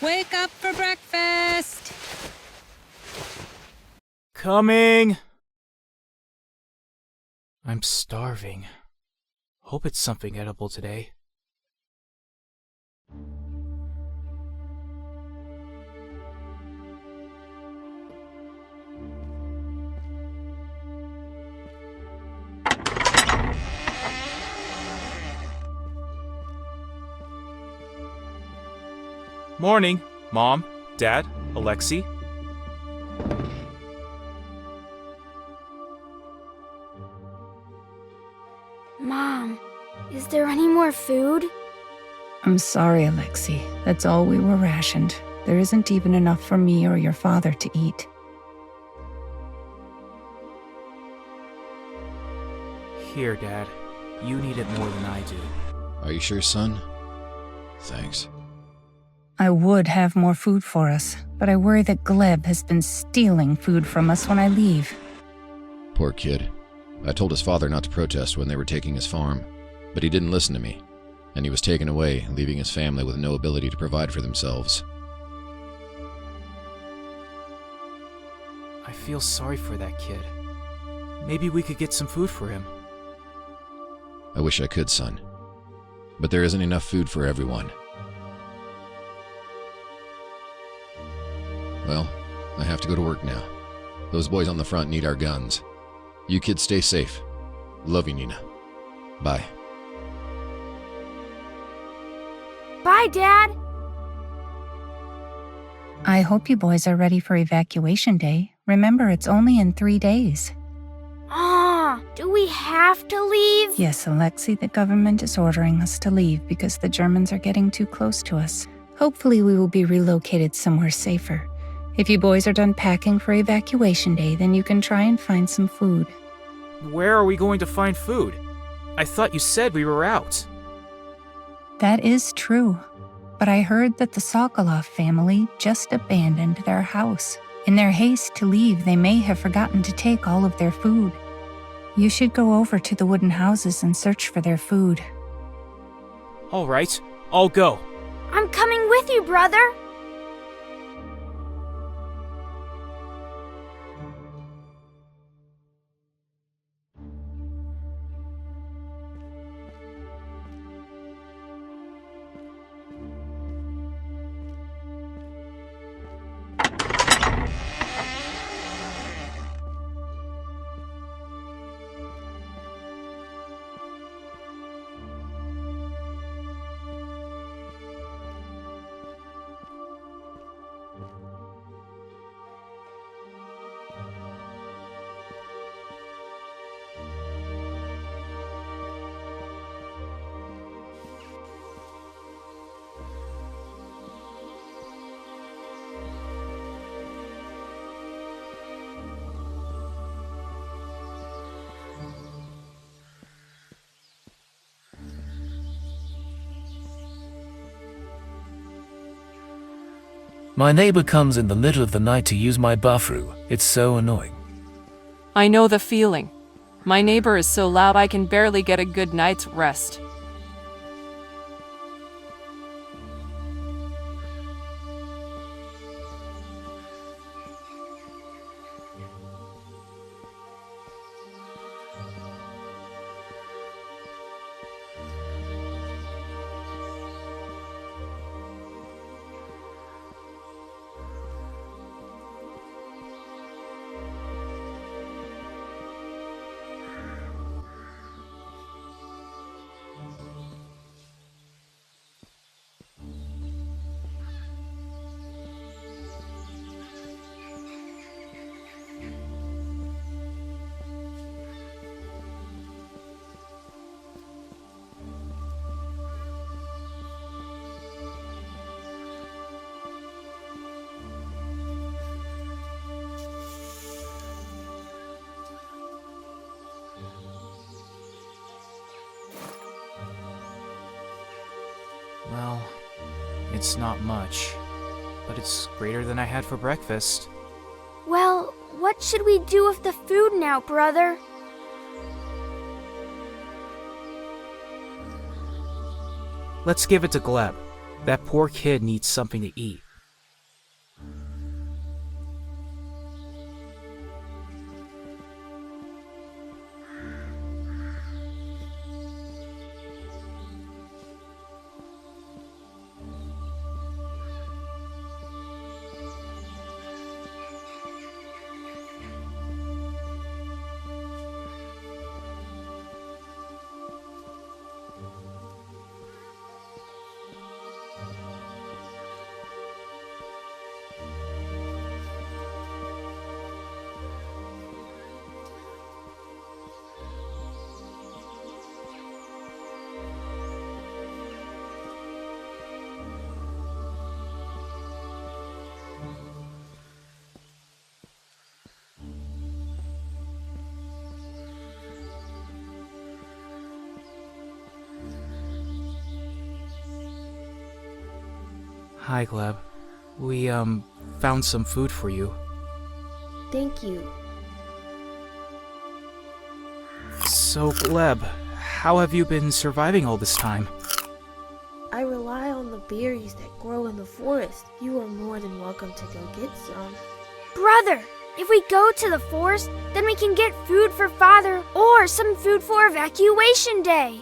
Wake up for breakfast! Coming! I'm starving. Hope it's something edible today. Morning, Mom, Dad, Alexei. Mom, is there any more food? I'm sorry, Alexei. That's all we were rationed. There isn't even enough for me or your father to eat. Here, Dad. You need it more than I do. Are you sure, son? Thanks. I would have more food for us, but I worry that Gleb has been stealing food from us when I leave. Poor kid. I told his father not to protest when they were taking his farm, but he didn't listen to me, and he was taken away, leaving his family with no ability to provide for themselves. I feel sorry for that kid. Maybe we could get some food for him. I wish I could, son. But there isn't enough food for everyone. Well, I have to go to work now. Those boys on the front need our guns. You kids stay safe. Love you, Nina. Bye. Bye, Dad! I hope you boys are ready for evacuation day. Remember, it's only in 3 days. Do we have to leave? Yes, Alexei, the government is ordering us to leave because the Germans are getting too close to us. Hopefully we will be relocated somewhere safer. If you boys are done packing for evacuation day, then you can try and find some food. Where are we going to find food? I thought you said we were out. That is true, but I heard that the Sokolov family just abandoned their house. In their haste to leave, they may have forgotten to take all of their food. You should go over to the wooden houses and search for their food. All right, I'll go. I'm coming with you, brother! My neighbor comes in the middle of the night to use my bathroom. It's so annoying. I know the feeling. My neighbor is so loud I can barely get a good night's rest. It's not much, but it's greater than I had for breakfast. Well, what should we do with the food now, brother? Let's give it to Gleb. That poor kid needs something to eat. Hi, Gleb. We, found some food for you. Thank you. So, Gleb, how have you been surviving all this time? I rely on the berries that grow in the forest. You are more than welcome to go get some. Brother, if we go to the forest, then we can get food for Father or some food for evacuation day.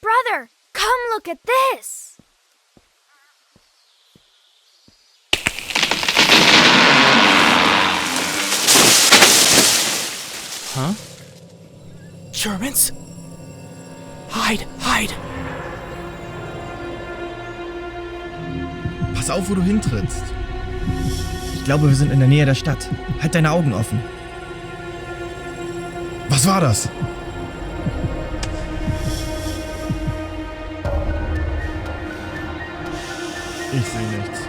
Brother, come look at this! Huh? Germans? Hide! Pass auf, wo du hintrittst. Ich glaube, wir sind in der Nähe der Stadt. Halt deine Augen offen. Was war das? Ich sehe nichts.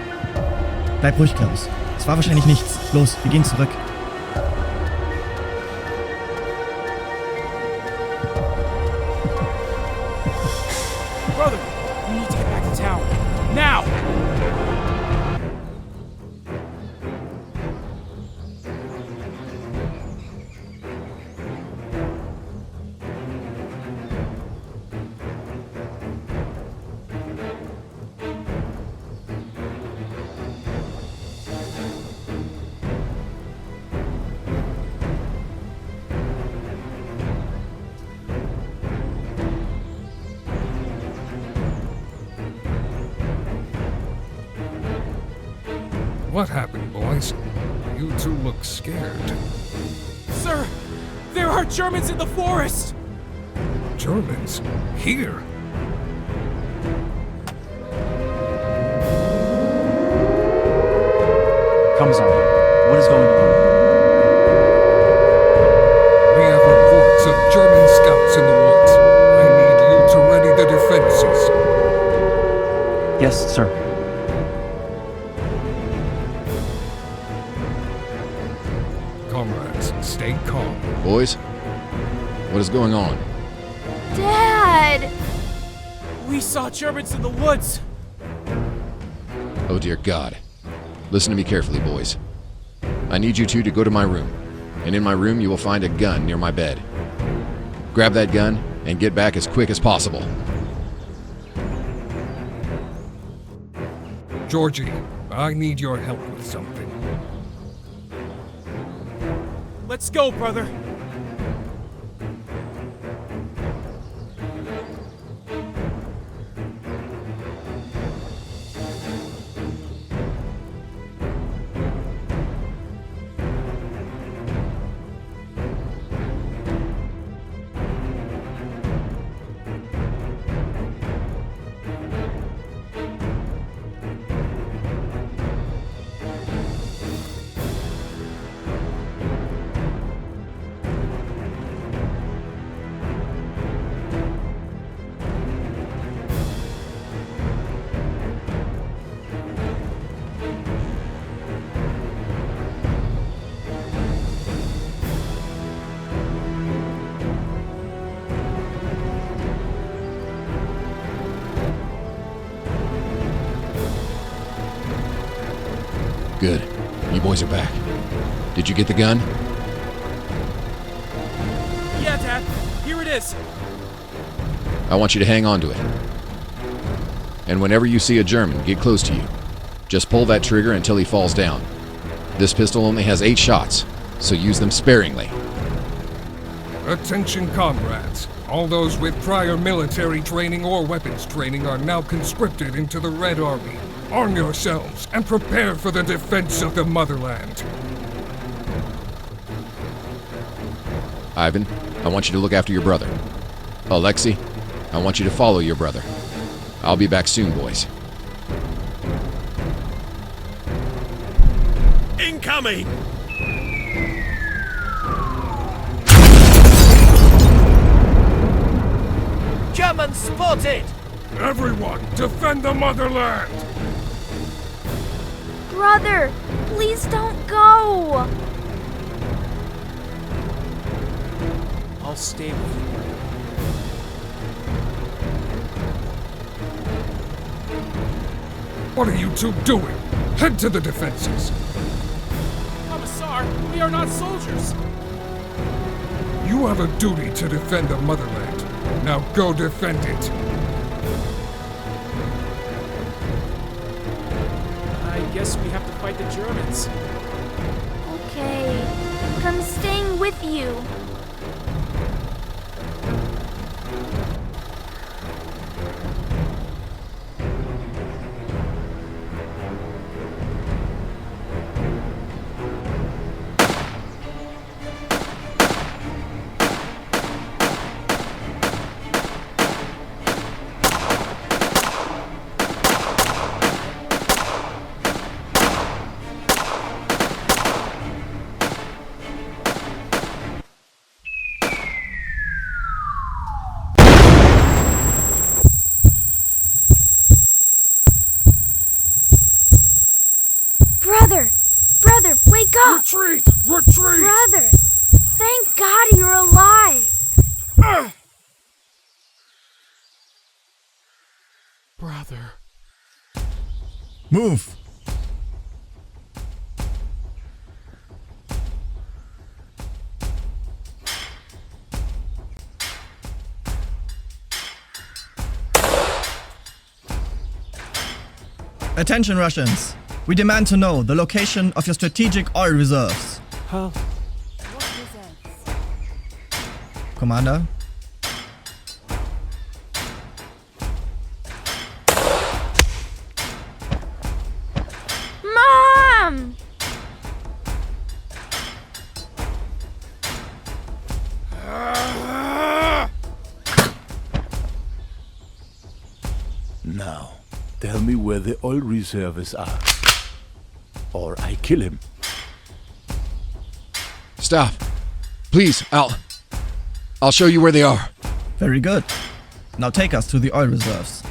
Bleib ruhig, Klaus. Es war wahrscheinlich nichts. Los, wir gehen zurück. Brother, we need to get back to town. Now! What happened, boys? You two look scared. Sir, there are Germans in the forest! Germans? Here? Commissar, what is going on? We have reports of German scouts in the woods. I need you to ready the defenses. Yes, sir. comrades. Stay calm. Boys, what is going on? Dad! We saw Germans in the woods. Oh dear God. Listen to me carefully, boys. I need you two to go to my room. And in my room you will find a gun near my bed. Grab that gun and get back as quick as possible. Georgie, I need your help with something. Let's go, brother. Good. You boys are back. Did you get the gun? Yeah, Dad. Here it is. I want you to hang on to it. And whenever you see a German get close to you, just pull that trigger until he falls down. This pistol only has 8 shots, so use them sparingly. Attention, comrades. All those with prior military training or weapons training are now conscripted into the Red Army. Arm yourselves and prepare for the defense of the motherland. Ivan, I want you to look after your brother. Alexei, I want you to follow your brother. I'll be back soon, boys. Incoming! German spotted! Everyone, defend the motherland! Brother, please don't go! I'll stay with you. What are you two doing? Head to the defenses. Commissar, we are not soldiers. You have a duty to defend the motherland. Now go defend it. I guess we have to fight the Germans. Okay, but I'm staying with you. Brother, wake up! Retreat! Retreat! Brother, thank God you're alive! Brother. Move! Attention, Russians. We demand to know the location of your strategic oil reserves. Huh? What reserves? Commander? Mom! Now, tell me where the oil reserves are. Or I kill him. Stop. Please, I'll show you where they are. Very good. Now take us to the oil reserves.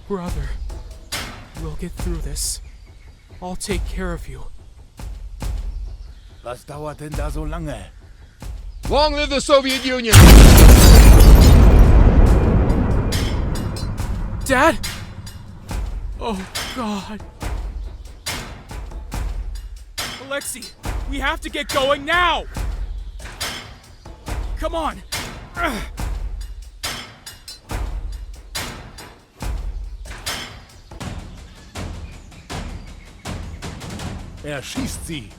Brother, we'll get through this. I'll take care of you. Was dauert denn da so lange? Long live the Soviet Union! Dad? Oh, God. Alexei, we have to get going now! Come on! Schießt sie!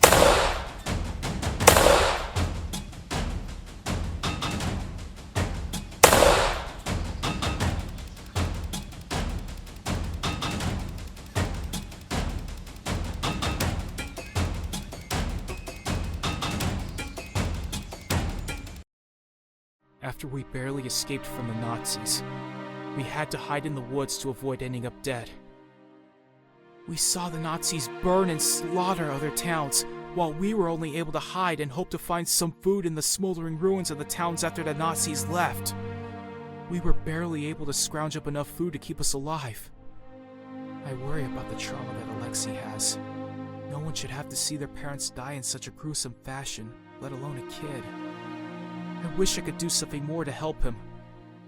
After we barely escaped from the Nazis, we had to hide in the woods to avoid ending up dead. We saw the Nazis burn and slaughter other towns, while we were only able to hide and hope to find some food in the smoldering ruins of the towns after the Nazis left. We were barely able to scrounge up enough food to keep us alive. I worry about the trauma that Alexei has. No one should have to see their parents die in such a gruesome fashion, let alone a kid. I wish I could do something more to help him,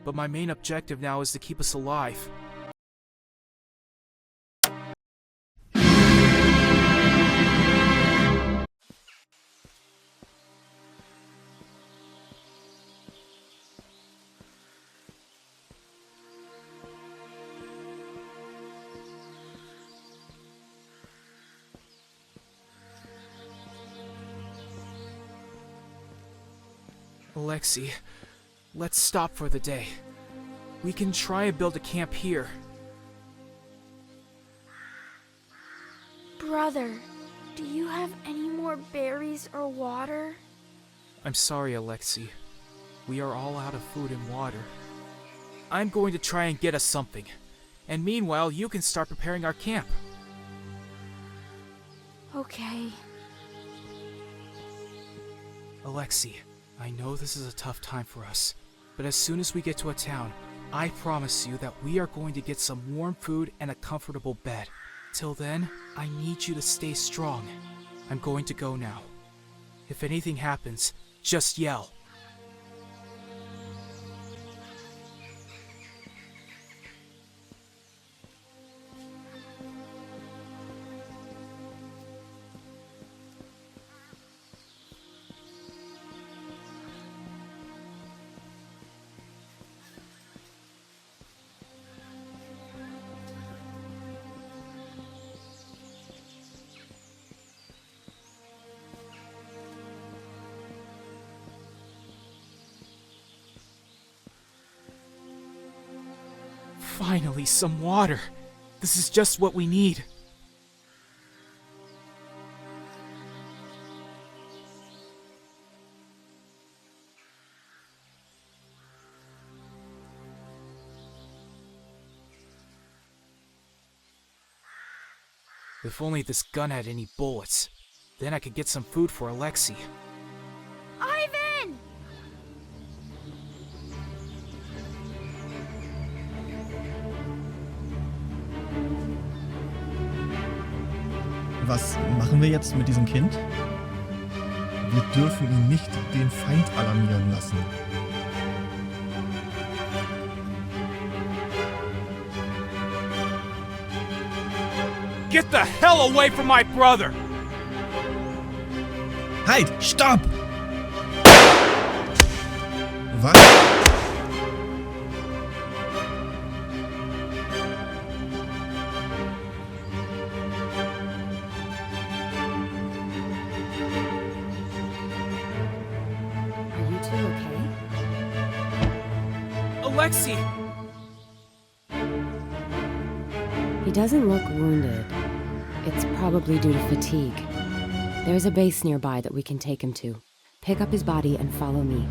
but my main objective now is to keep us alive. Alexei, let's stop for the day. We can try and build a camp here. Brother, do you have any more berries or water? I'm sorry, Alexei. We are all out of food and water. I'm going to try and get us something. And meanwhile, you can start preparing our camp. Okay. Alexei, I know this is a tough time for us, but as soon as we get to a town, I promise you that we are going to get some warm food and a comfortable bed. Till then, I need you to stay strong. I'm going to go now. If anything happens, just yell. Finally, some water. This is just what we need. If only this gun had any bullets, then I could get some food for Alexei. Ivan! Was machen wir jetzt mit diesem Kind? Wir dürfen ihn nicht den Feind alarmieren lassen. Get the hell away from my brother! Halt! Stopp! Was? Are you two okay? Alexei! He doesn't look wounded. It's probably due to fatigue. There's a base nearby that we can take him to. Pick up his body and follow me.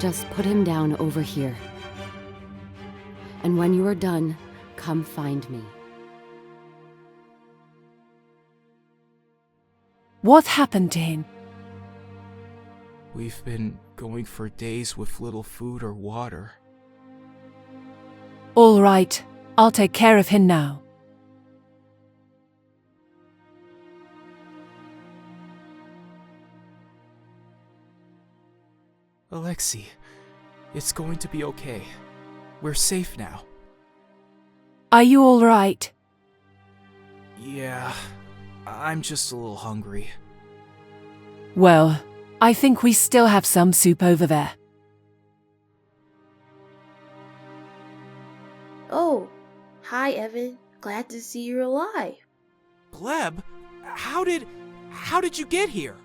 Just put him down over here. And when you are done, come find me. What happened to him? We've been going for days with little food or water. All right, I'll take care of him now. Alexei, it's going to be okay. We're safe now. Are you all right? Yeah, I'm just a little hungry. Well, I think we still have some soup over there. Oh, hi Evan. Glad to see you're alive. Gleb, how did you get here?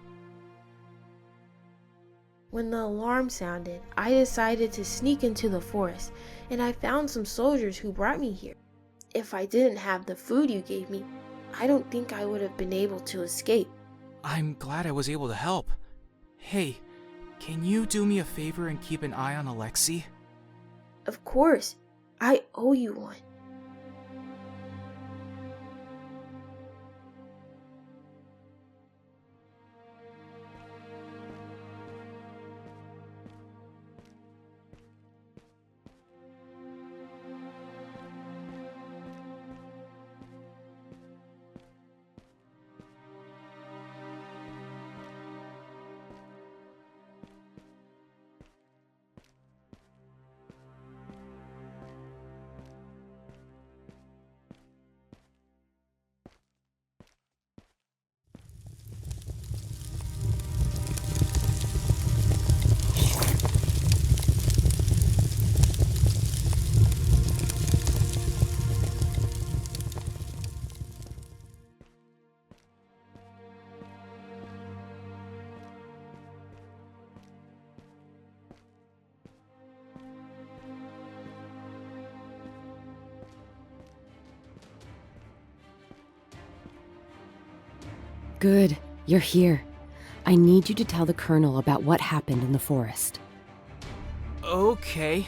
When the alarm sounded, I decided to sneak into the forest, and I found some soldiers who brought me here. If I didn't have the food you gave me, I don't think I would have been able to escape. I'm glad I was able to help. Hey, can you do me a favor and keep an eye on Alexei? Of course, I owe you one. Good, you're here. I need you to tell the Colonel about what happened in the forest. Okay.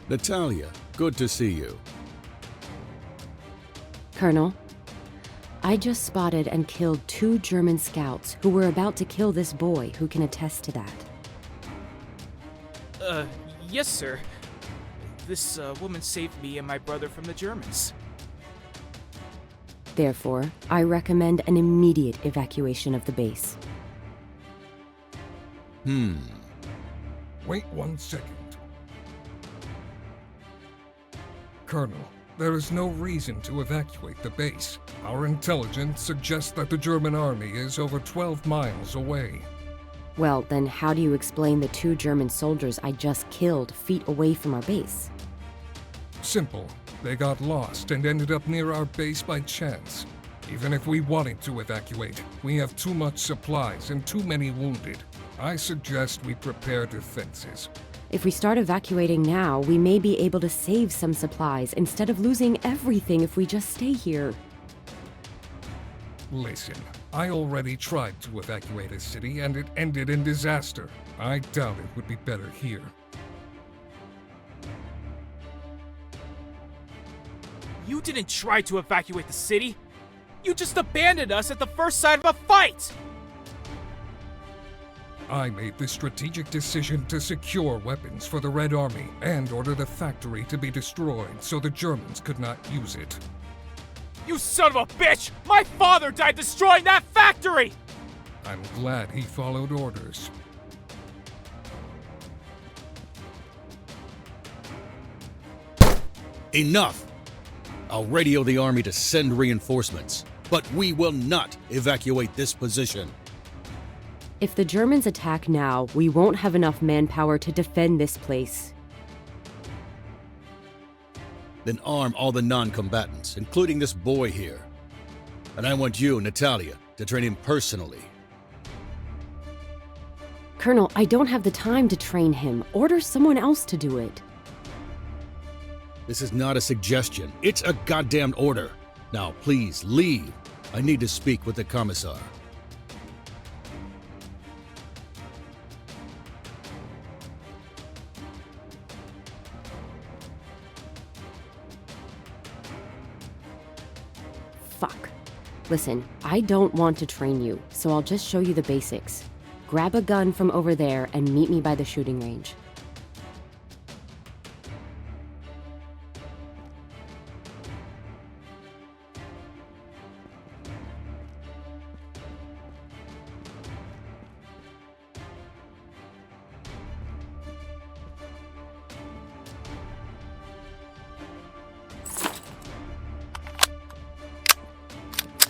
Natalia, good to see you. Colonel, I just spotted and killed 2 German scouts who were about to kill this boy who can attest to that. Yes, sir. This woman saved me and my brother from the Germans. Therefore, I recommend an immediate evacuation of the base. Wait 1 second. Colonel, there is no reason to evacuate the base. Our intelligence suggests that the German army is over 12 miles away. Well, then how do you explain the 2 German soldiers I just killed feet away from our base? Simple. They got lost and ended up near our base by chance. Even if we wanted to evacuate, we have too much supplies and too many wounded. I suggest we prepare defenses. If we start evacuating now, we may be able to save some supplies instead of losing everything if we just stay here. Listen, I already tried to evacuate a city and it ended in disaster. I doubt it would be better here. You didn't try to evacuate the city. You just abandoned us at the first sign of a fight! I made the strategic decision to secure weapons for the Red Army and order the factory to be destroyed so the Germans could not use it. You son of a bitch! My father died destroying that factory! I'm glad he followed orders. Enough! I'll radio the army to send reinforcements, but we will not evacuate this position. If the Germans attack now, we won't have enough manpower to defend this place. Then arm all the non-combatants, including this boy here. And I want you, Natalia, to train him personally. Colonel, I don't have the time to train him. Order someone else to do it. This is not a suggestion. It's a goddamn order. Now, please, leave. I need to speak with the commissar. Fuck. Listen, I don't want to train you, so I'll just show you the basics. Grab a gun from over there and meet me by the shooting range.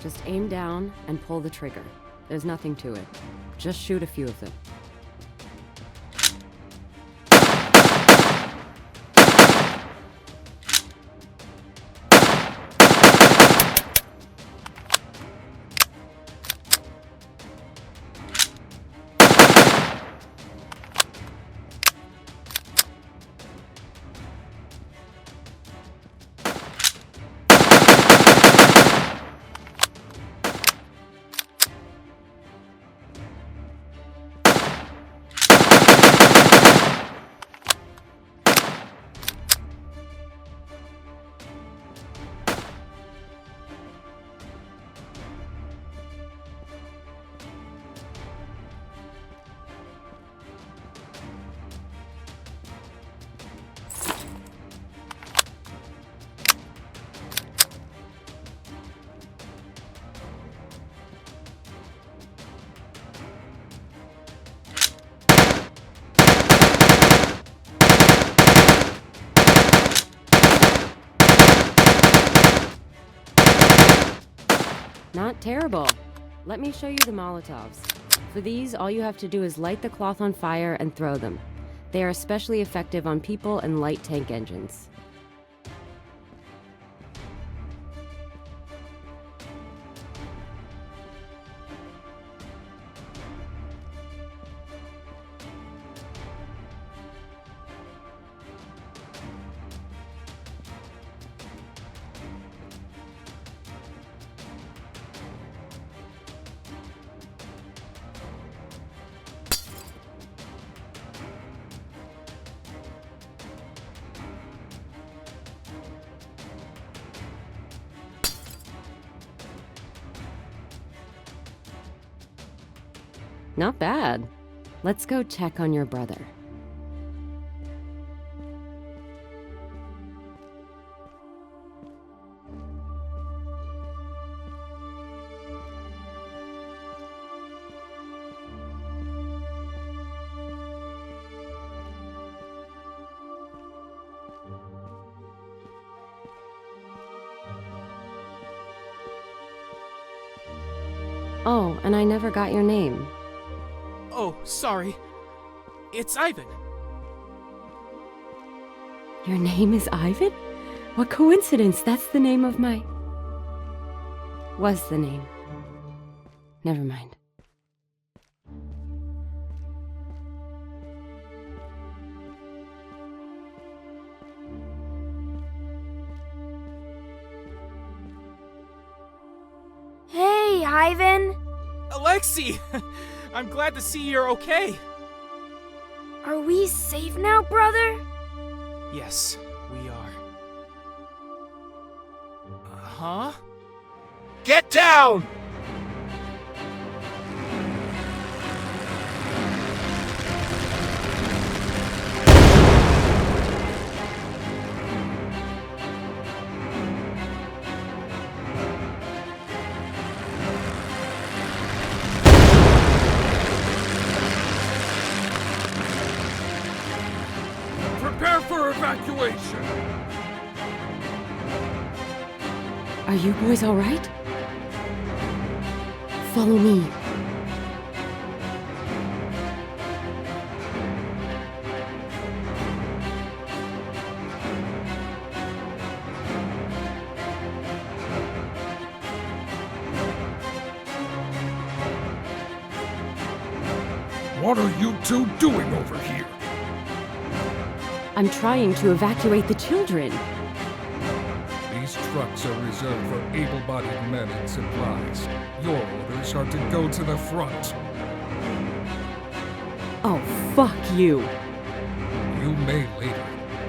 Just aim down and pull the trigger. There's nothing to it. Just shoot a few of them. Not terrible. Let me show you the Molotovs. For these, all you have to do is light the cloth on fire and throw them. They are especially effective on people and light tank engines. Not bad. Let's go check on your brother. Oh, and I never got your name. Oh, sorry. It's Ivan. Your name is Ivan? What coincidence, that's the name of my... Was the name. Never mind. Hey, Ivan! Alexei! I'm glad to see you're okay. Are we safe now, brother? Yes, we are. Huh? Get down! Prepare for evacuation! Are you boys all right? Follow me. What are you two doing over here? I'm trying to evacuate the children. trucks are reserved for able-bodied men and supplies. Your orders are to go to the front. Oh, fuck you. You may later,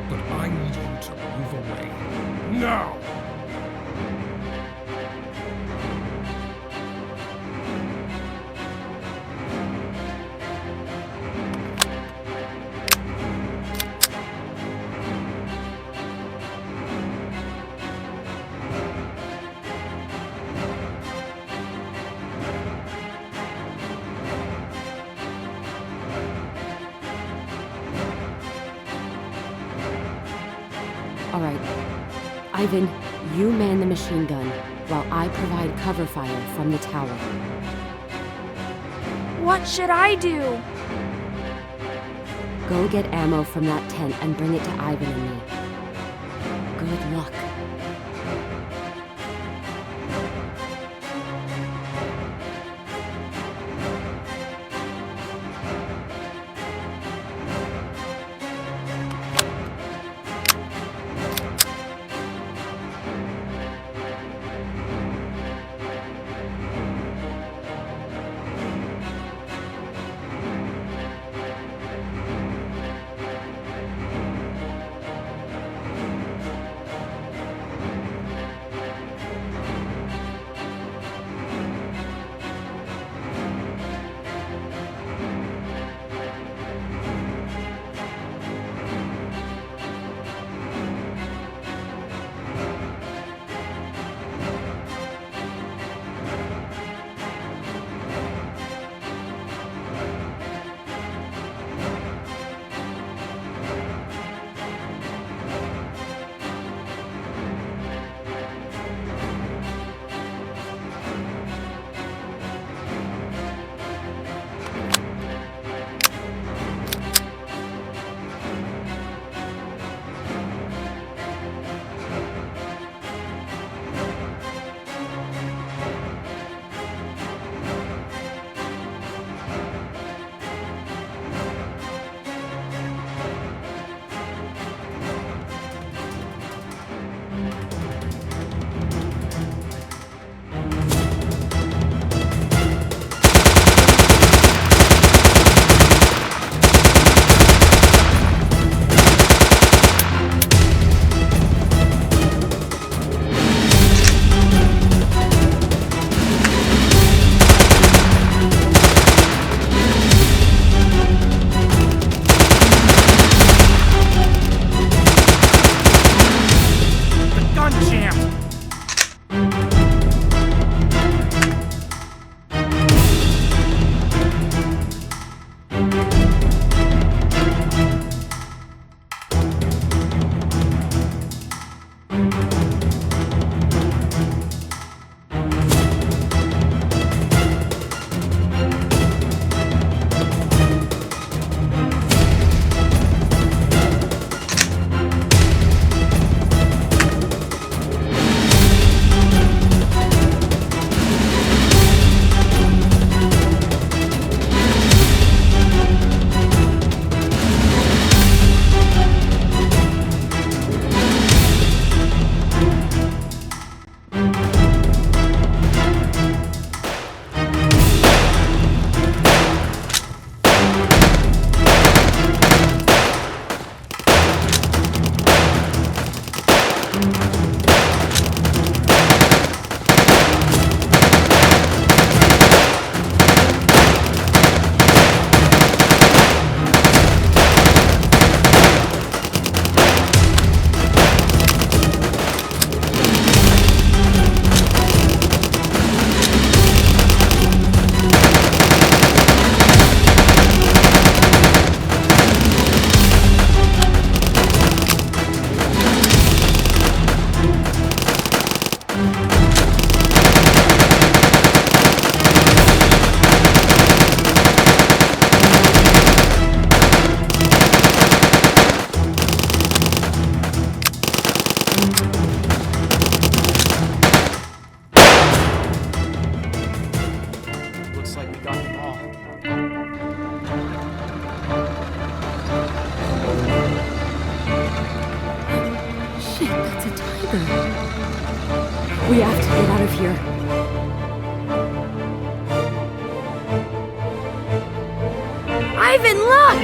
but I need you to move away. Now! All right. Ivan, you man the machine gun, while I provide cover fire from the tower. What should I do? Go get ammo from that tent and bring it to Ivan and me. Good luck. here. Ivan, look!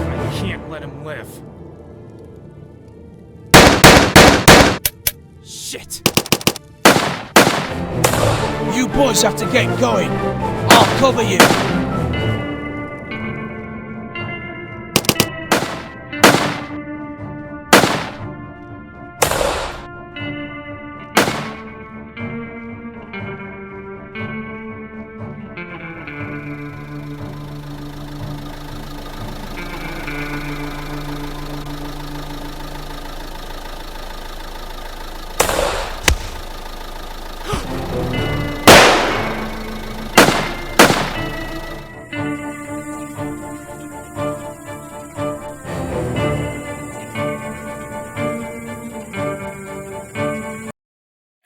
I can't let him live. Shit! You boys have to get going. I'll cover you.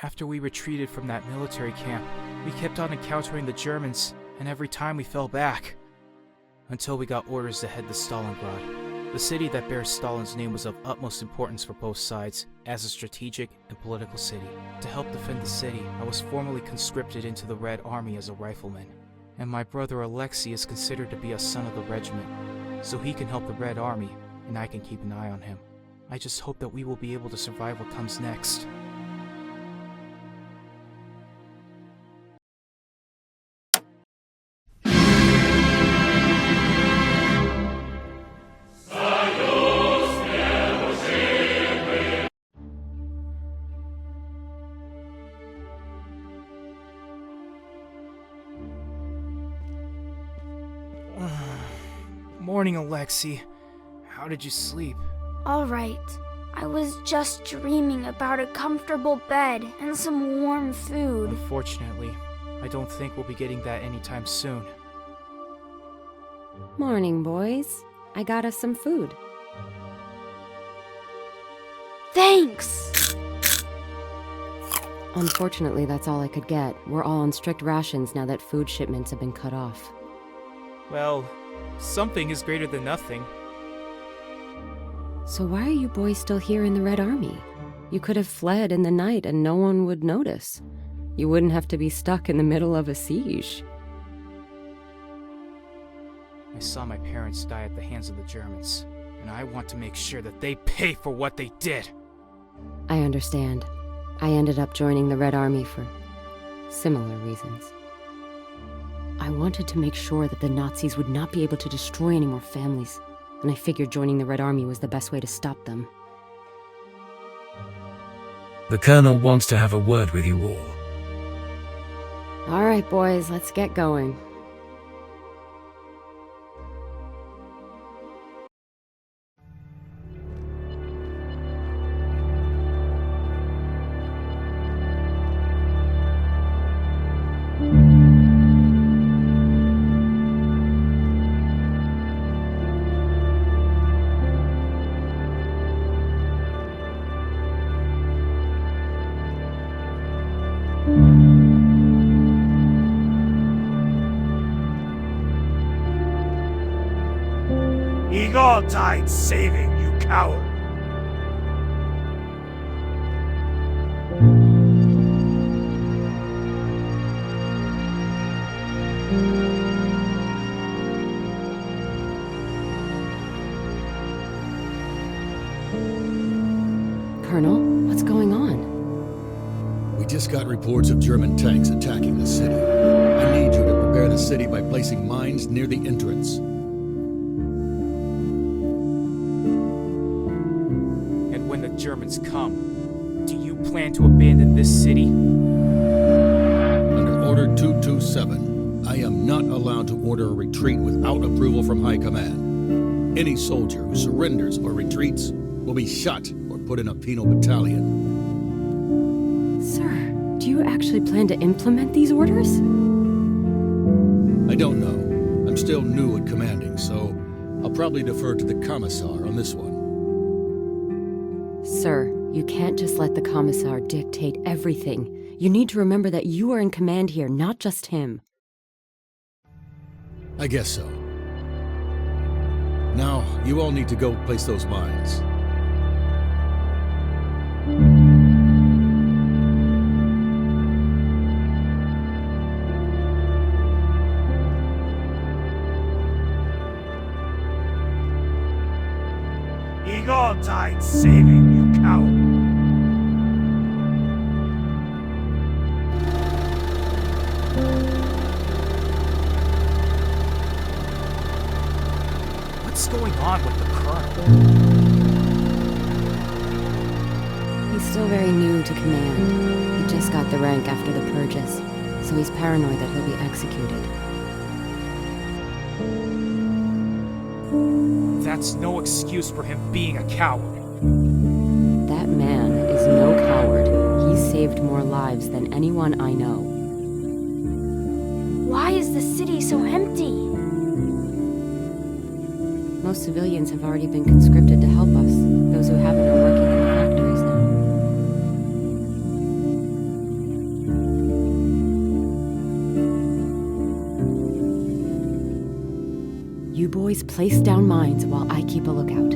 After we retreated from that military camp, we kept on encountering the Germans, and every time we fell back. Until we got orders to head to Stalingrad. The city that bears Stalin's name was of utmost importance for both sides, as a strategic and political city. To help defend the city, I was formally conscripted into the Red Army as a rifleman. And my brother Alexei is considered to be a son of the regiment, so he can help the Red Army, and I can keep an eye on him. I just hope that we will be able to survive what comes next. Morning, Alexei. How did you sleep? All right. I was just dreaming about a comfortable bed and some warm food. Unfortunately, I don't think we'll be getting that anytime soon. Morning, boys. I got us some food. Thanks! Unfortunately, that's all I could get. We're all on strict rations now that food shipments have been cut off. Well, something is greater than nothing. So why are you boys still here in the Red Army? You could have fled in the night and no one would notice. You wouldn't have to be stuck in the middle of a siege. I saw my parents die at the hands of the Germans, and I want to make sure that they pay for what they did. I understand. I ended up joining the Red Army for similar reasons. I wanted to make sure that the Nazis would not be able to destroy any more families, and I figured joining the Red Army was the best way to stop them. The Colonel wants to have a word with you all. All right, boys, let's get going. Igor died saving you, coward. Colonel, what's going on? We just got reports of German tanks attacking the city. I need you to prepare the city by placing mines near the entrance. And when the Germans come, do you plan to abandon this city? Under Order 227, I am not allowed to order a retreat without approval from High Command. Any soldier who surrenders or retreats will be shot or put in a penal battalion. Sir, do you actually plan to implement these orders? I don't know. I'm still new at commanding, so I'll probably defer to the Commissar on this one. Sir, you can't just let the Commissar dictate everything. You need to remember that you are in command here, not just him. I guess so. Now, you all need to go place those mines. Igor died saving you, coward. What's going on with the colonel? He's still very new to command. He just got the rank after the purges, so he's paranoid that he'll be executed. That's no excuse for him being a coward. That man is no coward. He's saved more lives than anyone I know. Why is the city so empty? Most civilians have already been conscripted to help us. Those who haven't are working in the factories now. You boys place down mines while I keep a lookout.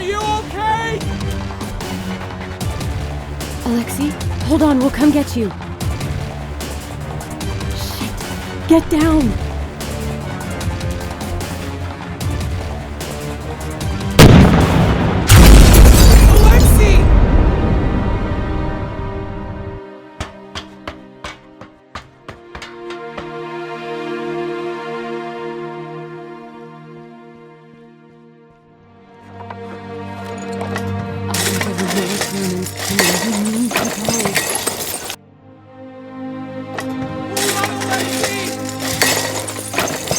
Are you okay? Alexei, hold on, we'll come get you. Shit. Get down! Alexei!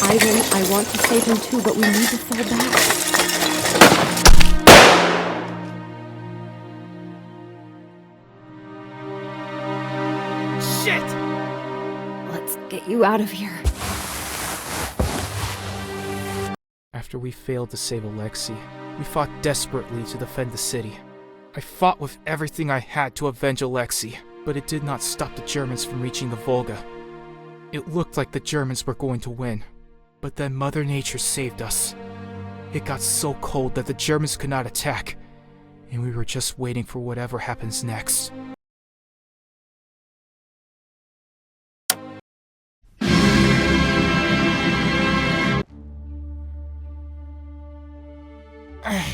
Ivan, I want to save him too, but we need to fall back. Shit! Let's get you out of here. After we failed to save Alexei, we fought desperately to defend the city. I fought with everything I had to avenge Alexei, but it did not stop the Germans from reaching the Volga. It looked like the Germans were going to win, but then Mother Nature saved us. It got so cold that the Germans could not attack, and we were just waiting for whatever happens next.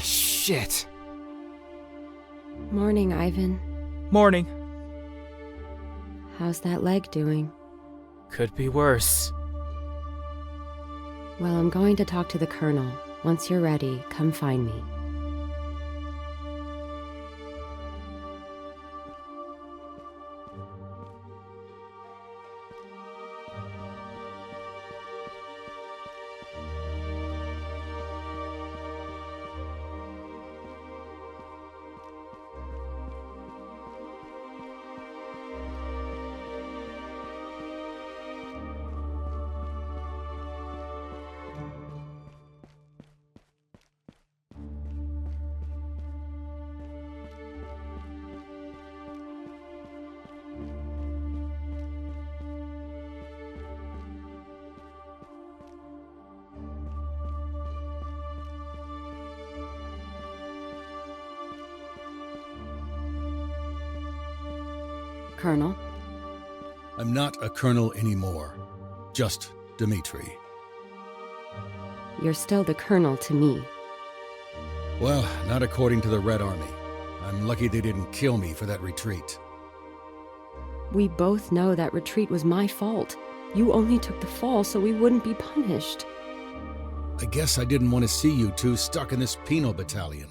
Shit. Morning, Ivan. Morning. How's that leg doing? Could be worse. Well, I'm going to talk to the colonel. Once you're ready, come find me. Colonel? I'm not a colonel anymore. Just Dmitri. You're still the colonel to me. Well, not according to the Red Army. I'm lucky they didn't kill me for that retreat. We both know that retreat was my fault. You only took the fall so we wouldn't be punished. I guess I didn't want to see you two stuck in this penal battalion.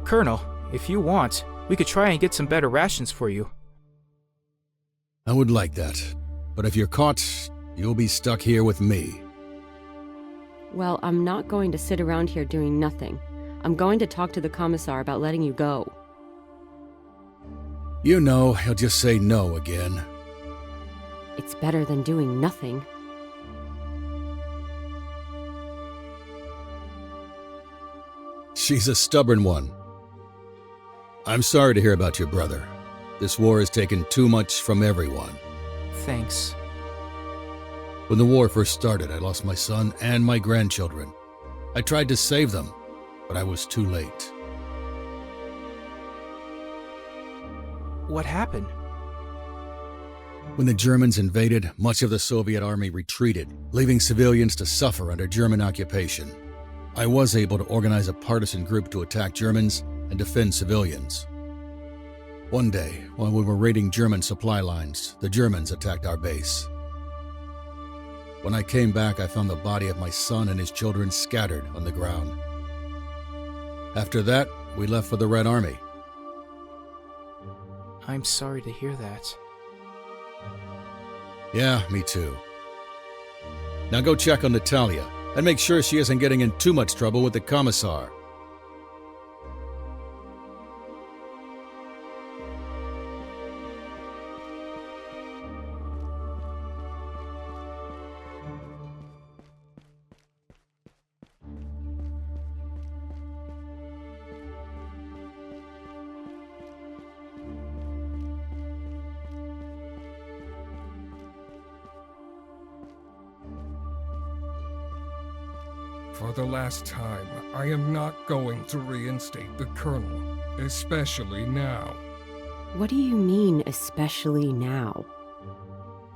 Colonel, if you want, we could try and get some better rations for you. I would like that. But if you're caught, you'll be stuck here with me. Well, I'm not going to sit around here doing nothing. I'm going to talk to the commissar about letting you go. You know, he'll just say no again. It's better than doing nothing. She's a stubborn one. I'm sorry to hear about your brother. This war has taken too much from everyone. Thanks. When the war first started, I lost my son and my grandchildren. I tried to save them, but I was too late. What happened? When the Germans invaded, much of the Soviet army retreated, leaving civilians to suffer under German occupation. I was able to organize a partisan group to attack Germans and defend civilians. One day, while we were raiding German supply lines, the Germans attacked our base. When I came back, I found the body of my son and his children scattered on the ground. After that, we left for the Red Army. I'm sorry to hear that. Yeah, me too. Now go check on Natalia, and make sure she isn't getting in too much trouble with the commissar. For the last time, I am not going to reinstate the Colonel, especially now. What do you mean, especially now?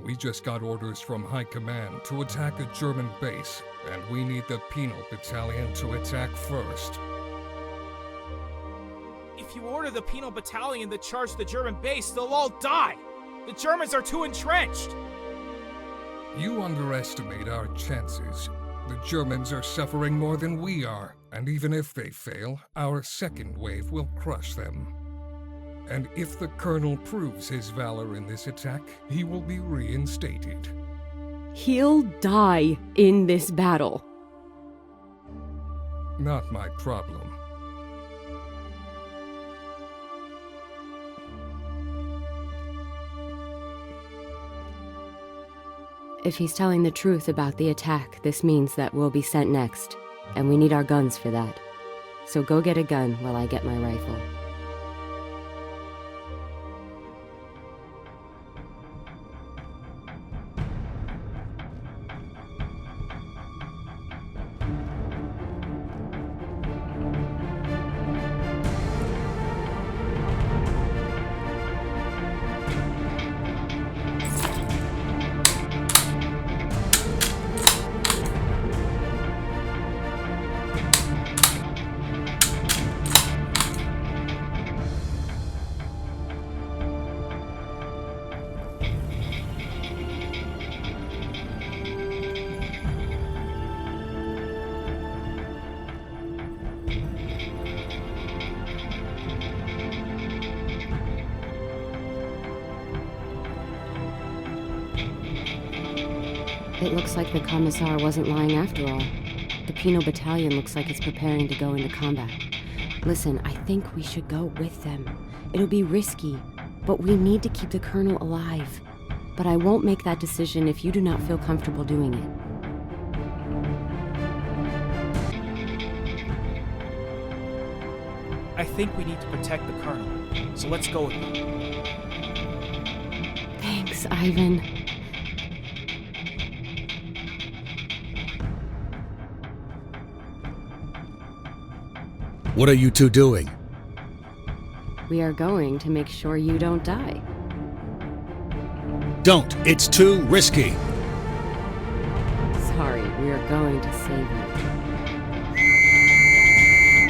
We just got orders from High Command to attack a German base, and we need the Penal Battalion to attack first. If you order the Penal Battalion to charge the German base, they'll all die! The Germans are too entrenched! You underestimate our chances. The Germans are suffering more than we are, and even if they fail, our second wave will crush them. And if the Colonel proves his valor in this attack, he will be reinstated. He'll die in this battle. Not my problem. If he's telling the truth about the attack, this means that we'll be sent next, and we need our guns for that. So go get a gun while I get my rifle. It looks like the Commissar wasn't lying after all. The Penal Battalion looks like it's preparing to go into combat. Listen, I think we should go with them. It'll be risky, but we need to keep the Colonel alive. But I won't make that decision if you do not feel comfortable doing it. I think we need to protect the Colonel, so let's go with him. Thanks, Ivan. What are you two doing? We are going to make sure you don't die. Don't! It's too risky! Sorry, we are going to save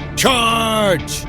you. Charge!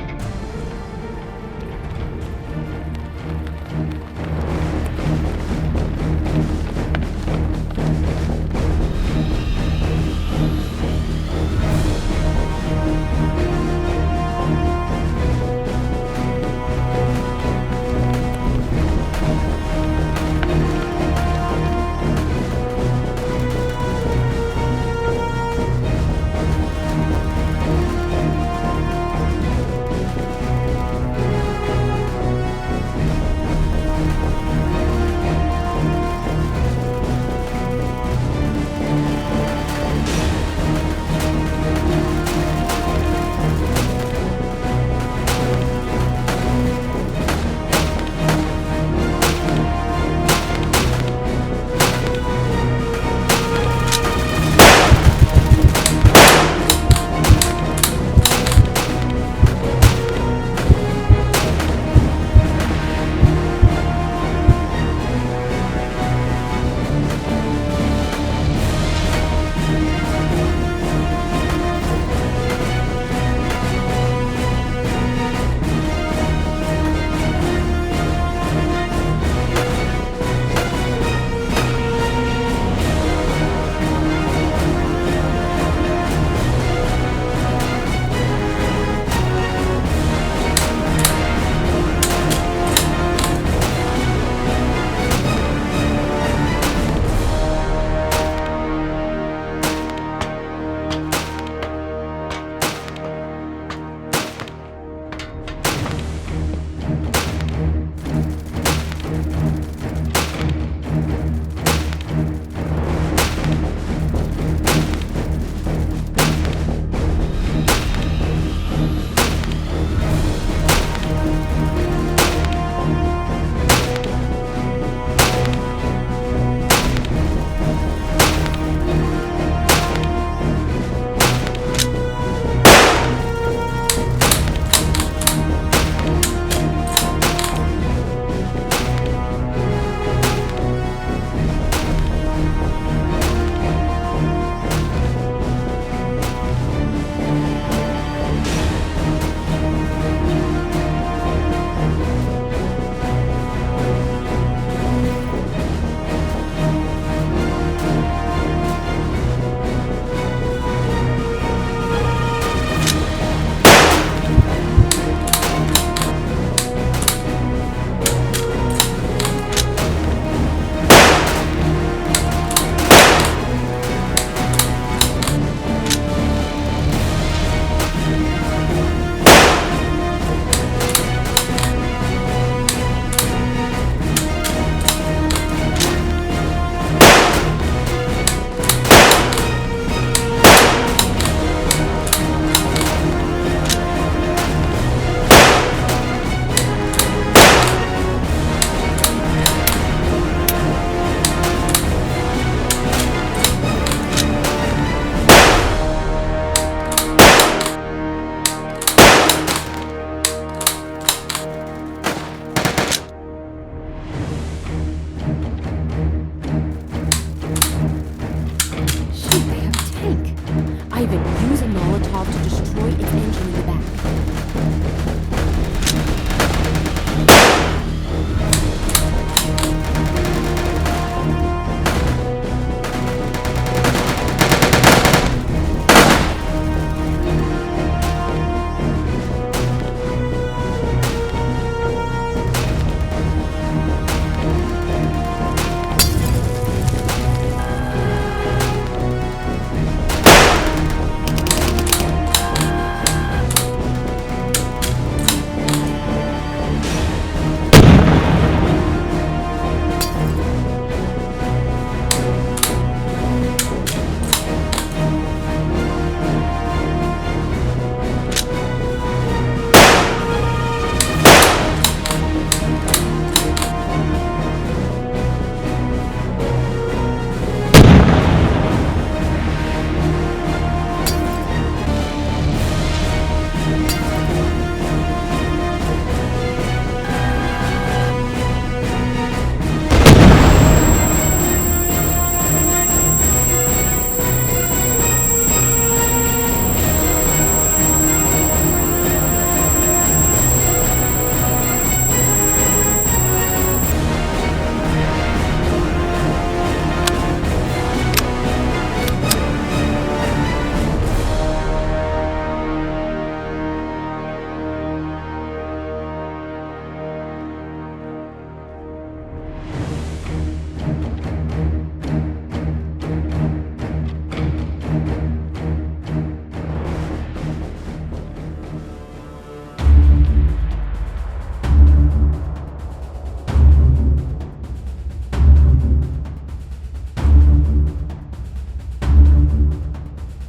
Ivan, use a Molotov to destroy its engine in the back.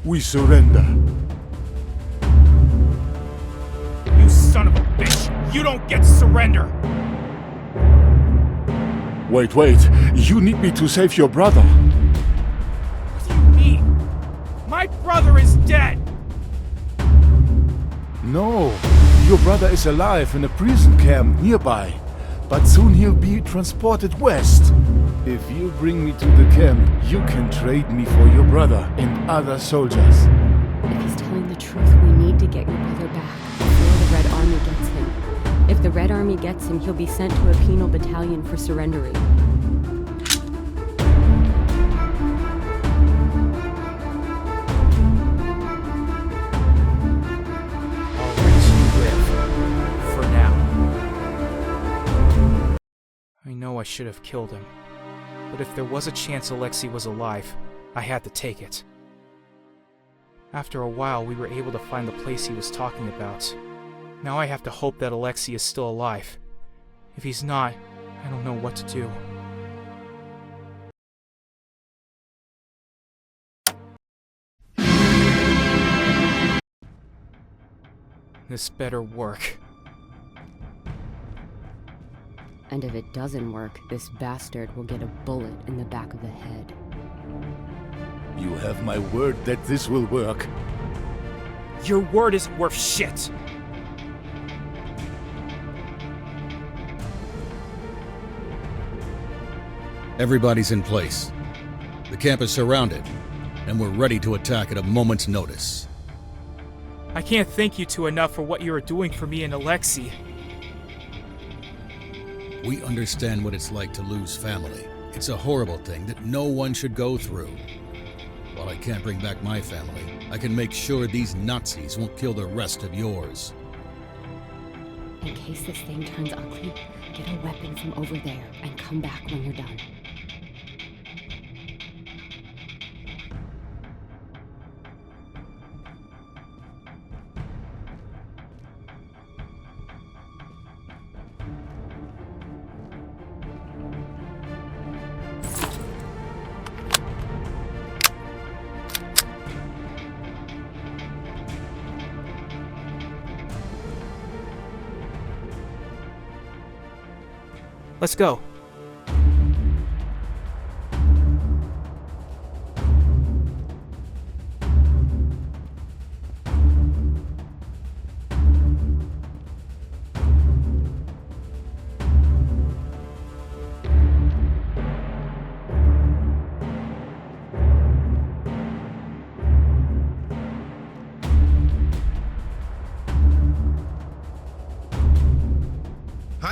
We surrender. You son of a bitch! You don't get to surrender! Wait. You need me to save your brother. What do you mean? My brother is dead! No, your brother is alive in a prison camp nearby. But soon he'll be transported west. If you bring me to the camp, you can trade me for your brother and other soldiers. If he's telling the truth, we need to get your brother back before the Red Army gets him. If the Red Army gets him, he'll be sent to a penal battalion for surrendering. I'll let you live. For now. I know I should have killed him. But if there was a chance Alexei was alive, I had to take it. After a while, we were able to find the place he was talking about. Now I have to hope that Alexei is still alive. If he's not, I don't know what to do. This better work. And if it doesn't work, this bastard will get a bullet in the back of the head. You have my word that this will work. Your word isn't worth shit! Everybody's in place. The camp is surrounded, and we're ready to attack at a moment's notice. I can't thank you two enough for what you are doing for me and Alexei. We understand what it's like to lose family. It's a horrible thing that no one should go through. While I can't bring back my family, I can make sure these Nazis won't kill the rest of yours. In case this thing turns ugly, get a weapon from over there and come back when you're done. Let's go.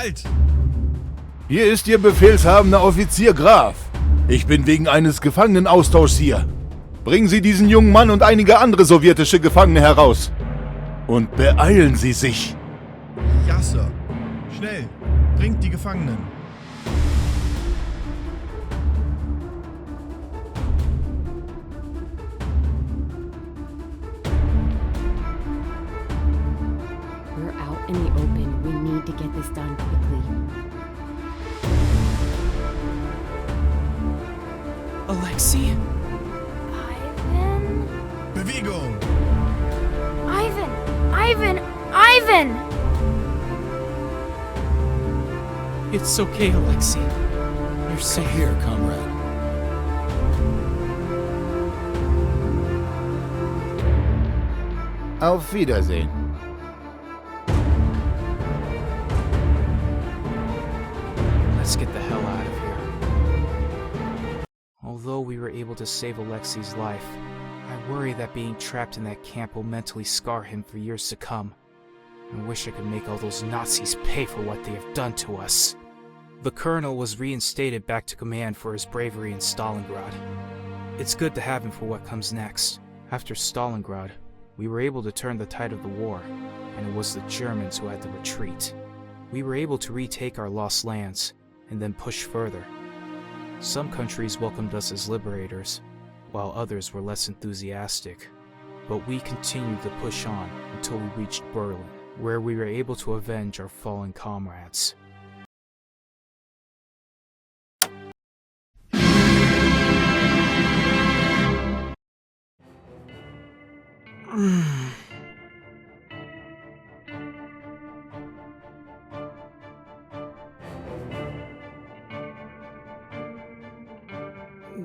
Halt! Hier ist Ihr befehlshabender Offizier Graf. Ich bin wegen eines Gefangenenaustauschs hier. Bringen Sie diesen jungen Mann und einige andere sowjetische Gefangene heraus. Und beeilen Sie sich. Ja, Sir. Schnell, bringt die Gefangenen. We're out in the open. We need to get this done quickly. Alexei? Ivan? Bewegung! Ivan! Ivan! Ivan! It's okay, Alexei. You're safe. Here, comrade. Auf Wiedersehen. Let's get the hell out of here. Although we were able to save Alexei's life, I worry that being trapped in that camp will mentally scar him for years to come. I wish I could make all those Nazis pay for what they have done to us. The colonel was reinstated back to command for his bravery in Stalingrad. It's good to have him for what comes next. After Stalingrad, we were able to turn the tide of the war, and it was the Germans who had to retreat. We were able to retake our lost lands, and then push further. Some countries welcomed us as liberators, while others were less enthusiastic. But we continued to push on until we reached Berlin, where we were able to avenge our fallen comrades.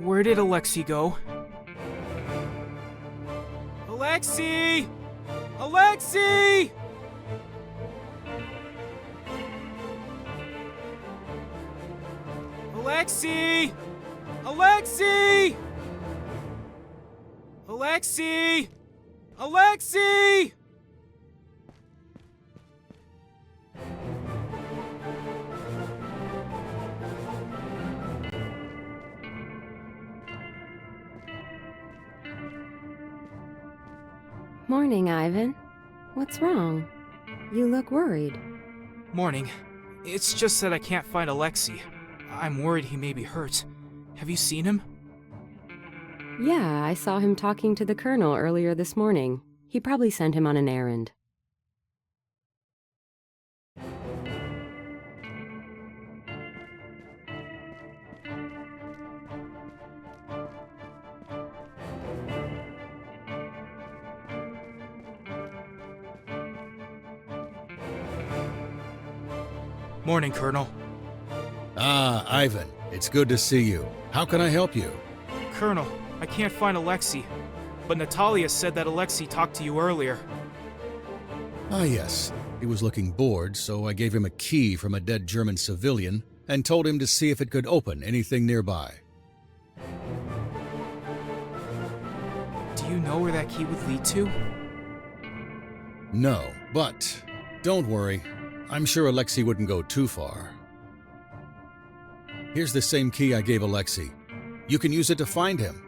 Where did Alexei go? Alexei! Alexei! Alexei! Alexei! Alexei! Alexei! Morning, Ivan. What's wrong? You look worried. Morning. It's just that I can't find Alexei. I'm worried he may be hurt. Have you seen him? Yeah, I saw him talking to the colonel earlier this morning. He probably sent him on an errand. Morning, Colonel. Ah, Ivan. It's good to see you. How can I help you? Colonel, I can't find Alexei, but Natalia said that Alexei talked to you earlier. Ah, yes. He was looking bored, so I gave him a key from a dead German civilian and told him to see if it could open anything nearby. Do you know where that key would lead to? No, but don't worry. I'm sure Alexei wouldn't go too far. Here's the same key I gave Alexei. You can use it to find him.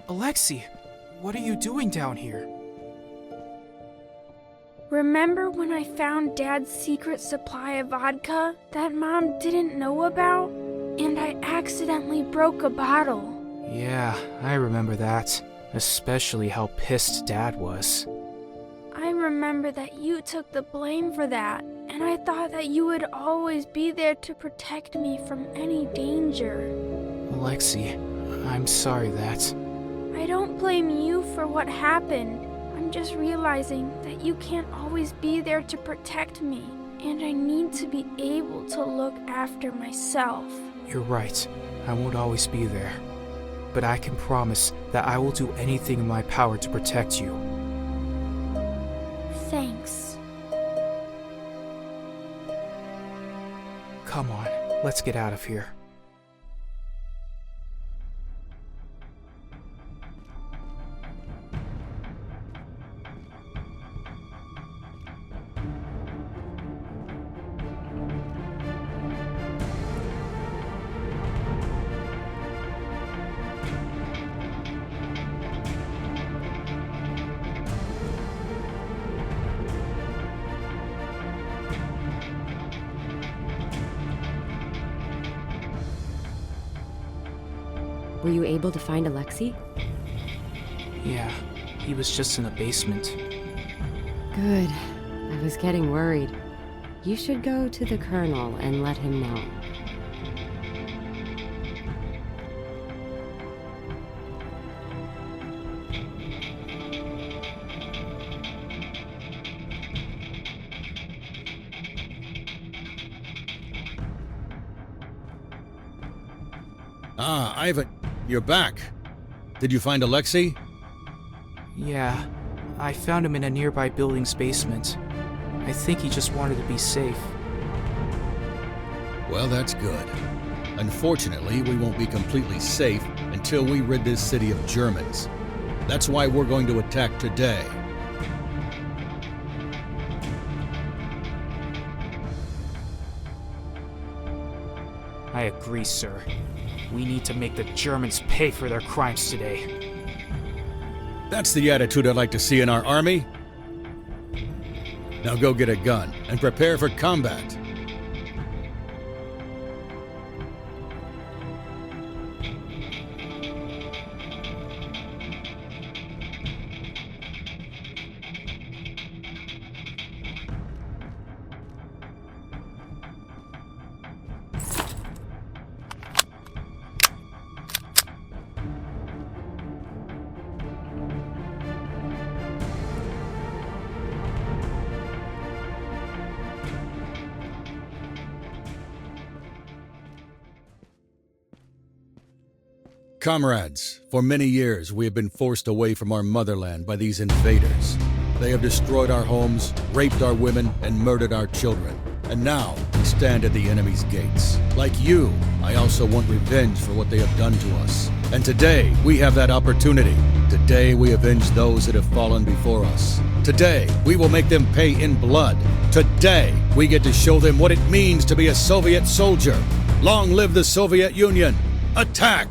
Alexei, what are you doing down here? Remember when I found Dad's secret supply of vodka that Mom didn't know about? And I accidentally broke a bottle. Yeah, I remember that. Especially how pissed Dad was. I remember that you took the blame for that, and I thought that you would always be there to protect me from any danger. Lexi, I'm sorry that. I don't blame you for what happened. I'm just realizing that you can't always be there to protect me, and I need to be able to look after myself. You're right. I won't always be there. But I can promise that I will do anything in my power to protect you. Thanks. Come on, let's get out of here. Were you able to find Alexei? Yeah, he was just in the basement. Good. I was getting worried. You should go to the Colonel and let him know. Ah, Ivan, you're back. Did you find Alexei? Yeah, I found him in a nearby building's basement. I think he just wanted to be safe. Well, that's good. Unfortunately, we won't be completely safe until we rid this city of Germans. That's why we're going to attack today. I agree, sir. We need to make the Germans pay for their crimes today. That's the attitude I'd like to see in our army. Now go get a gun and prepare for combat. Comrades, for many years we have been forced away from our motherland by these invaders. They have destroyed our homes, raped our women, and murdered our children. And now we stand at the enemy's gates. Like you, I also want revenge for what they have done to us. And today we have that opportunity. Today we avenge those that have fallen before us. Today we will make them pay in blood. Today we get to show them what it means to be a Soviet soldier. Long live the Soviet Union! Attack!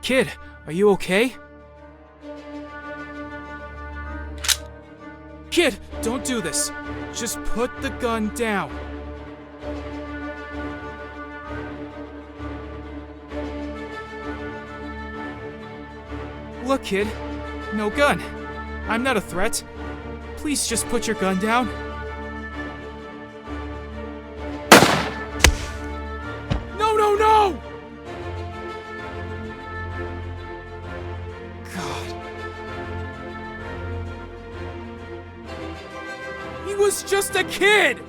Kid, are you okay? Kid, don't do this. Just put the gun down. Look, kid. No gun. I'm not a threat. Please just put your gun down. No, no, no! God. He was just a kid!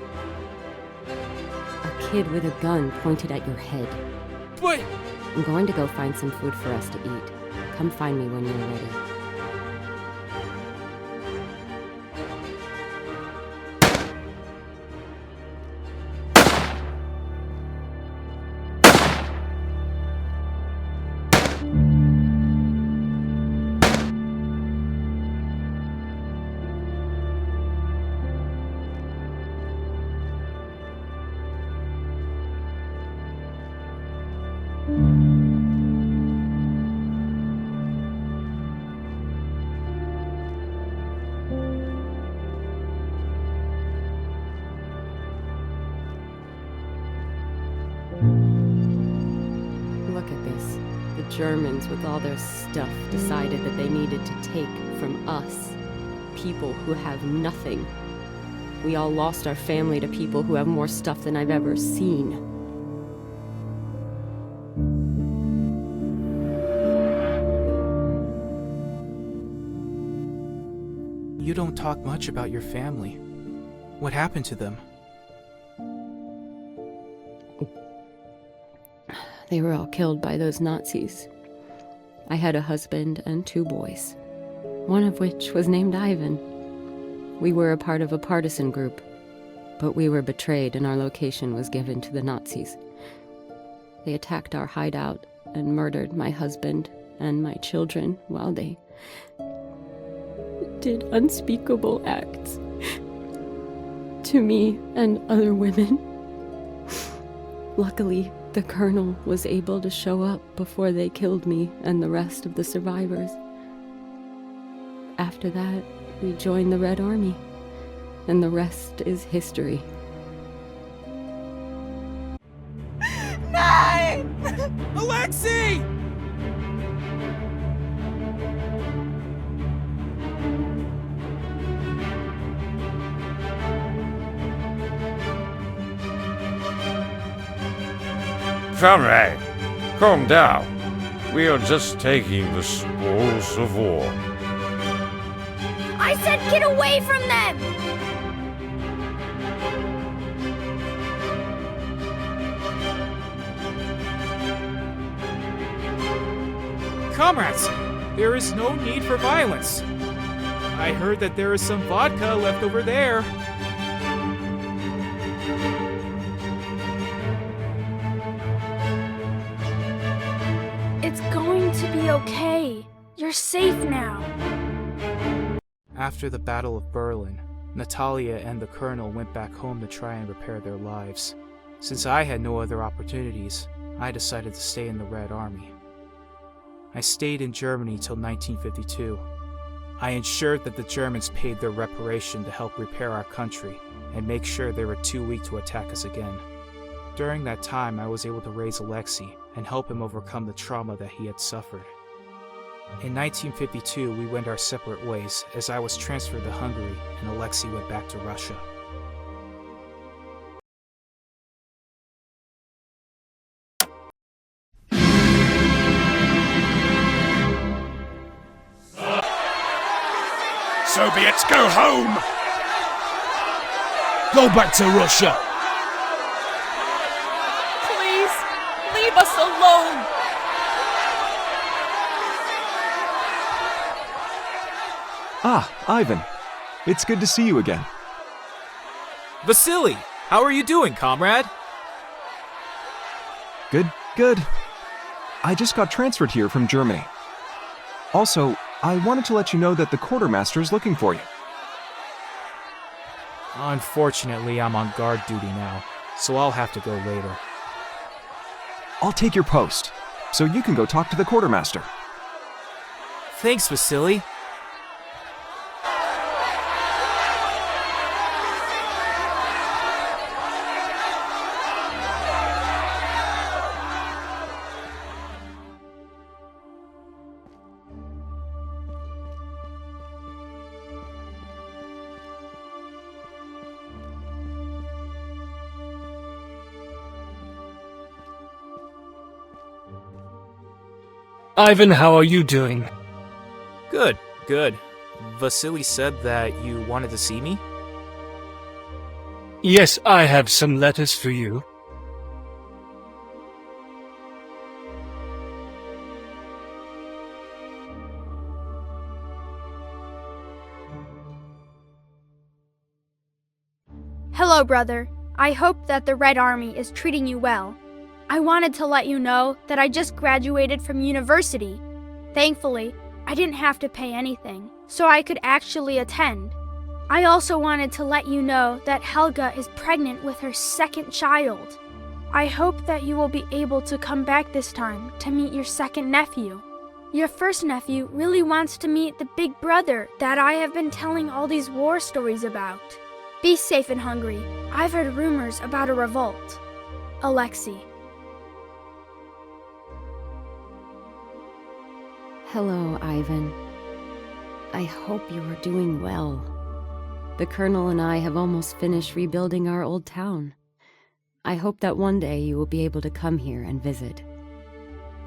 A kid with a gun pointed at your head. But... I'm going to go find some food for us to eat. Come find me when you're ready. Look at this. The Germans, with all their stuff, decided that they needed to take from us, people who have nothing. We all lost our family to people who have more stuff than I've ever seen. You don't talk much about your family. What happened to them? They were all killed by those Nazis. I had a husband and 2 boys, one of which was named Ivan. We were a part of a partisan group, but we were betrayed and our location was given to the Nazis. They attacked our hideout and murdered my husband and my children while they did unspeakable acts to me and other women. Luckily, the colonel was able to show up before they killed me and the rest of the survivors. After that, we joined the Red Army, and the rest is history. No! Alexei! Comrade, calm down. We are just taking the spoils of war. I said get away from them! Comrades, there is no need for violence. I heard that there is some vodka left over there. It's going to be okay. You're safe now. After the Battle of Berlin, Natalia and the colonel went back home to try and repair their lives. Since I had no other opportunities, I decided to stay in the Red Army. I stayed in Germany till 1952. I ensured that the Germans paid their reparation to help repair our country and make sure they were too weak to attack us again. During that time, I was able to raise Alexei and help him overcome the trauma that he had suffered. In 1952, we went our separate ways as I was transferred to Hungary and Alexei went back to Russia. Soviets, go home! Go back to Russia! Please, leave us alone! Ah, Ivan. It's good to see you again. Vasily, how are you doing, comrade? Good, good. I just got transferred here from Germany. Also, I wanted to let you know that the quartermaster is looking for you. Unfortunately, I'm on guard duty now, so I'll have to go later. I'll take your post. so you can go talk to the quartermaster. Thanks, Vasily. Ivan, how are you doing? Good, good. Vasily said that you wanted to see me? Yes, I have some letters for you. Hello, brother. I hope that the Red Army is treating you well. I wanted to let you know that I just graduated from university. Thankfully, I didn't have to pay anything, so I could actually attend. I also wanted to let you know that Helga is pregnant with her second child. I hope that you will be able to come back this time to meet your second nephew. Your first nephew really wants to meet the big brother that I have been telling all these war stories about. Be safe in Hungary. I've heard rumors about a revolt. Alexei. Hello, Ivan. I hope you are doing well. The Colonel and I have almost finished rebuilding our old town. I hope that one day you will be able to come here and visit.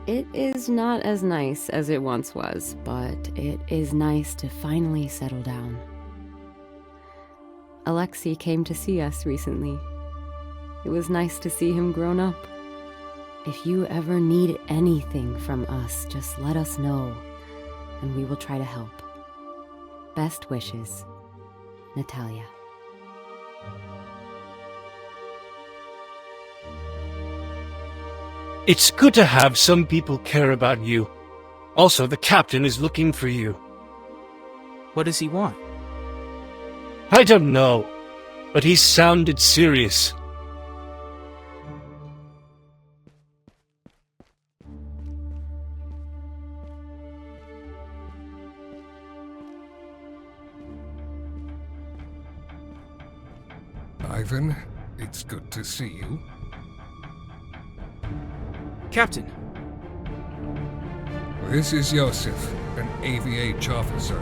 It is not as nice as it once was, but it is nice to finally settle down. Alexei came to see us recently. It was nice to see him grown up. If you ever need anything from us, just let us know, and we will try to help. Best wishes, Natalia. It's good to have some people care about you. Also, the captain is looking for you. What does he want? I don't know, but he sounded serious. Ivan, it's good to see you. Captain. This is Yosef, an AVH officer.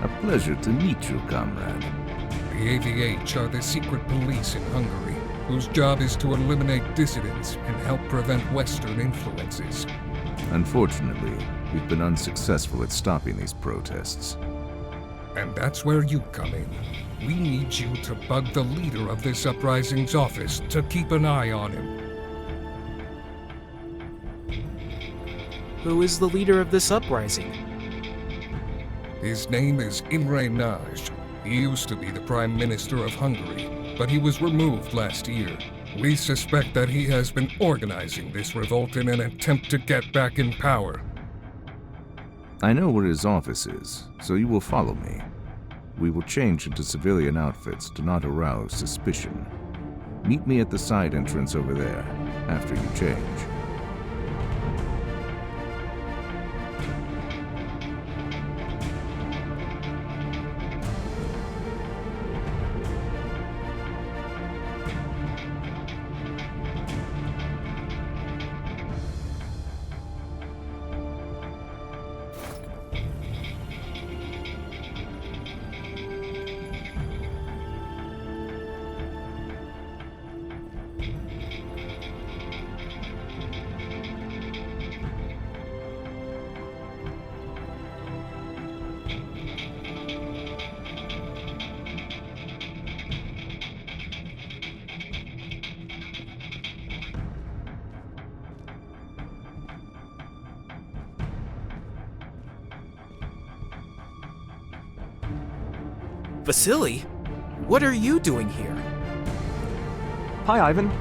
A pleasure to meet you, comrade. The AVH are the secret police in Hungary, whose job is to eliminate dissidents and help prevent Western influences. Unfortunately, we've been unsuccessful at stopping these protests. And that's where you come in. We need you to bug the leader of this uprising's office to keep an eye on him. Who is the leader of this uprising? His name is Imre Nagy. He used to be the Prime Minister of Hungary, but he was removed last year. We suspect that he has been organizing this revolt in an attempt to get back in power. I know where his office is, so you will follow me. We will change into civilian outfits to not arouse suspicion. Meet me at the side entrance over there, after you change. Vasily? What are you doing here? Hi, Ivan.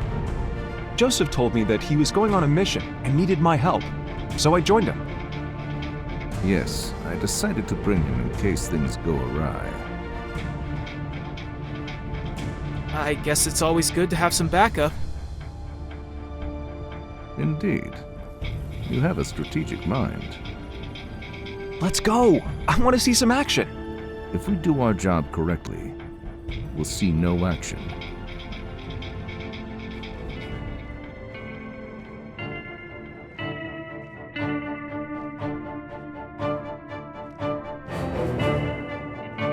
Joseph told me that he was going on a mission and needed my help, so I joined him. Yes, I decided to bring him in case things go awry. I guess it's always good to have some backup. Indeed. You have a strategic mind. Let's go! I want to see some action! If we do our job correctly, we'll see no action.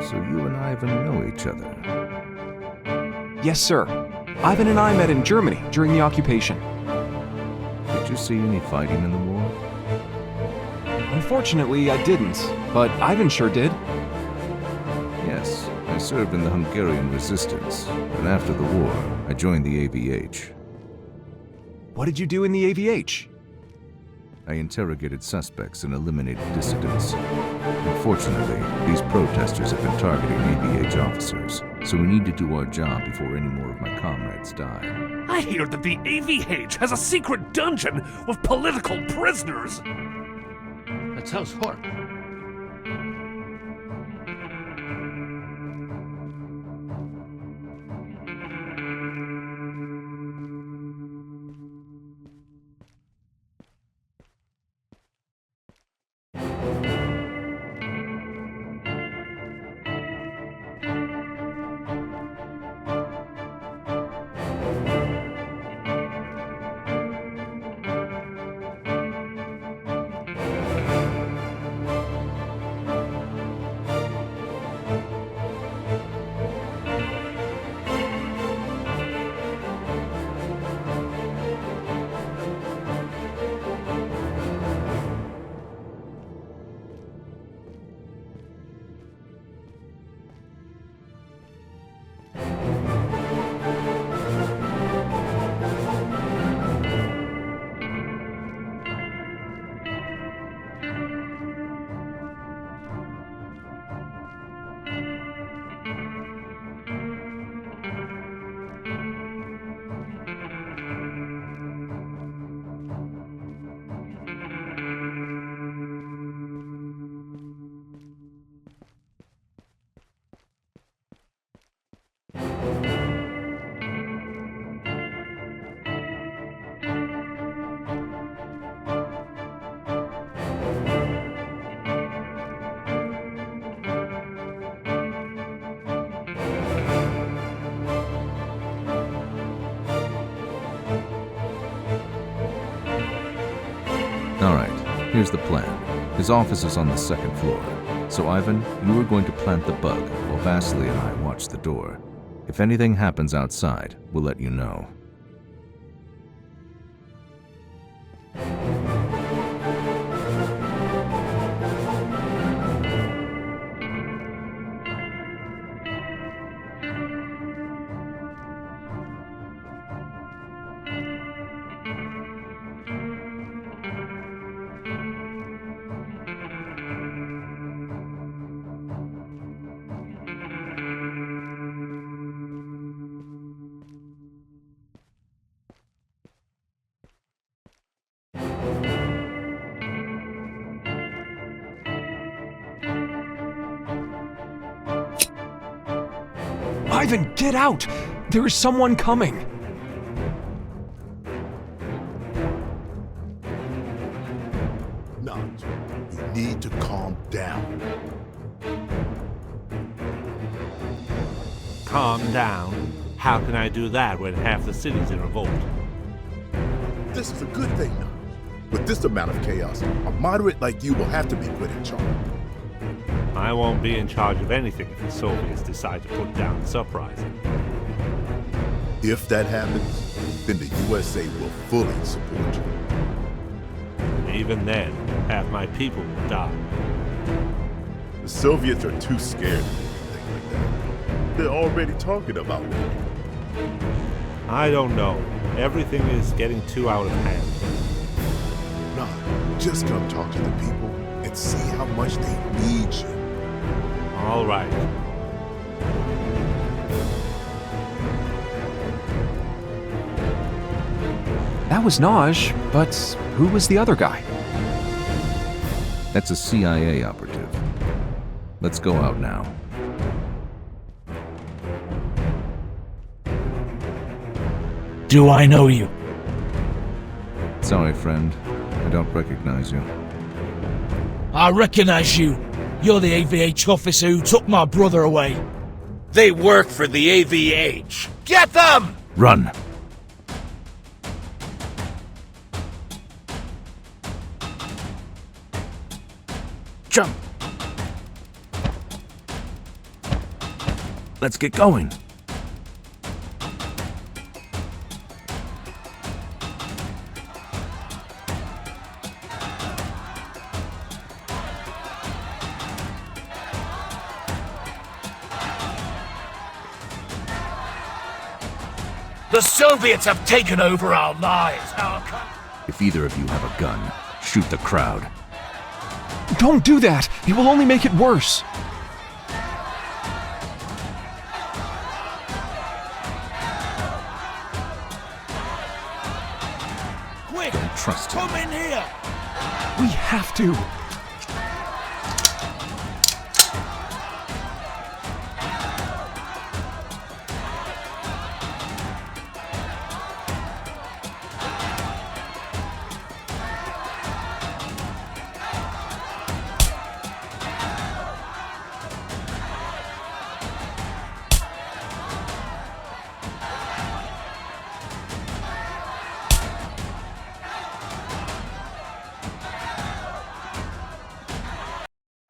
So you and Ivan know each other? Yes, sir. Ivan and I met in Germany during the occupation. Did you see any fighting in the war? Unfortunately, I didn't, but Ivan sure did. Yes, I served in the Hungarian resistance, and after the war, I joined the AVH. What did you do in the AVH? I interrogated suspects and eliminated dissidents. Unfortunately, these protesters have been targeting AVH officers, so we need to do our job before any more of my comrades die. I hear that the AVH has a secret dungeon with political prisoners! That sounds horrible. Alright, here's the plan. His office is on the second floor. So Ivan, you are going to plant the bug, while Vasily and I watch the door. If anything happens outside, we'll let you know. Ivan, get out! There is someone coming! No, you need to calm down. Calm down? How can I do that when half the city's in revolt? This is a good thing now. With this amount of chaos, a moderate like you will have to be put in charge. I won't be in charge of anything if the Soviets decide to put down this uprising. If that happens, then the USA will fully support you. Even then, half my people will die. The Soviets are too scared to do anything like that. They're already talking about it. I don't know. Everything is getting too out of hand. No, just come talk to the people and see how much they need you. All right. That was Naj, but who was the other guy? That's a CIA operative. Let's go out now. Do I know you? Sorry, friend. I don't recognize you. I recognize you. You're the AVH officer who took my brother away. They work for the AVH. Get them! Run! Jump! Let's get going. The Soviets have taken over our lives. If either of you have a gun, shoot the crowd. Don't do that! It will only make it worse. Quick! Don't trust him. Come in here! We have to.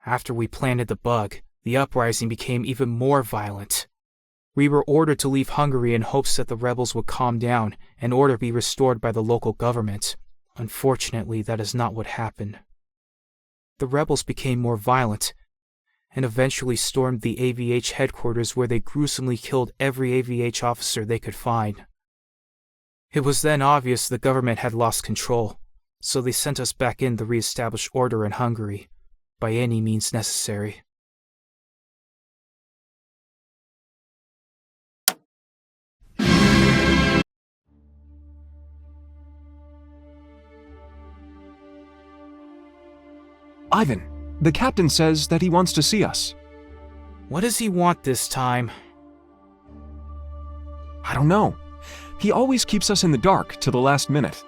After we planted the bug, the uprising became even more violent. We were ordered to leave Hungary in hopes that the rebels would calm down and order be restored by the local government. Unfortunately, that is not what happened. The rebels became more violent and eventually stormed the AVH headquarters, where they gruesomely killed every AVH officer they could find. It was then obvious the government had lost control, so they sent us back in to re-establish order in Hungary, by any means necessary. Ivan, the captain says that he wants to see us. What does he want this time? I don't know. He always keeps us in the dark till the last minute.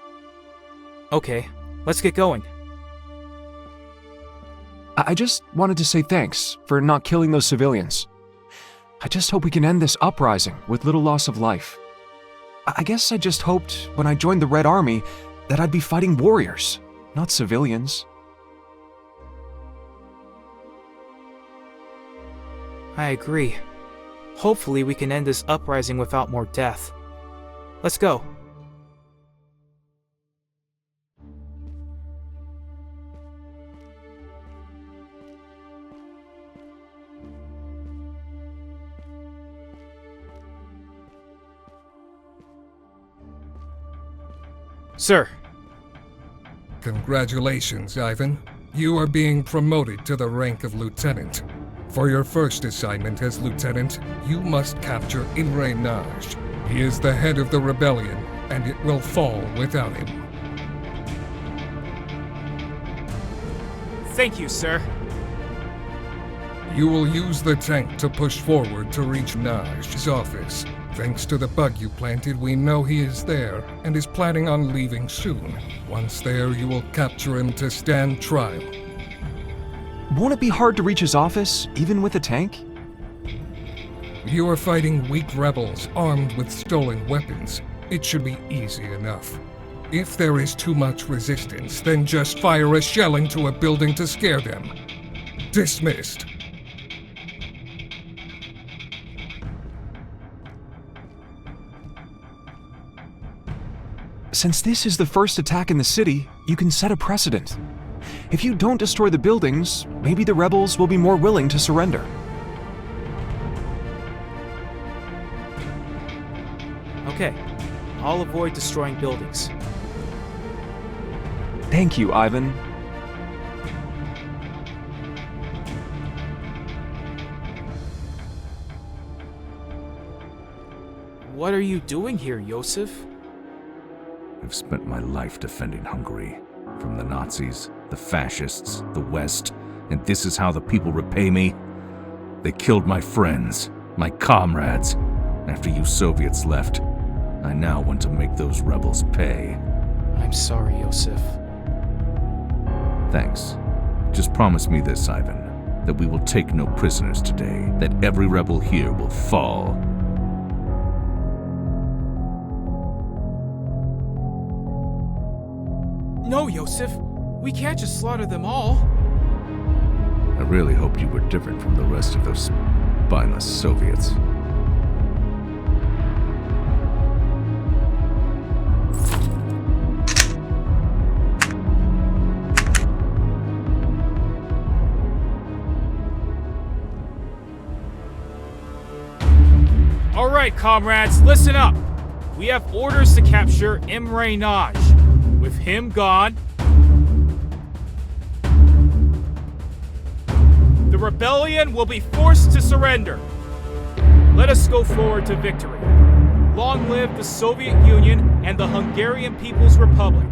Okay, let's get going. I just wanted to say thanks for not killing those civilians. I just hope we can end this uprising with little loss of life. I guess I just hoped when I joined the Red Army that I'd be fighting warriors, not civilians. I agree. Hopefully we can end this uprising without more death. Let's go. Sir. Congratulations, Ivan. You are being promoted to the rank of lieutenant. For your first assignment as lieutenant, you must capture Imre Nagy. He is the head of the rebellion, and it will fall without him. Thank you, sir. You will use the tank to push forward to reach Nagy's office. Thanks to the bug you planted, we know he is there and is planning on leaving soon. Once there, you will capture him to stand trial. Won't it be hard to reach his office, even with a tank? You are fighting weak rebels armed with stolen weapons. It should be easy enough. If there is too much resistance, then just fire a shell into a building to scare them. Dismissed. Since this is the first attack in the city, you can set a precedent. If you don't destroy the buildings, maybe the rebels will be more willing to surrender. Okay, I'll avoid destroying buildings. Thank you, Ivan. What are you doing here, Josef? I've spent my life defending Hungary. From the Nazis, the fascists, the West, and this is how the people repay me? They killed my friends, my comrades. After you Soviets left, I now want to make those rebels pay. I'm sorry, Josef. Thanks. Just promise me this, Ivan, that we will take no prisoners today, that every rebel here will fall. No, Yosef. We can't just slaughter them all. I really hoped you were different from the rest of those spineless Soviets. All right, comrades, listen up. We have orders to capture Imre Nagy. With him gone, the rebellion will be forced to surrender. Let us go forward to victory. Long live the Soviet Union and the Hungarian People's Republic.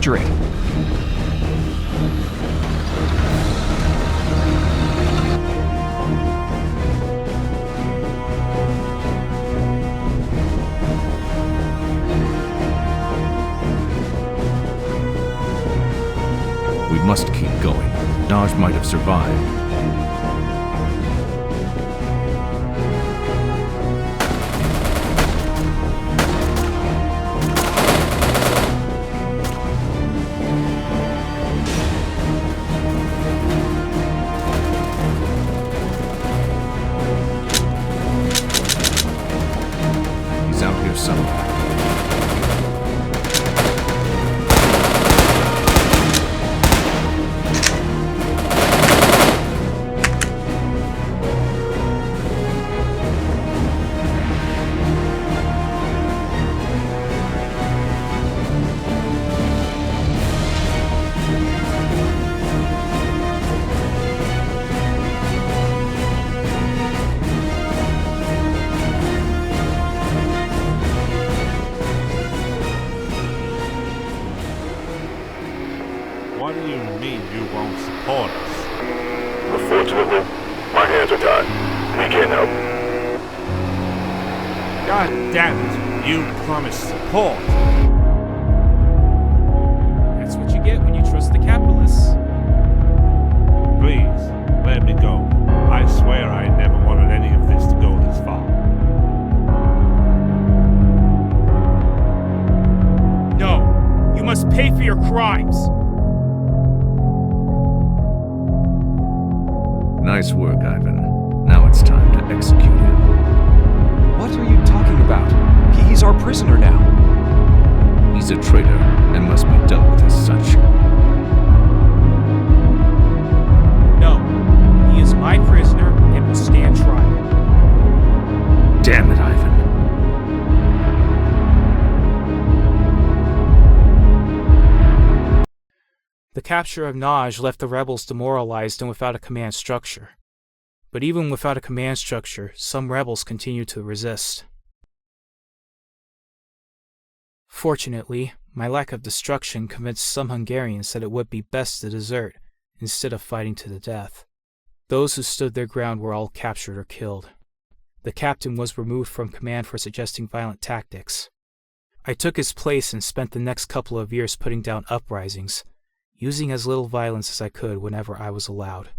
capture it. We must keep going. Dodge might have survived. He's out here somewhere. What do you mean you won't support us? Unfortunately, my hands are tied. We can't help. God damn it, you promised support. That's what you get when you trust the capitalists. Please, let me go. I swear I never wanted any of this to go this far. No, you must pay for your crimes. Nice work, Ivan. Now it's time to execute him. What are you talking about? He's our prisoner now. He's a traitor and must be dealt with as such. No, he is my prisoner and will stand trial. Damn it, Ivan. The capture of Naj left the rebels demoralized and without a command structure. But even without a command structure, some rebels continued to resist. Fortunately, my lack of destruction convinced some Hungarians that it would be best to desert instead of fighting to the death. Those who stood their ground were all captured or killed. The captain was removed from command for suggesting violent tactics. I took his place and spent the next couple of years putting down uprisings, using as little violence as I could whenever I was allowed.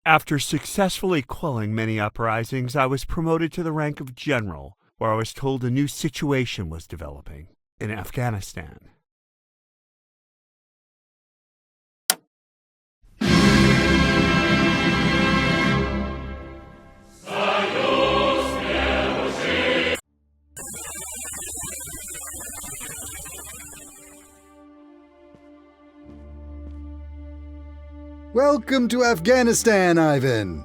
After successfully quelling many uprisings, I was promoted to the rank of general, where I was told a new situation was developing in Afghanistan. Welcome to Afghanistan, Ivan!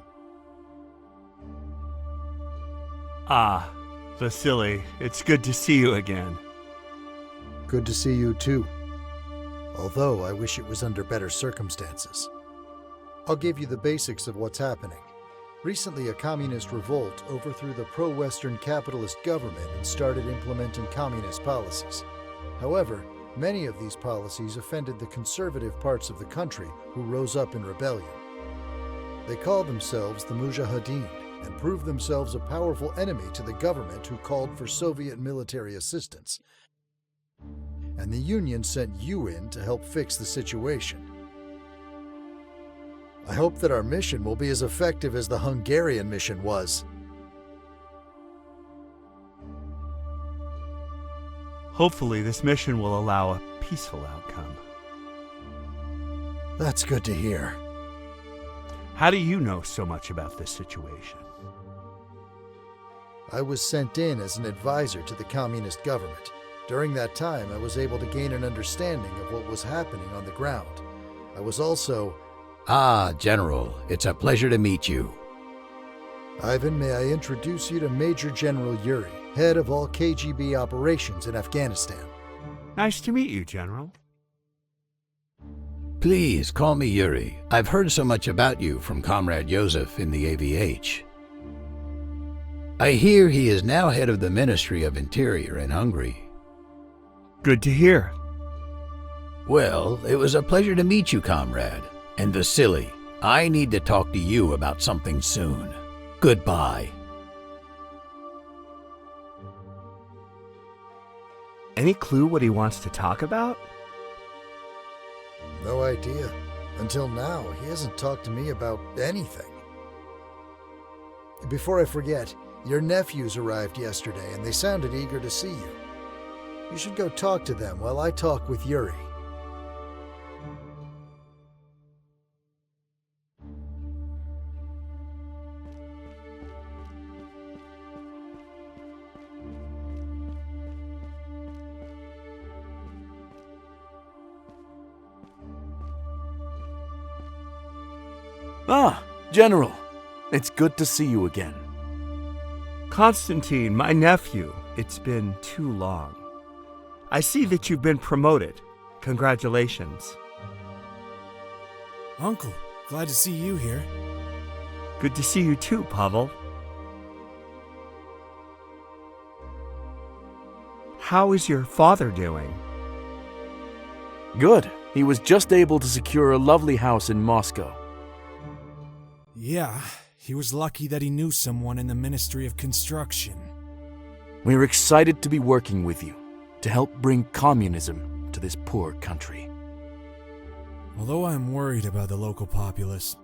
Ah, Vasily, it's good to see you again. Good to see you too. Although I wish it was under better circumstances. I'll give you the basics of what's happening. Recently, a communist revolt overthrew the pro-Western capitalist government and started implementing communist policies. However, many of these policies offended the conservative parts of the country who rose up in rebellion. They called themselves the Mujahideen and proved themselves a powerful enemy to the government who called for Soviet military assistance. And the Union sent you in to help fix the situation. I hope that our mission will be as effective as the Hungarian mission was. Hopefully, this mission will allow a peaceful outcome. That's good to hear. How do you know so much about this situation? I was sent in as an advisor to the communist government. During that time, I was able to gain an understanding of what was happening on the ground. I was also... Ah, General, it's a pleasure to meet you. Ivan, may I introduce you to Major General Yuri, head of all KGB operations in Afghanistan. Nice to meet you, General. Please call me Yuri. I've heard so much about you from Comrade Joseph in the AVH. I hear he is now head of the Ministry of Interior in Hungary. Good to hear. Well, it was a pleasure to meet you, comrade. And Vasily, I need to talk to you about something soon. Goodbye. Any clue what he wants to talk about? No idea. Until now, he hasn't talked to me about anything. Before I forget, your nephews arrived yesterday and they sounded eager to see you. You should go talk to them while I talk with Yuri. Ah, General. It's good to see you again. Constantine, my nephew, it's been too long. I see that you've been promoted. Congratulations. Uncle, glad to see you here. Good to see you too, Pavel. How is your father doing? Good. He was just able to secure a lovely house in Moscow. Yeah, he was lucky that he knew someone in the Ministry of Construction. We're excited to be working with you to help bring communism to this poor country. Although I'm worried about the local populace,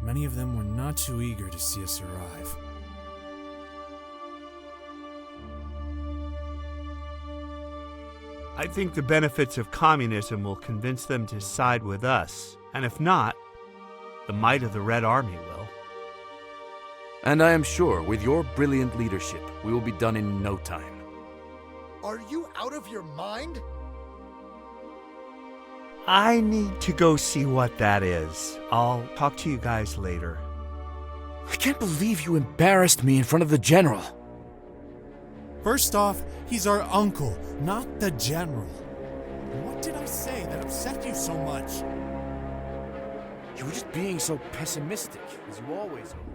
many of them were not too eager to see us arrive. I think the benefits of communism will convince them to side with us, and if not, the might of the Red Army will. And I am sure with your brilliant leadership, we will be done in no time. Are you out of your mind? I need to go see what that is. I'll talk to you guys later. I can't believe you embarrassed me in front of the General. First off, he's our uncle, not the General. What did I say that upset you so much? You were just being so pessimistic, as you always are.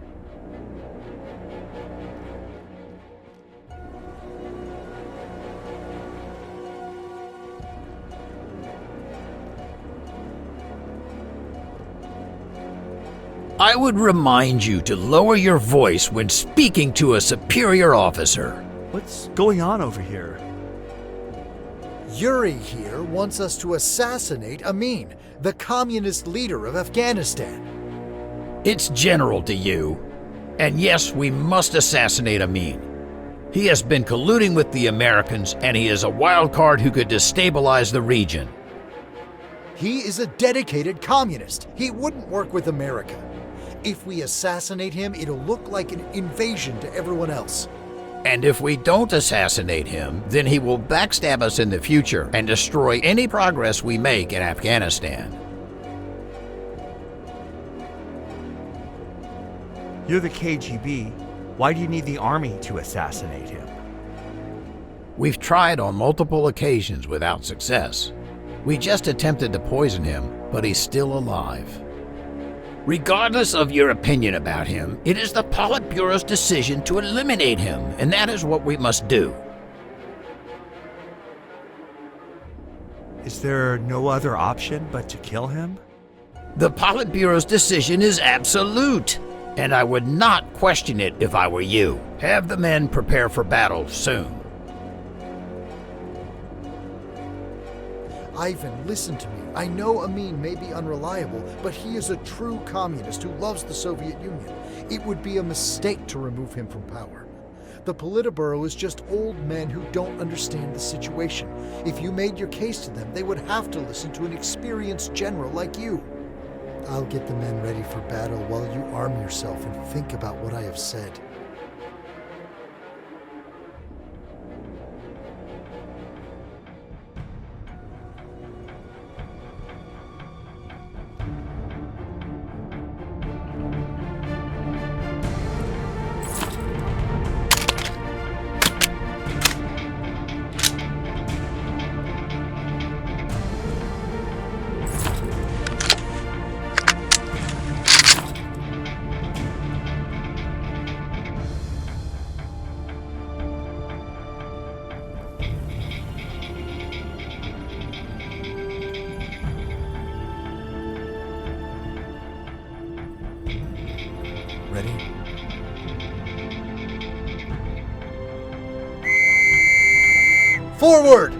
I would remind you to lower your voice when speaking to a superior officer. What's going on over here? Yuri here wants us to assassinate Amin, the communist leader of Afghanistan. It's general to you. And yes, we must assassinate Amin. He has been colluding with the Americans, and he is a wild card who could destabilize the region. He is a dedicated communist. He wouldn't work with America. If we assassinate him, it'll look like an invasion to everyone else. And if we don't assassinate him, then he will backstab us in the future and destroy any progress we make in Afghanistan. You're the KGB. Why do you need the army to assassinate him? We've tried on multiple occasions without success. We just attempted to poison him, but he's still alive. Regardless of your opinion about him, it is the Politburo's decision to eliminate him, and that is what we must do. Is there no other option but to kill him? The Politburo's decision is absolute, and I would not question it if I were you. Have the men prepare for battle soon. Ivan, listen to me. I know Amin may be unreliable, but he is a true communist who loves the Soviet Union. It would be a mistake to remove him from power. The Politburo is just old men who don't understand the situation. If you made your case to them, they would have to listen to an experienced general like you. I'll get the men ready for battle while you arm yourself and think about what I have said. already. Forward!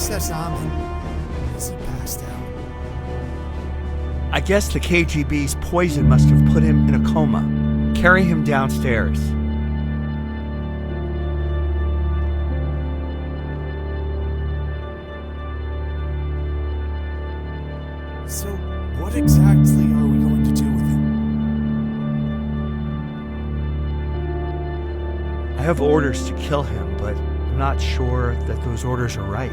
That's Ahmed. Is he passed out? I guess the KGB's poison must have put him in a coma. Carry him downstairs. So, what exactly are we going to do with him? I have orders to kill him, but I'm not sure that those orders are right.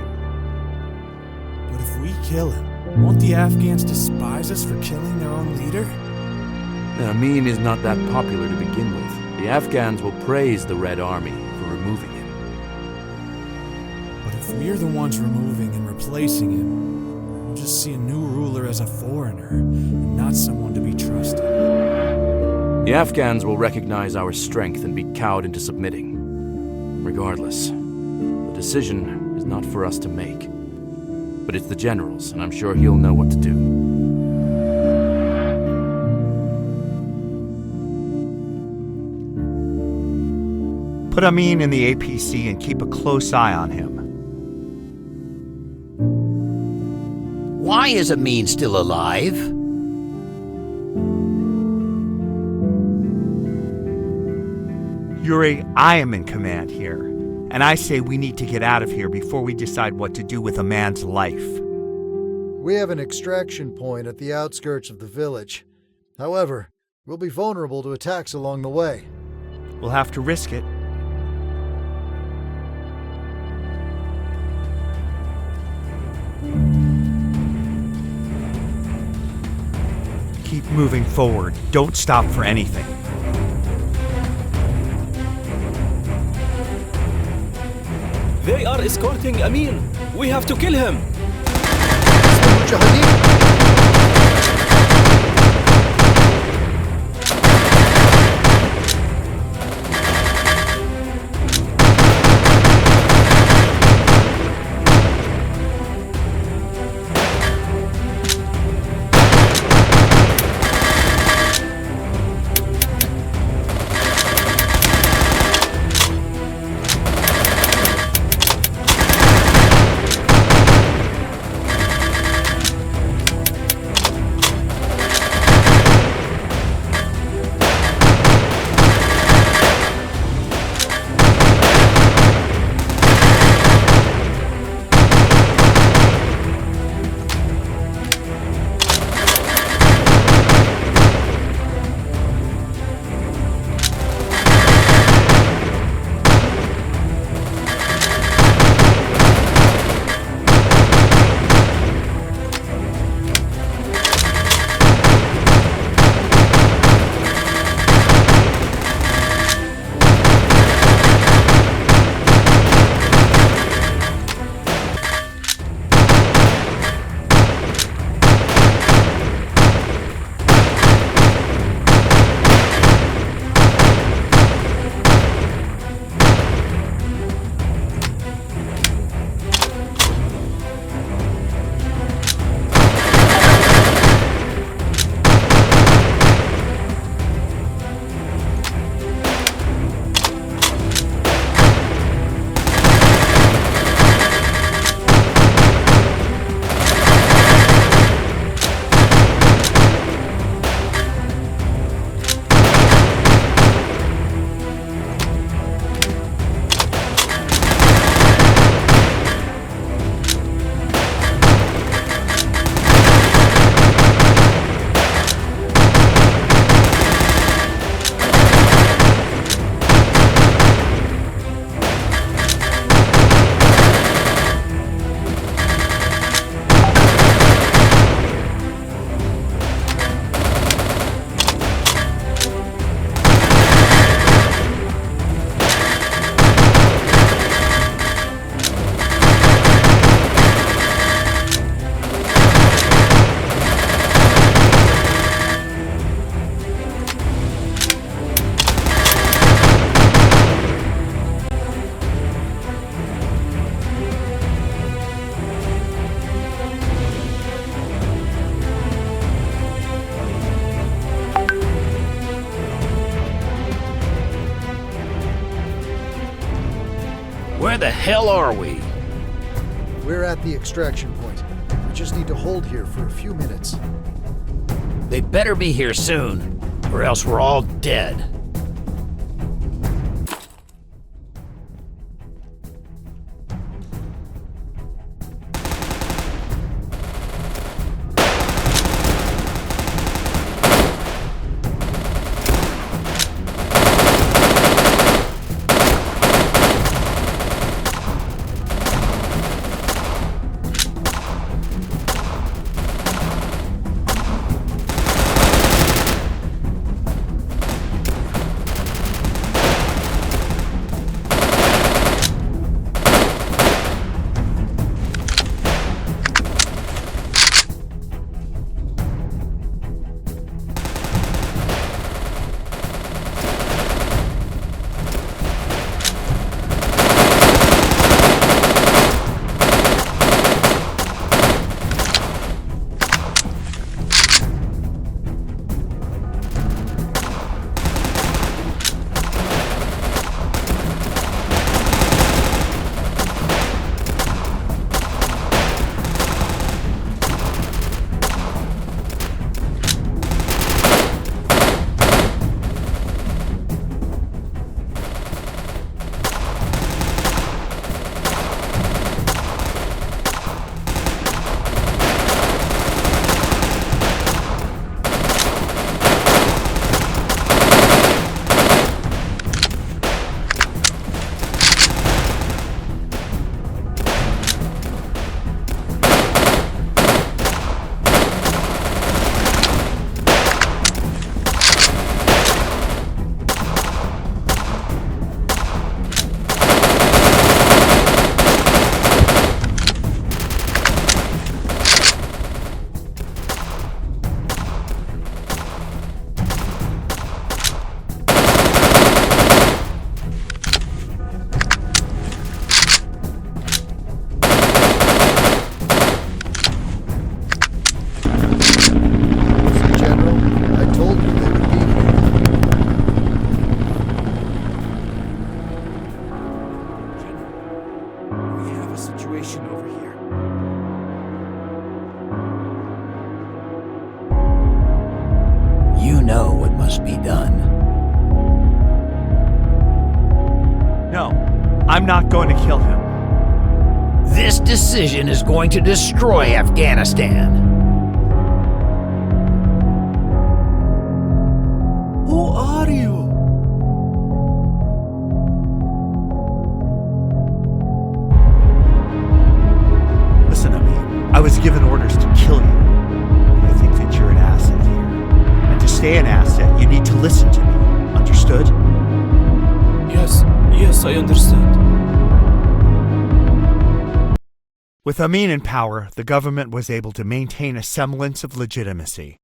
But if we kill him, won't the Afghans despise us for killing their own leader? Amin is not that popular to begin with. The Afghans will praise the Red Army for removing him. But if we're the ones removing and replacing him, we'll just see a new ruler as a foreigner, and not someone to be trusted. The Afghans will recognize our strength and be cowed into submitting. Regardless, the decision is not for us to make. But it's the general's, and I'm sure he'll know what to do. Put Amin in the APC and keep a close eye on him. Why is Amin still alive? Yuri, I am in command here, and I say we need to get out of here before we decide what to do with a man's life. We have an extraction point at the outskirts of the village. However, we'll be vulnerable to attacks along the way. We'll have to risk it. Keep moving forward. Don't stop for anything. They are escorting Amin. We have to kill him. Where the hell are we? We're at the extraction point. We just need to hold here for a few minutes. They better be here soon, or else we're all dead. situation over here? You know what must be done. No, I'm not going to kill him. This decision is going to destroy Afghanistan. Who are you? Listen, Amin, I was given orders to kill you. I think that you're an asset here. And to stay an asset, you need to listen to me. Understood? Yes, I understand. With Amin in power, the government was able to maintain a semblance of legitimacy.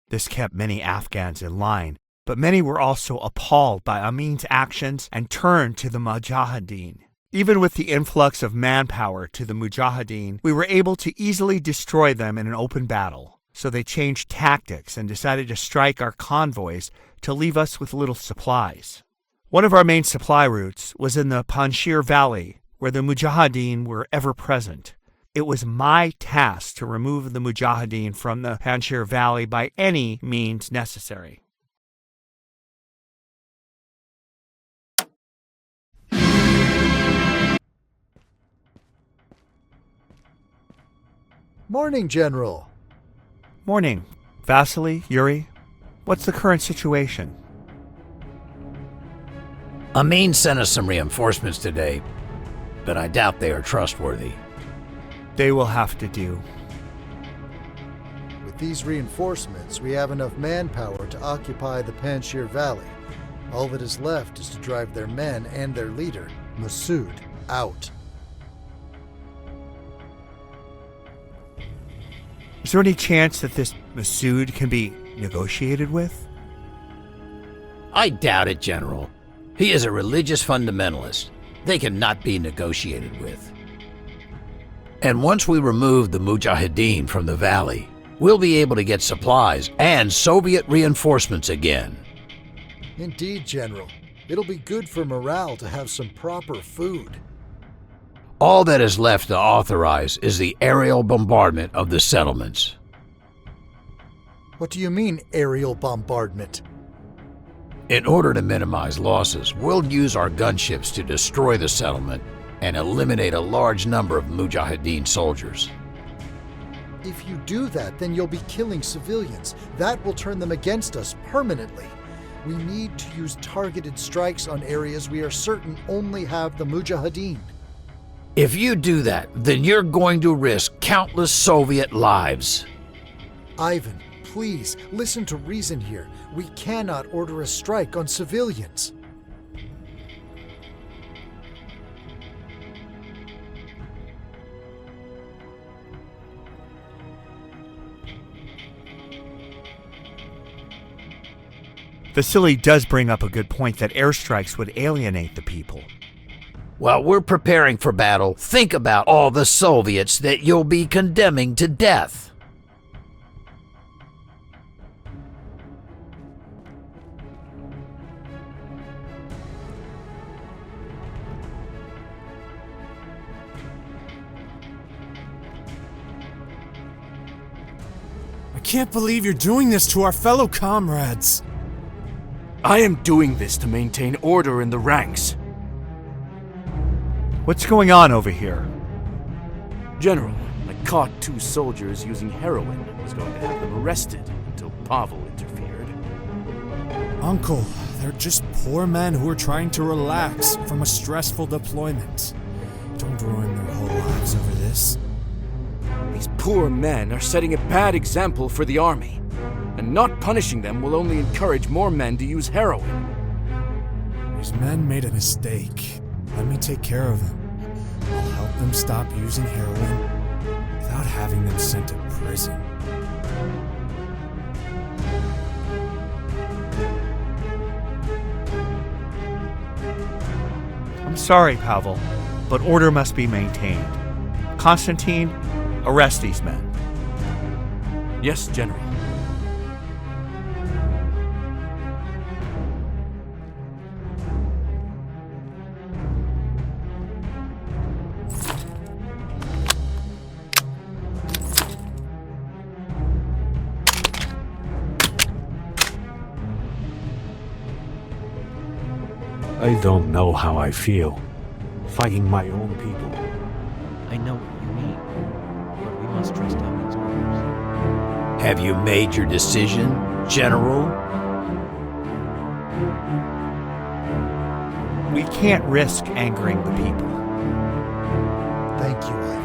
This kept many Afghans in line, but many were also appalled by Amin's actions and turned to the Mujahideen. Even with the influx of manpower to the Mujahideen, we were able to easily destroy them in an open battle. So they changed tactics and decided to strike our convoys to leave us with little supplies. One of our main supply routes was in the Panjshir Valley, where the Mujahideen were ever present. It was my task to remove the Mujahideen from the Panjshir Valley by any means necessary. Morning, General. Morning. Vasily, Yuri, what's the current situation? Amin sent us some reinforcements today, but I doubt they are trustworthy. They will have to do. With these reinforcements, we have enough manpower to occupy the Panjshir Valley. All that is left is to drive their men and their leader, Masood, out. Is there any chance that this Masood can be negotiated with? I doubt it, General. He is a religious fundamentalist. They cannot be negotiated with. And once we remove the Mujahideen from the valley, we'll be able to get supplies and Soviet reinforcements again. Indeed, General. It'll be good for morale to have some proper food. All that is left to authorize is the aerial bombardment of the settlements. What do you mean, aerial bombardment? In order to minimize losses, we'll use our gunships to destroy the settlement and eliminate a large number of Mujahideen soldiers. If you do that, then you'll be killing civilians. That will turn them against us permanently. We need to use targeted strikes on areas we are certain only have the Mujahideen. If you do that, then you're going to risk countless Soviet lives. Ivan, please, listen to reason here. We cannot order a strike on civilians. Vasily does bring up a good point that airstrikes would alienate the people. While we're preparing for battle, think about all the Soviets that you'll be condemning to death. I can't believe you're doing this to our fellow comrades. I am doing this to maintain order in the ranks. What's going on over here? General, I caught 2 soldiers using heroin and was going to have them arrested until Pavel interfered. Uncle, they're just poor men who are trying to relax from a stressful deployment. Don't ruin their whole lives over this. These poor men are setting a bad example for the army, and not punishing them will only encourage more men to use heroin. These men made a mistake. Let me take care of them. I'll help them stop using heroin without having them sent to prison. I'm sorry, Pavel, but order must be maintained. Konstantin, arrest these men. Yes, General. I don't know how I feel. Fighting my own people. I know what you mean, but we must trust Amin's orders. Have you made your decision, General? We can't risk angering the people. Thank you, Ivan.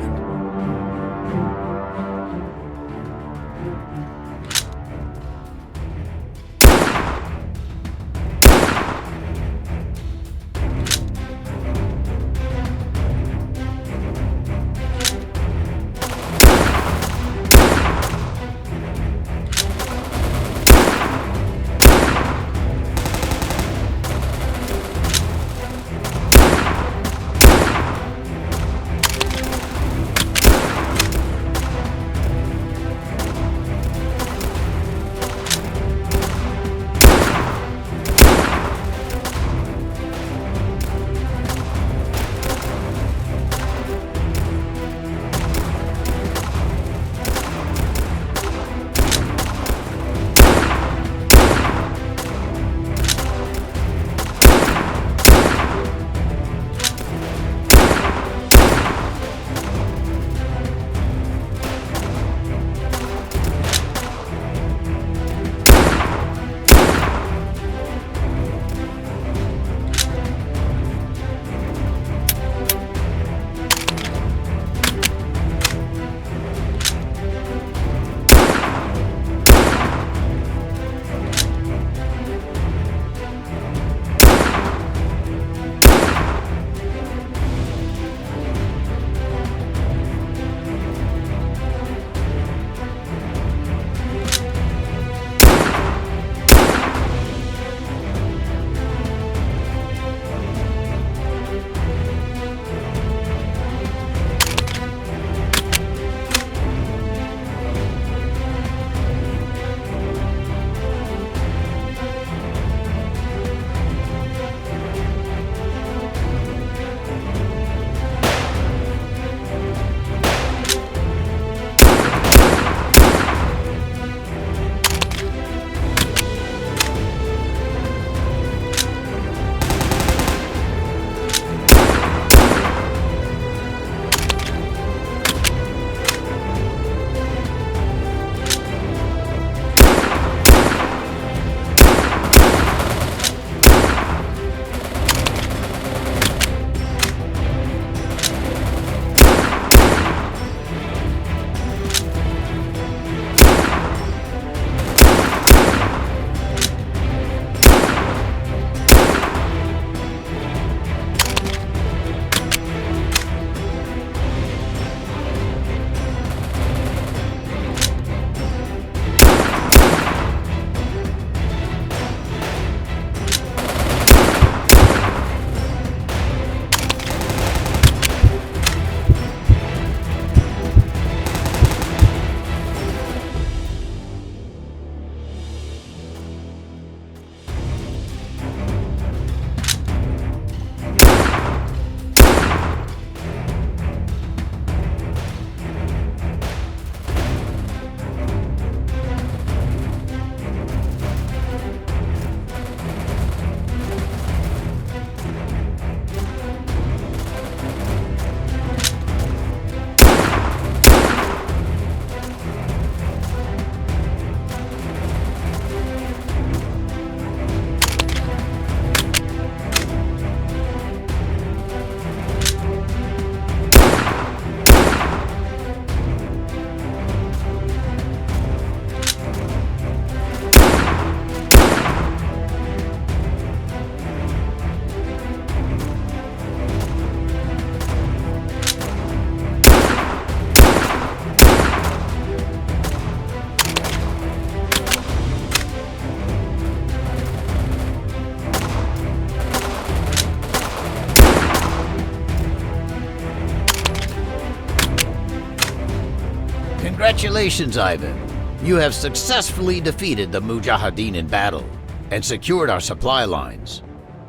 Congratulations, Ivan. You have successfully defeated the Mujahideen in battle and secured our supply lines.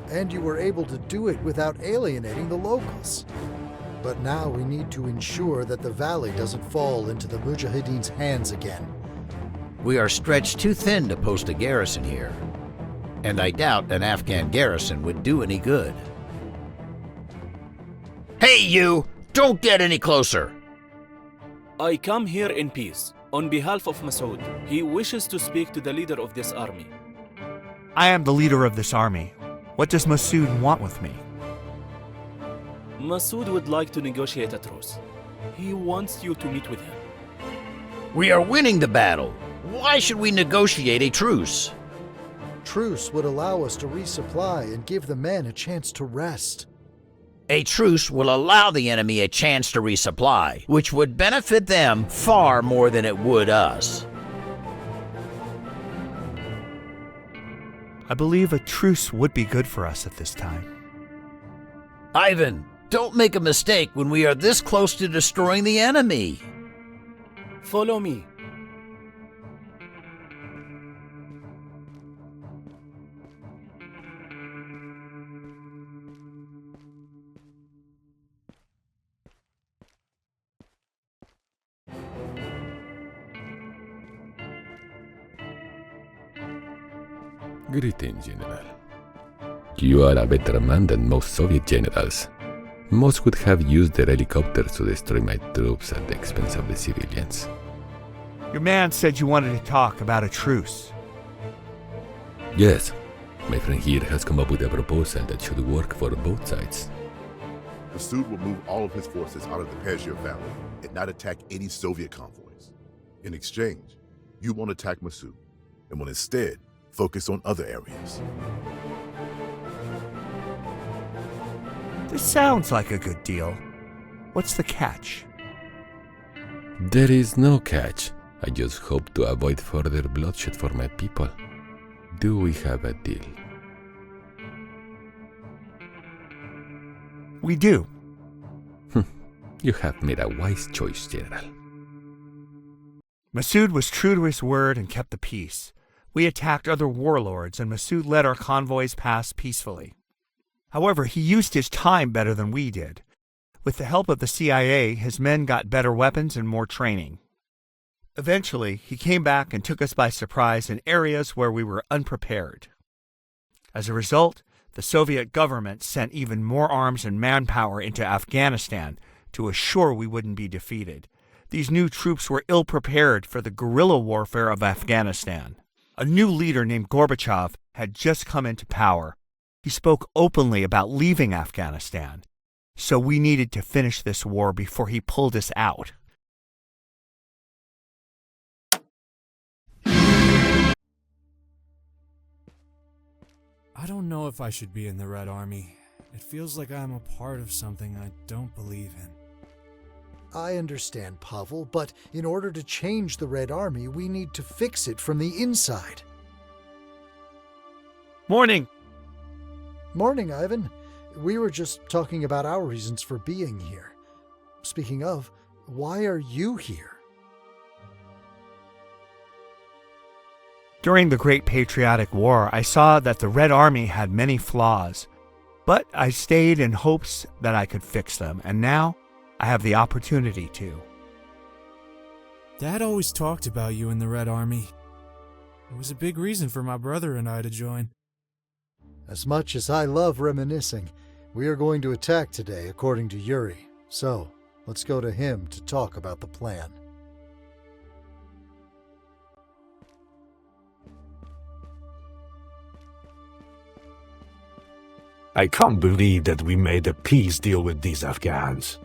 And you were able to do it without alienating the locals. But now we need to ensure that the valley doesn't fall into the Mujahideen's hands again. We are stretched too thin to post a garrison here. and I doubt an Afghan garrison would do any good. Hey, you! Don't get any closer! I come here in peace. On behalf of Masood, he wishes to speak to the leader of this army. I am the leader of this army. What does Masood want with me? Masood would like to negotiate a truce. He wants you to meet with him. We are winning the battle. Why should we negotiate a truce? Truce would allow us to resupply and give the men a chance to rest. A truce will allow the enemy a chance to resupply, which would benefit them far more than it would us. I believe a truce would be good for us at this time. Ivan, don't make a mistake when we are this close to destroying the enemy. Follow me. Greetings, General. You are a better man than most Soviet generals. Most would have used their helicopters to destroy my troops at the expense of the civilians. Your man said you wanted to talk about a truce. Yes, my friend here has come up with a proposal that should work for both sides. Masood will move all of his forces out of the Pazhir Valley and not attack any Soviet convoys. In exchange, you won't attack Masood and will instead focus on other areas. This sounds like a good deal. What's the catch? There is no catch. I just hope to avoid further bloodshed for my people. Do we have a deal? We do. You have made a wise choice, General. Masood was true to his word and kept the peace. We attacked other warlords, and Masood let our convoys pass peacefully. However, he used his time better than we did. With the help of the CIA, his men got better weapons and more training. Eventually, he came back and took us by surprise in areas where we were unprepared. As a result, the Soviet government sent even more arms and manpower into Afghanistan to assure we wouldn't be defeated. These new troops were ill-prepared for the guerrilla warfare of Afghanistan. A new leader named Gorbachev had just come into power. He spoke openly about leaving Afghanistan, so we needed to finish this war before he pulled us out. I don't know if I should be in the Red Army. It feels like I'm a part of something I don't believe in. I understand, Pavel, but in order to change the Red Army, we need to fix it from the inside. Morning! Morning, Ivan. We were just talking about our reasons for being here. Speaking of, why are you here? During the Great Patriotic War, I saw that the Red Army had many flaws, but I stayed in hopes that I could fix them, and now I have the opportunity to. Dad always talked about you in the Red Army. It was a big reason for my brother and I to join. As much as I love reminiscing, we are going to attack today, according to Yuri. So, let's go to him to talk about the plan. I can't believe that we made a peace deal with these Afghans.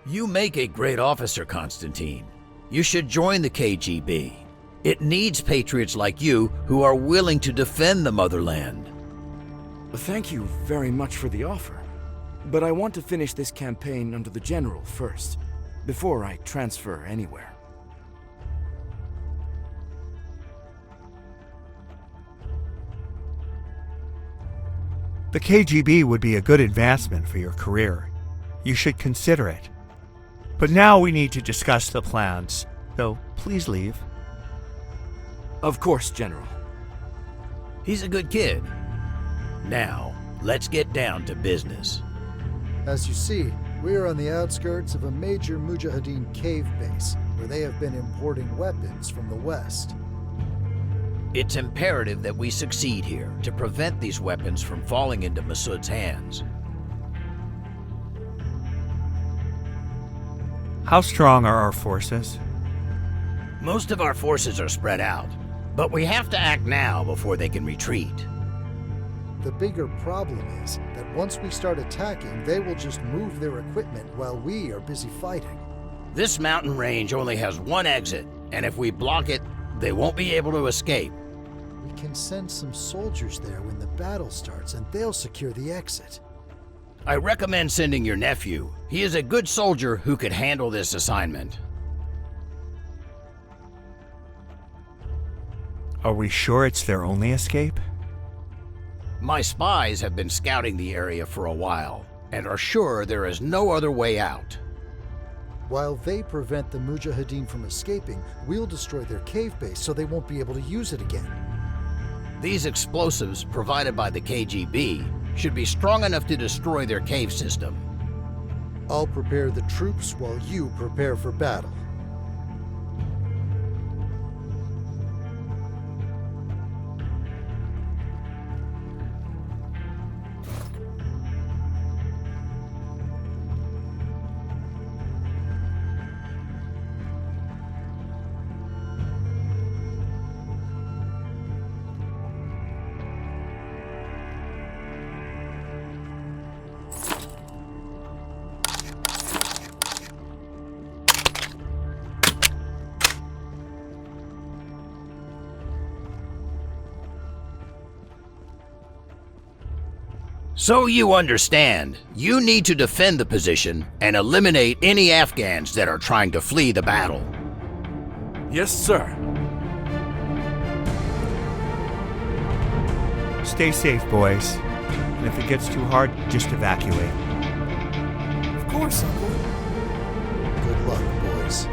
You make a great officer, Konstantin. You should join the KGB. It needs patriots like you who are willing to defend the motherland. Thank you very much for the offer. But I want to finish this campaign under the general first, before I transfer anywhere. The KGB would be a good advancement for your career. You should consider it. But now we need to discuss the plans, so please leave. Of course, General. He's a good kid. Now, let's get down to business. As you see, we are on the outskirts of a major Mujahideen cave base. where they have been importing weapons from the West. It's imperative that we succeed here to prevent these weapons from falling into Massoud's hands. How strong are our forces? Most of our forces are spread out, but we have to act now before they can retreat. The bigger problem is that once we start attacking, they will just move their equipment while we are busy fighting. This mountain range only has one exit, and if we block it, they won't be able to escape. We can send some soldiers there when the battle starts, and they'll secure the exit. I recommend sending your nephew. He is a good soldier who could handle this assignment. Are we sure it's their only escape? My spies have been scouting the area for a while, and are sure there is no other way out. While they prevent the Mujahideen from escaping, we'll destroy their cave base so they won't be able to use it again. These explosives, provided by the KGB, should be strong enough to destroy their cave system. I'll prepare the troops while you prepare for battle. So you understand, you need to defend the position and eliminate any Afghans that are trying to flee the battle. Yes, sir. Stay safe, boys. And if it gets too hard, just evacuate. Of course, Uncle. Good luck, boys.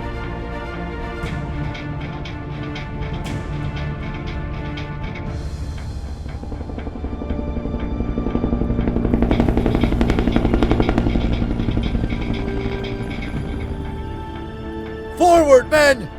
Forward, men!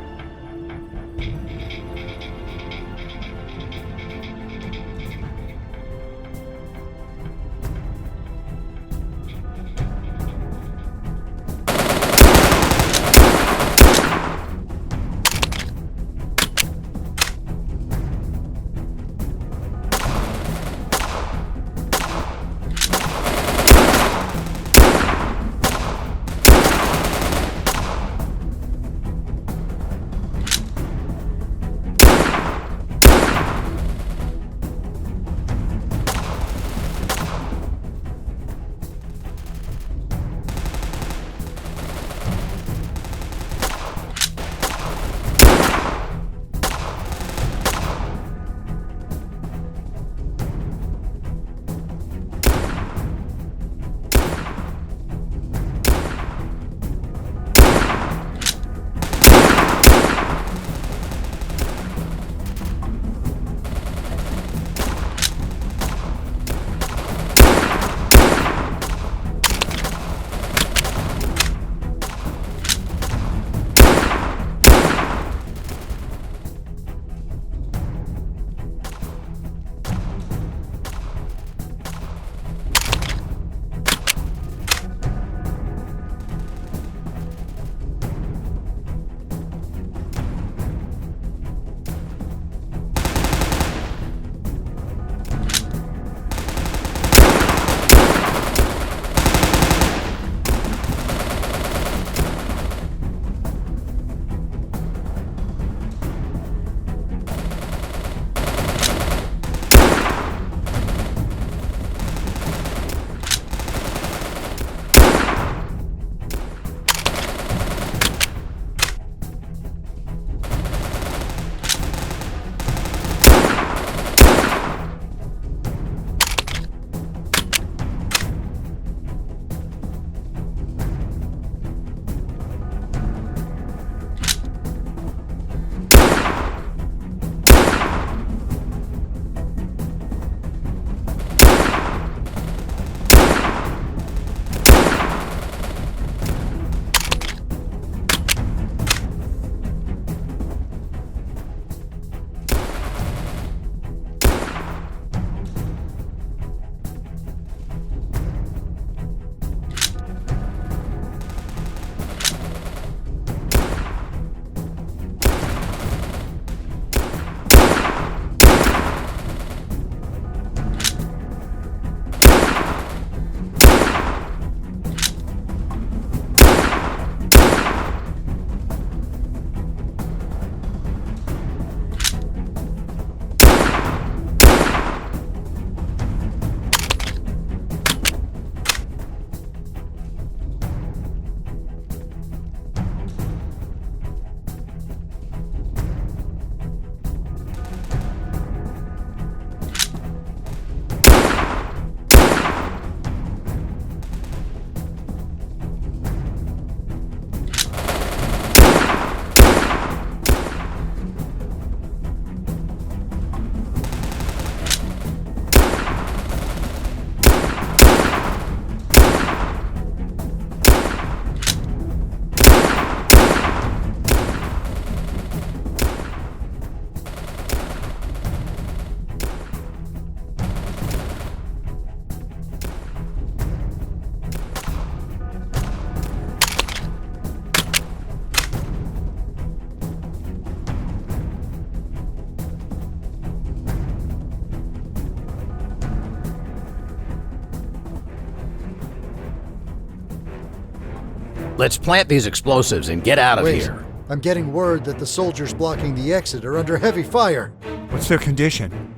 Let's plant these explosives and get out of Wait, here. I'm getting word that the soldiers blocking the exit are under heavy fire. What's their condition?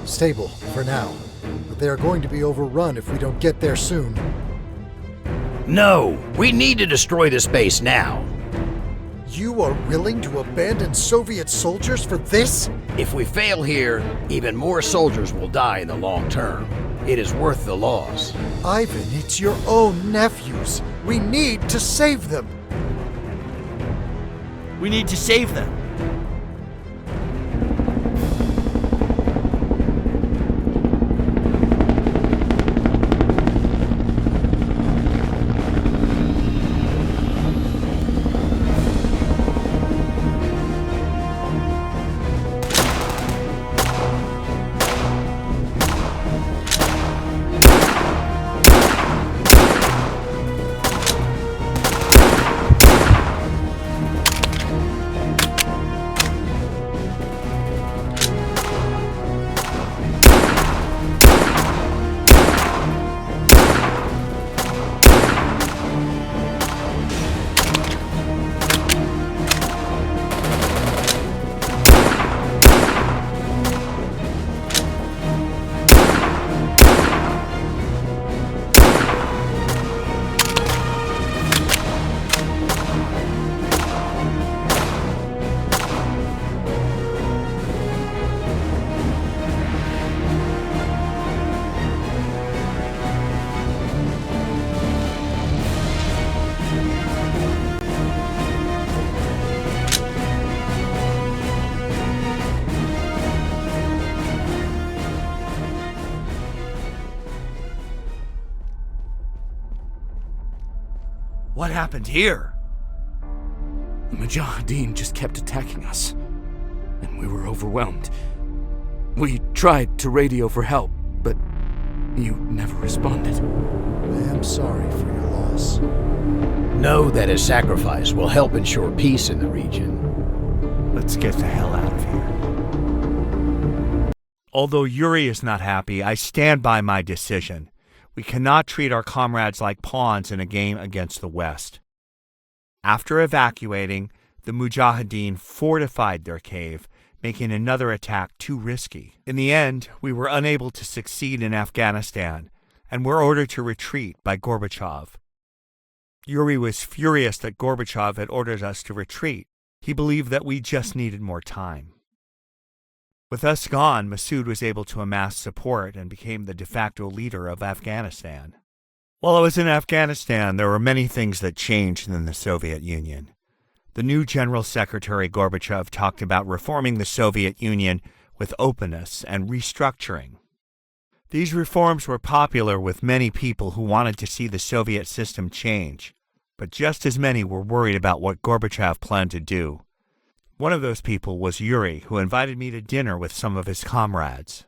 Stable, for now. But they are going to be overrun if we don't get there soon. No! We need to destroy this base now. You are willing to abandon Soviet soldiers for this? If we fail here, even more soldiers will die in the long term. It is worth the loss. Ivan, it's your own nephews. We need to save them. We need to save them. What happened here? The Mujahideen just kept attacking us, and we were overwhelmed. We tried to radio for help, but you never responded. I am sorry for your loss. Know that his sacrifice will help ensure peace in the region. Let's get the hell out of here. Although Yuri is not happy, I stand by my decision. We cannot treat our comrades like pawns in a game against the West. After evacuating, the Mujahideen fortified their cave, making another attack too risky. In the end, we were unable to succeed in Afghanistan and were ordered to retreat by Gorbachev. Yuri was furious that Gorbachev had ordered us to retreat. He believed that we just needed more time. With us gone, Massoud was able to amass support and became the de facto leader of Afghanistan. While I was in Afghanistan, there were many things that changed in the Soviet Union. The new General Secretary Gorbachev talked about reforming the Soviet Union with openness and restructuring. These reforms were popular with many people who wanted to see the Soviet system change, but just as many were worried about what Gorbachev planned to do. One of those people was Yuri, who invited me to dinner with some of his comrades.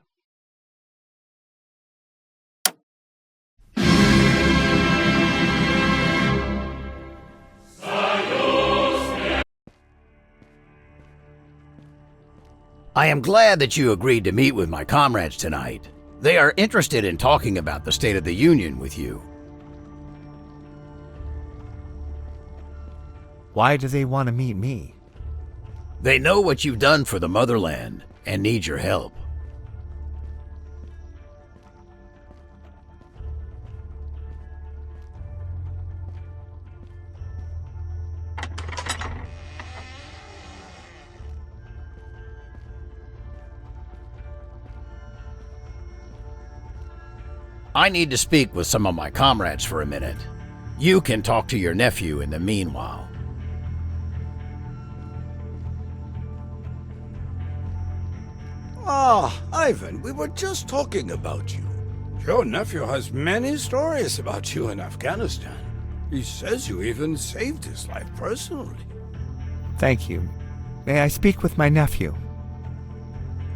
I am glad that you agreed to meet with my comrades tonight. They are interested in talking about the State of the Union with you. Why do they want to meet me? They know what you've done for the motherland and need your help. I need to speak with some of my comrades for a minute. You can talk to your nephew in the meanwhile. Ah, Ivan, we were just talking about you. Your nephew has many stories about you in Afghanistan. He says you even saved his life personally. Thank you. May I speak with my nephew?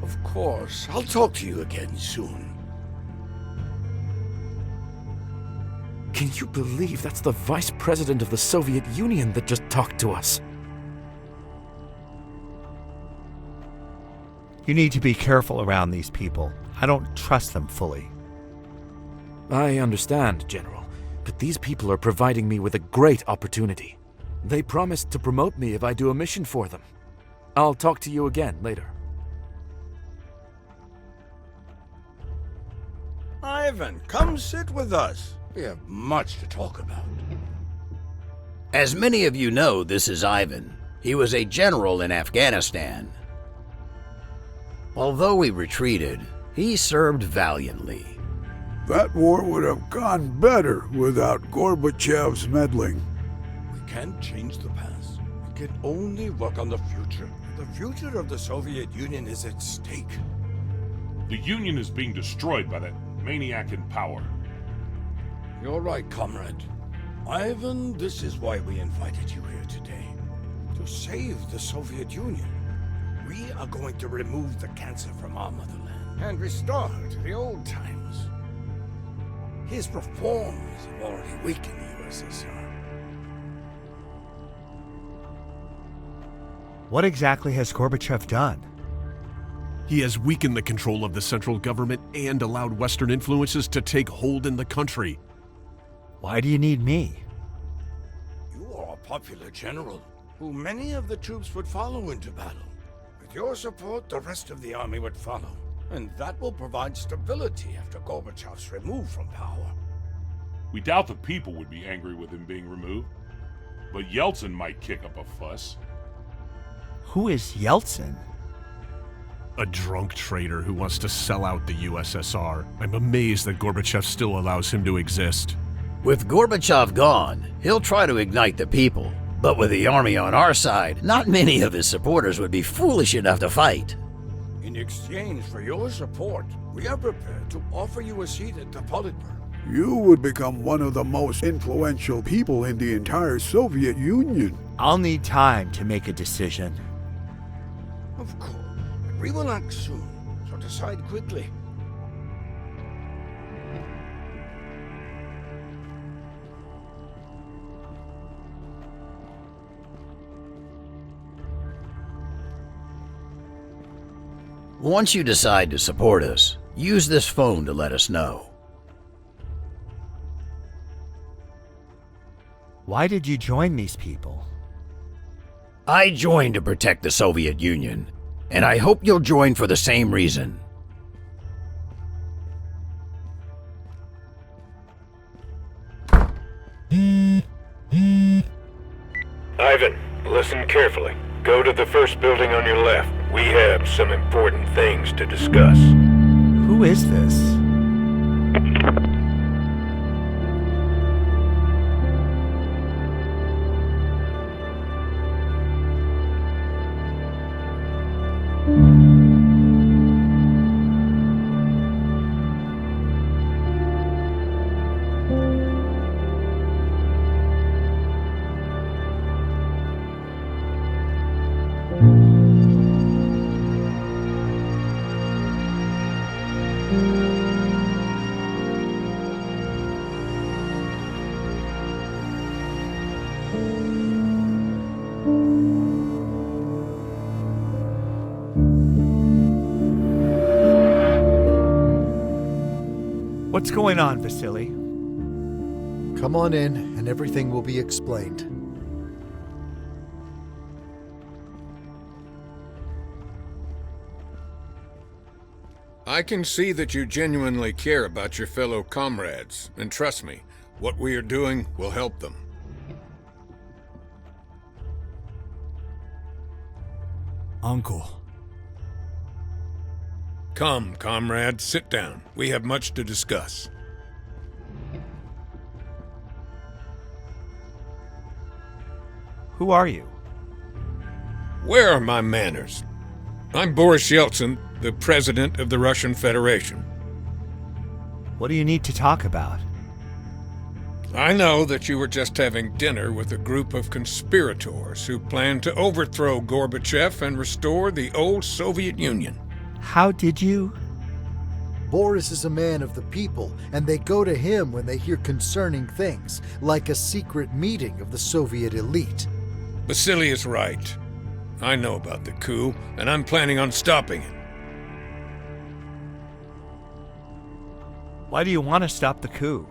Of course. I'll talk to you again soon. Can you believe that's the Vice President of the Soviet Union that just talked to us? You need to be careful around these people. I don't trust them fully. I understand, General, But these people are providing me with a great opportunity. They promised to promote me if I do a mission for them. I'll talk to you again later. Ivan, come sit with us. We have much to talk about. As many of you know, this is Ivan. He was a general in Afghanistan. Although he retreated, he served valiantly. That war would have gone better without Gorbachev's meddling. We can't change the past. We can only work on the future. The future of the Soviet Union is at stake. The Union is being destroyed by that maniac in power. You're right, comrade. Ivan, this is why we invited you here today. To save the Soviet Union. We are going to remove the cancer from our motherland and restore her to the old times. His reforms have already weakened the USSR. What exactly has Gorbachev done? He has weakened the control of the central government and allowed Western influences to take hold in the country. Why do you need me? You are a popular general, who many of the troops would follow into battle. With your support, the rest of the army would follow, and that will provide stability after Gorbachev's removed from power. We doubt the people would be angry with him being removed, but Yeltsin might kick up a fuss. Who is Yeltsin? A drunk traitor who wants to sell out the USSR. I'm amazed that Gorbachev still allows him to exist. With Gorbachev gone, he'll try to ignite the people. But with the army on our side, not many of his supporters would be foolish enough to fight. In exchange for your support, we are prepared to offer you a seat at the Politburo. You would become one of the most influential people in the entire Soviet Union. I'll need time to make a decision. Of course. We will act soon, so decide quickly. Once you decide to support us, use this phone to let us know. Why did you join these people? I joined to protect the Soviet Union, and I hope you'll join for the same reason. Ivan, listen carefully. Go to the first building on your left. We have some important things to discuss. Who is this? What's going on, Vasily? Come on in, and everything will be explained. I can see that you genuinely care about your fellow comrades, and trust me, what we are doing will help them. Uncle. Come, comrade, sit down. We have much to discuss. Who are you? Where are my manners? I'm Boris Yeltsin, the President of the Russian Federation. What do you need to talk about? I know that you were just having dinner with a group of conspirators who plan to overthrow Gorbachev and restore the old Soviet Union. How did you? Boris is a man of the people, and they go to him when they hear concerning things, like a secret meeting of the Soviet elite. Vasily is right. I know about the coup, and I'm planning on stopping it. Why do you want to stop the coup?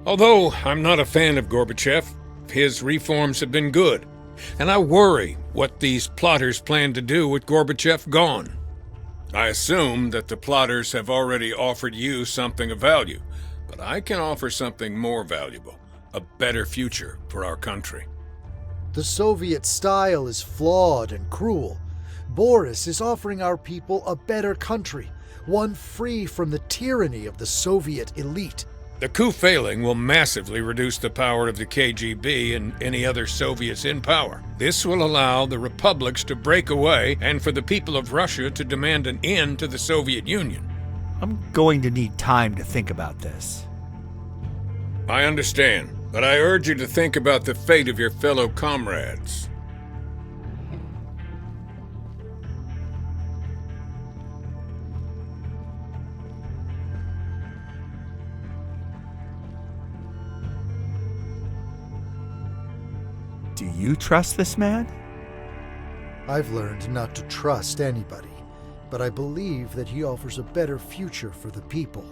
Although I'm not a fan of Gorbachev, his reforms have been good, and I worry what these plotters plan to do with Gorbachev gone. I assume that the plotters have already offered you something of value, but I can offer something more valuable, a better future for our country. The Soviet style is flawed and cruel. Boris is offering our people a better country, one free from the tyranny of the Soviet elite. The coup failing will massively reduce the power of the KGB and any other Soviets in power. This will allow the republics to break away and for the people of Russia to demand an end to the Soviet Union. I'm going to need time to think about this. I understand, but I urge you to think about the fate of your fellow comrades. Do you trust this man? I've learned not to trust anybody, but I believe that he offers a better future for the people.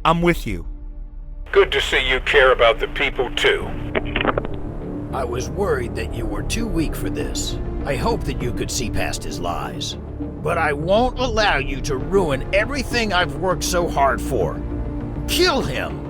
I'm with you. Good to see you care about the people, too. I was worried that you were too weak for this. I hope that you could see past his lies. But I won't allow you to ruin everything I've worked so hard for. Kill him!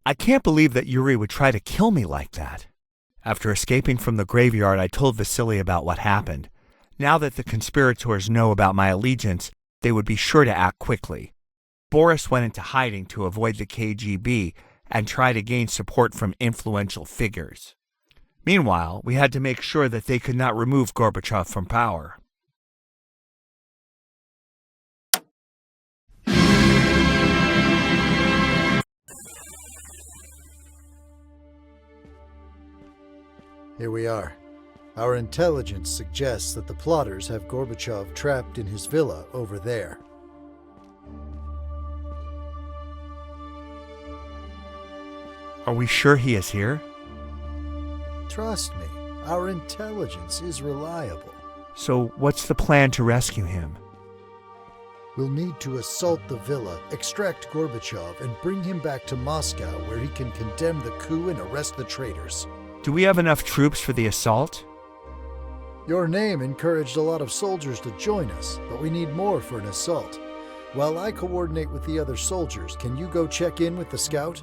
I can't believe that Yuri would try to kill me like that. After escaping from the graveyard, I told Vasily about what happened. Now that the conspirators know about my allegiance, they would be sure to act quickly. Boris went into hiding to avoid the KGB and try to gain support from influential figures. Meanwhile, we had to make sure that they could not remove Gorbachev from power. Here we are. Our intelligence suggests that the plotters have Gorbachev trapped in his villa over there. Are we sure he is here? Trust me, our intelligence is reliable. So what's the plan to rescue him? We'll need to assault the villa, extract Gorbachev, and bring him back to Moscow where he can condemn the coup and arrest the traitors. Do we have enough troops for the assault? Your name encouraged a lot of soldiers to join us, but we need more for an assault. While I coordinate with the other soldiers, can you go check in with the scout?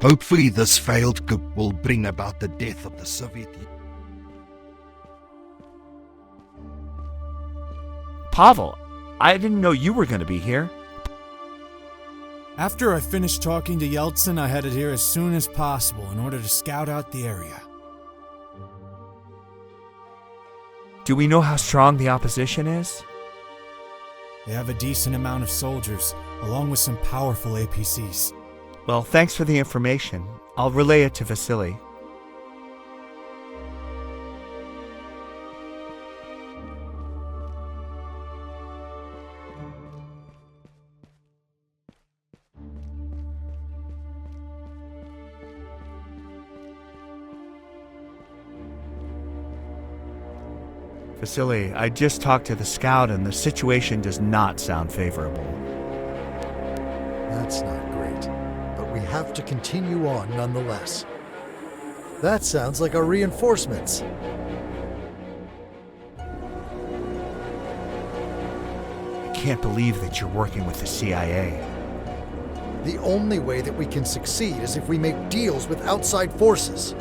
Hopefully this failed coup will bring about the death of the Soviet Union. Pavel, I didn't know you were going to be here. After I finished talking to Yeltsin, I headed here as soon as possible in order to scout out the area. Do we know how strong the opposition is? They have a decent amount of soldiers, along with some powerful APCs. Well, thanks for the information. I'll relay it to Vasily. Vasily, I just talked to the scout and the situation does not sound favorable. That's not great, but we have to continue on nonetheless. That sounds like our reinforcements. I can't believe that you're working with the CIA. The only way that we can succeed is if we make deals with outside forces.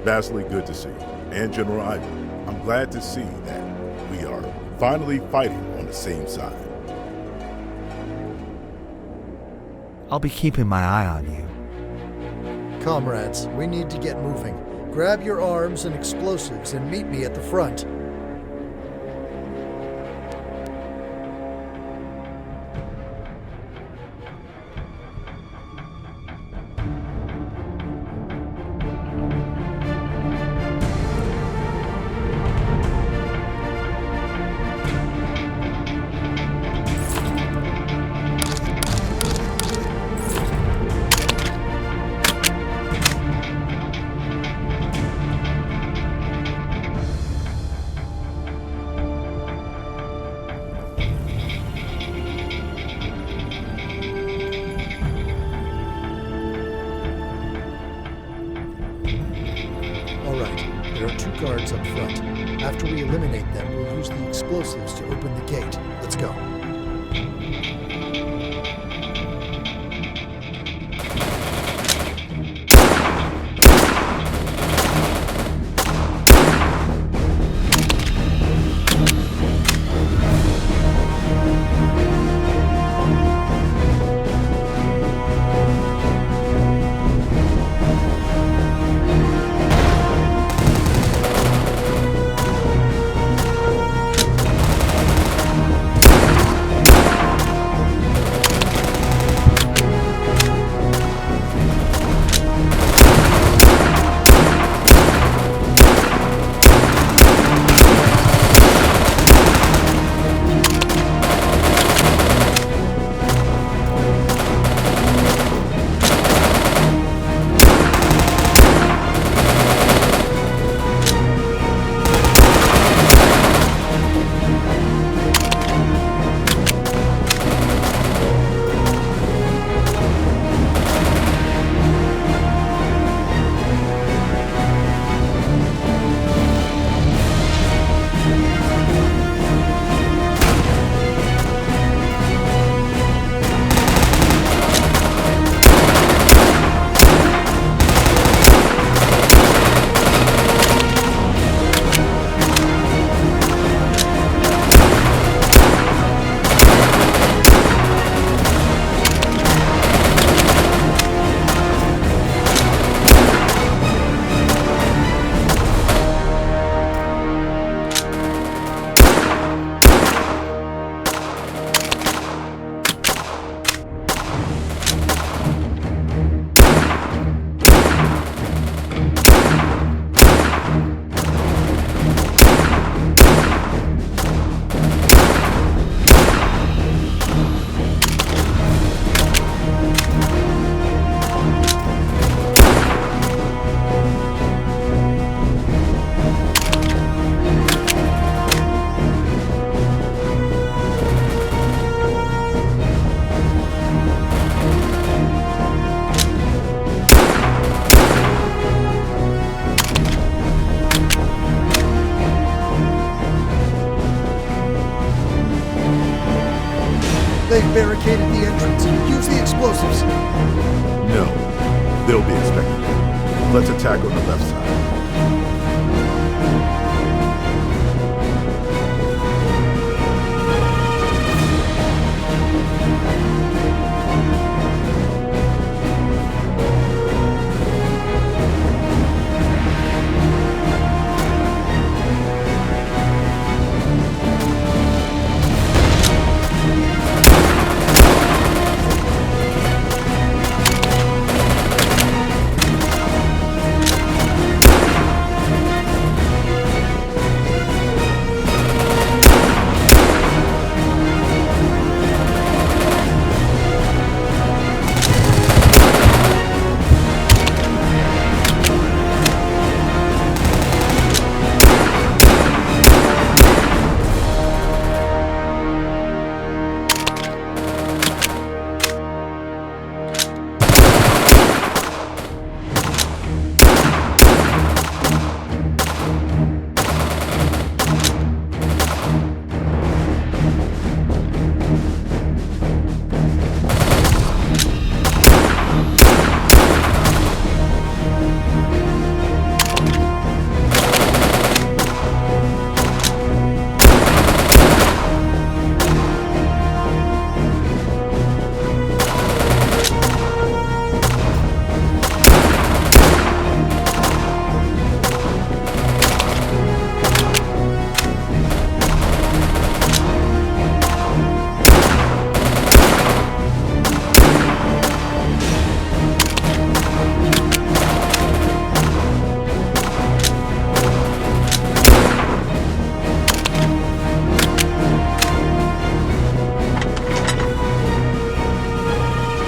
Vastly good to see you. And General Ivan, I'm glad to see that we are finally fighting on the same side. I'll be keeping my eye on you. Comrades, we need to get moving. Grab your arms and explosives and meet me at the front. Guards up front. After we eliminate them, we'll use the explosives to open the gate. Let's go. They've barricaded the entrance. Use the explosives. No. They'll be expecting it. Let's attack on the left side.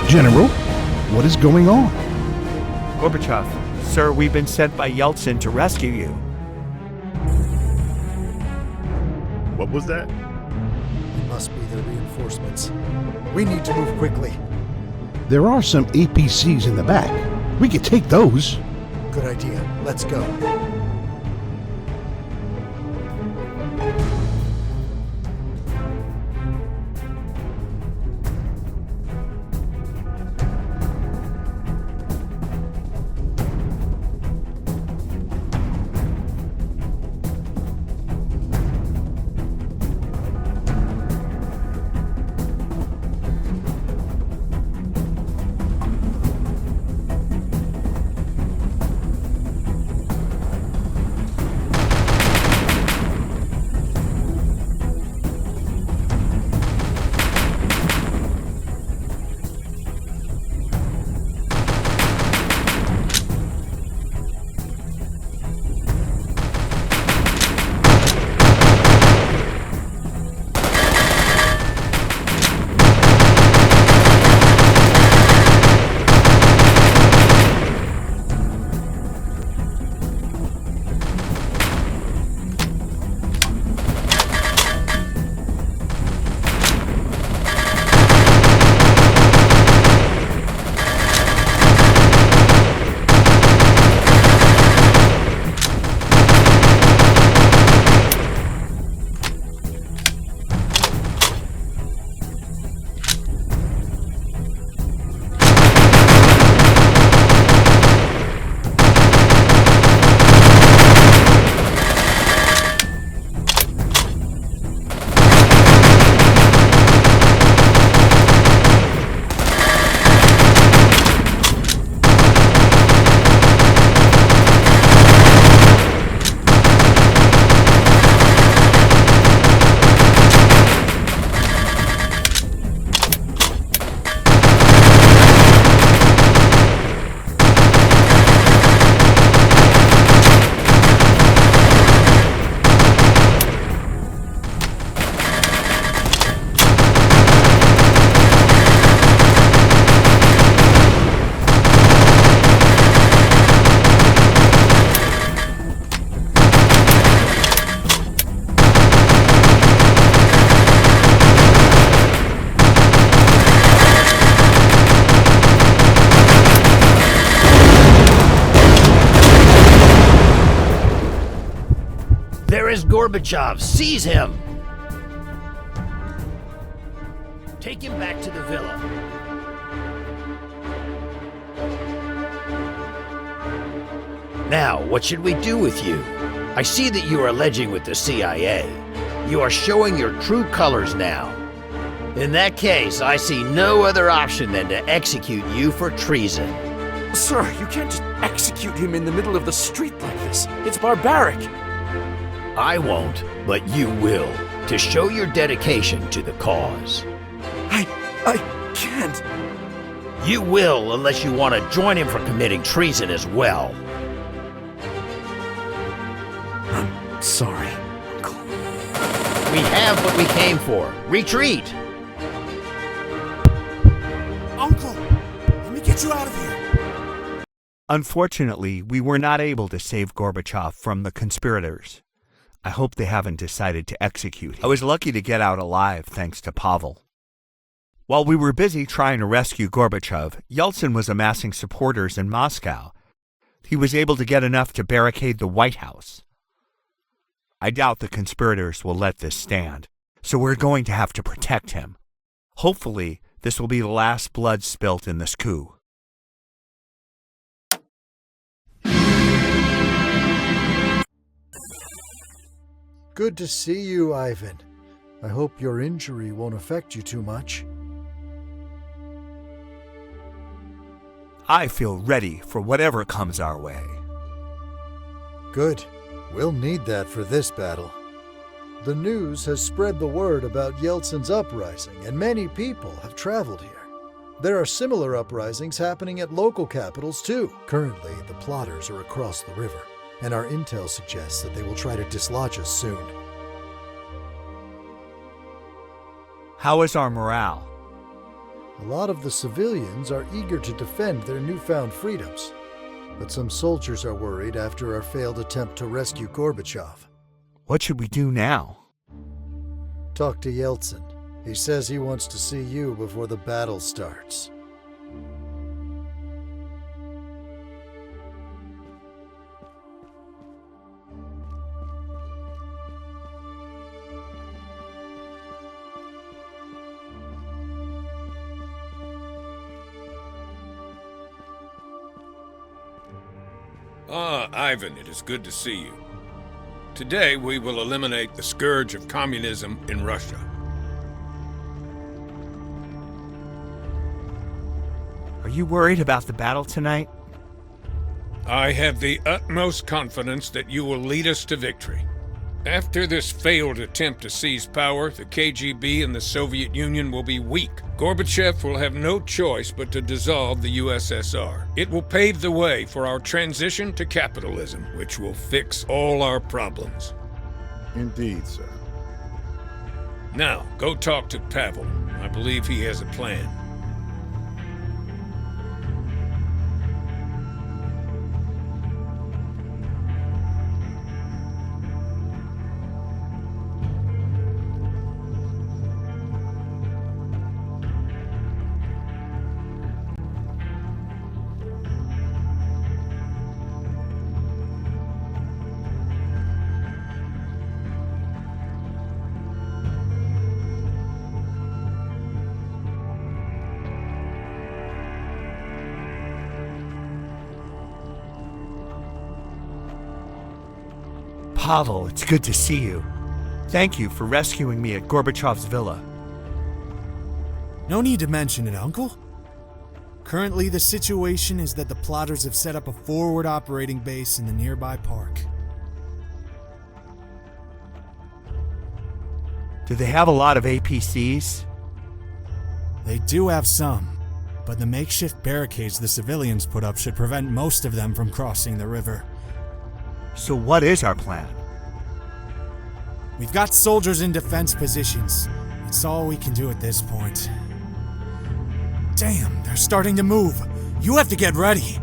General, what is going on? Gorbachev, sir, we've been sent by Yeltsin to rescue you. What was that? It must be their reinforcements. We need to move quickly. There are some APCs in the back. We could take those. Good idea. Let's go. There is Gorbachev! Seize him! Take him back to the villa. Now, what should we do with you? I see that you are alleging with the CIA. You are showing your true colors now. In that case, I see no other option than to execute you for treason. Sir, you can't just execute him in the middle of the street like this. It's barbaric. I won't, but you will, to show your dedication to the cause. I can't. You will, unless you want to join him for committing treason as well. I'm sorry, Uncle. We have what we came for. Retreat! Uncle, let me get you out of here. Unfortunately, we were not able to save Gorbachev from the conspirators. I hope they haven't decided to execute him. I was lucky to get out alive thanks to Pavel. While we were busy trying to rescue Gorbachev, Yeltsin was amassing supporters in Moscow. He was able to get enough to barricade the White House. I doubt the conspirators will let this stand, so we're going to have to protect him. Hopefully, this will be the last blood spilt in this coup. Good to see you, Ivan. I hope your injury won't affect you too much. I feel ready for whatever comes our way. Good. We'll need that for this battle. The news has spread the word about Yeltsin's uprising, and many people have traveled here. There are similar uprisings happening at local capitals, too. Currently, the plotters are across the river, and our intel suggests that they will try to dislodge us soon. How is our morale? A lot of the civilians are eager to defend their newfound freedoms, but some soldiers are worried after our failed attempt to rescue Gorbachev. What should we do now? Talk to Yeltsin. He says he wants to see you before the battle starts. Ah, Ivan, it is good to see you. Today we will eliminate the scourge of communism in Russia. Are you worried about the battle tonight? I have the utmost confidence that you will lead us to victory. After this failed attempt to seize power, the KGB and the Soviet Union will be weak. Gorbachev will have no choice but to dissolve the USSR. It will pave the way for our transition to capitalism, which will fix all our problems. Indeed, sir. Now, go talk to Pavel. I believe he has a plan. Pavel, it's good to see you. Thank you for rescuing me at Gorbachev's villa. No need to mention it, Uncle. Currently, the situation is that the plotters have set up a forward operating base in the nearby park. Do they have a lot of APCs? They do have some, but the makeshift barricades the civilians put up should prevent most of them from crossing the river. So what is our plan? We've got soldiers in defense positions. It's all we can do at this point. Damn, they're starting to move. You have to get ready.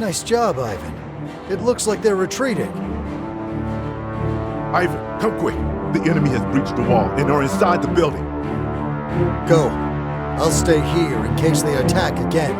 Nice job, Ivan. It looks like they're retreating. Ivan, come quick. The enemy has breached the wall and are inside the building. Go. I'll stay here in case they attack again.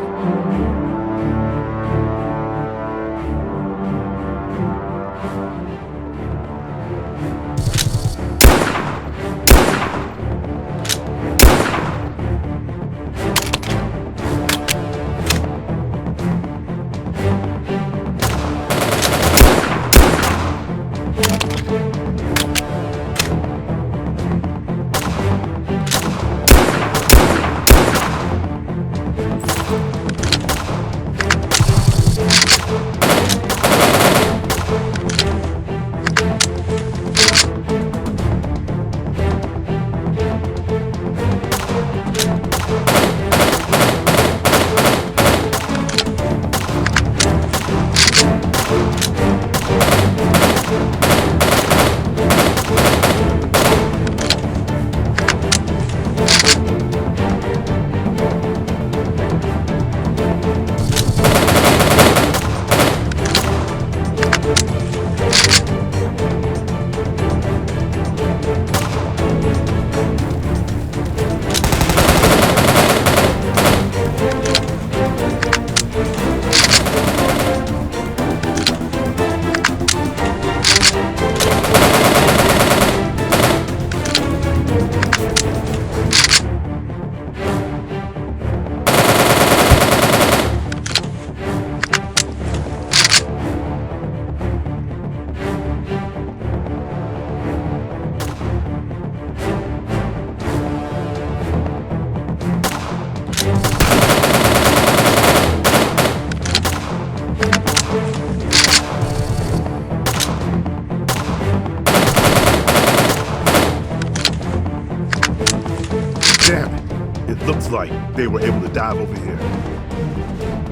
Like they were able to dive over here.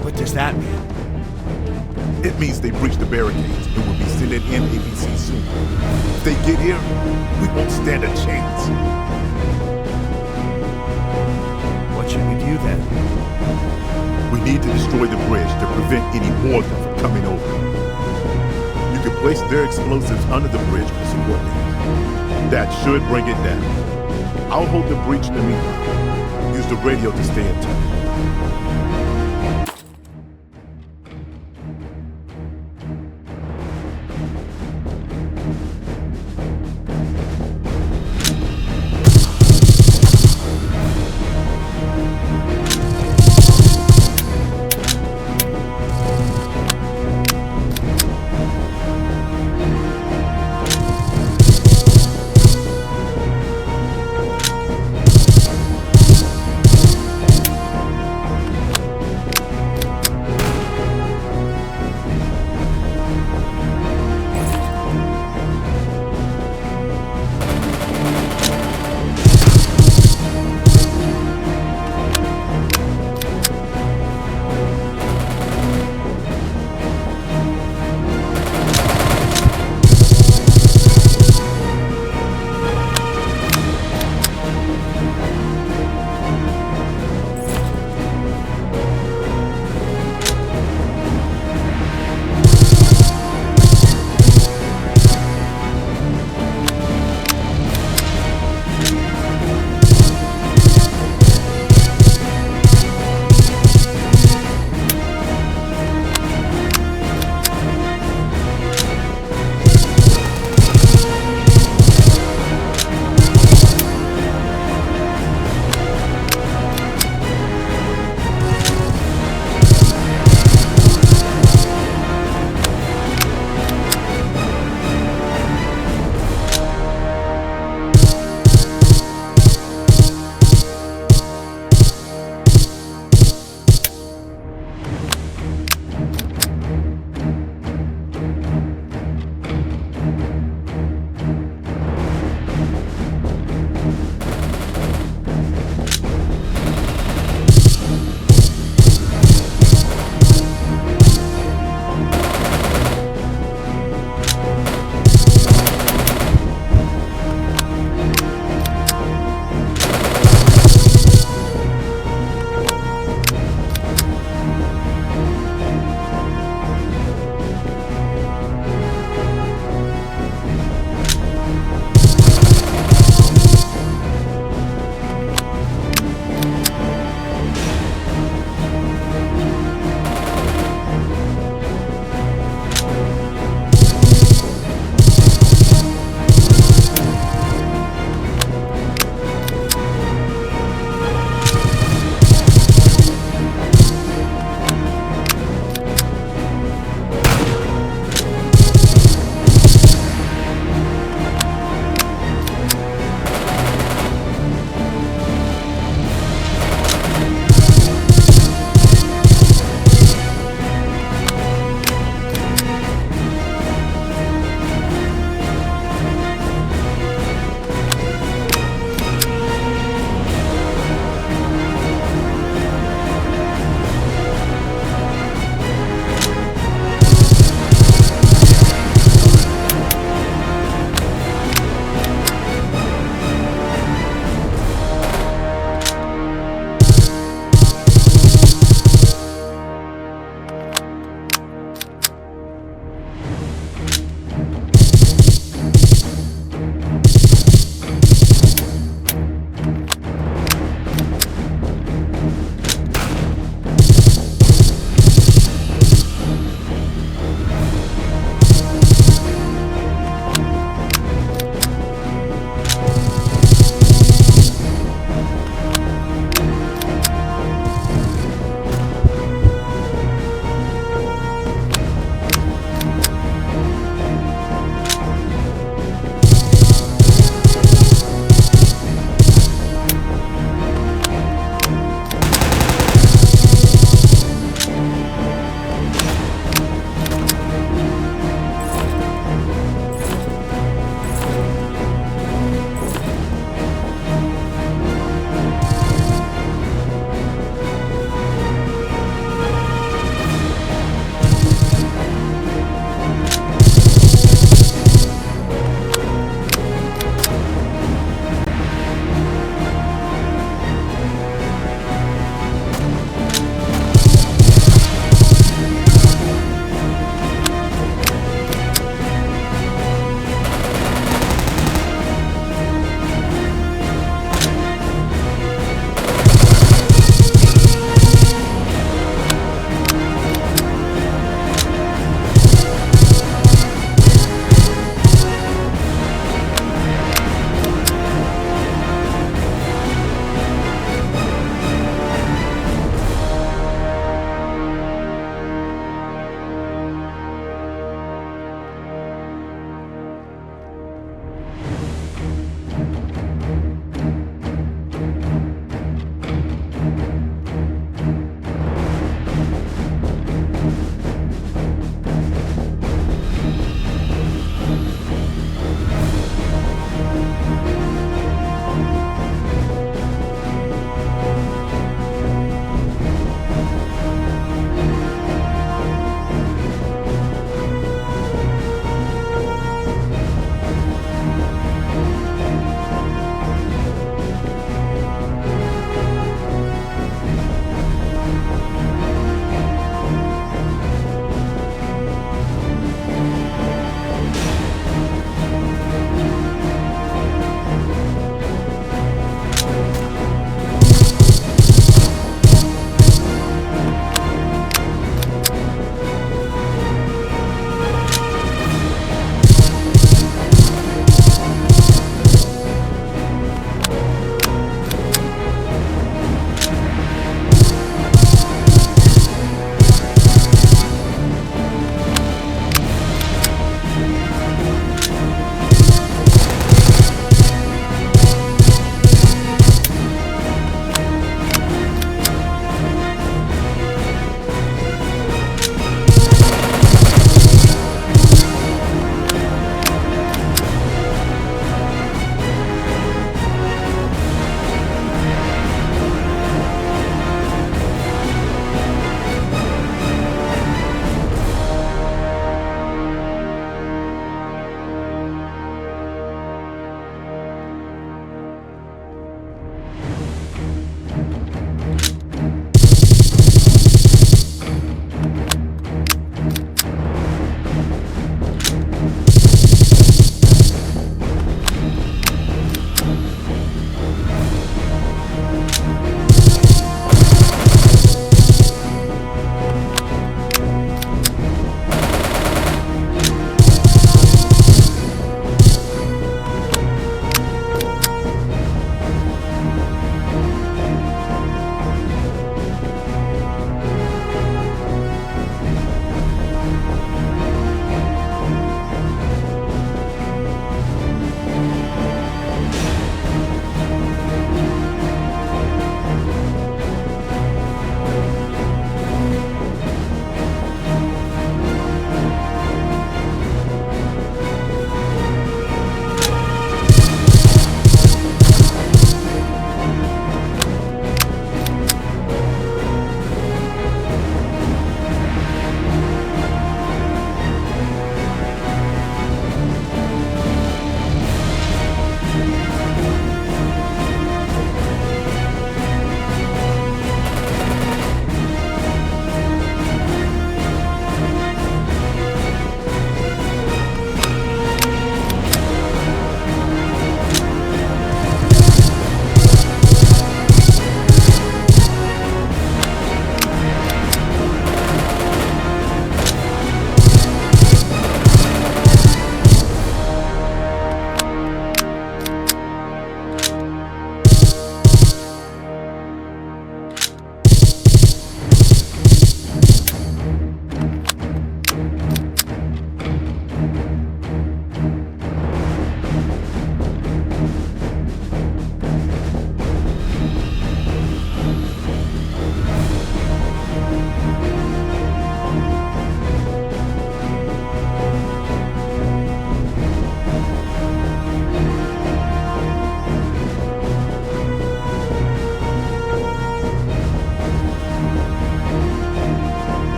What does that mean? It means they breached the barricades and will be sending in APC soon. If they get here, we won't stand a chance. What should we do then? We need to destroy the bridge to prevent any more of them from coming over. You can place their explosives under the bridge for support links. That should bring it down. I'll hold the breach in the meantime. Use the radio to stay in touch.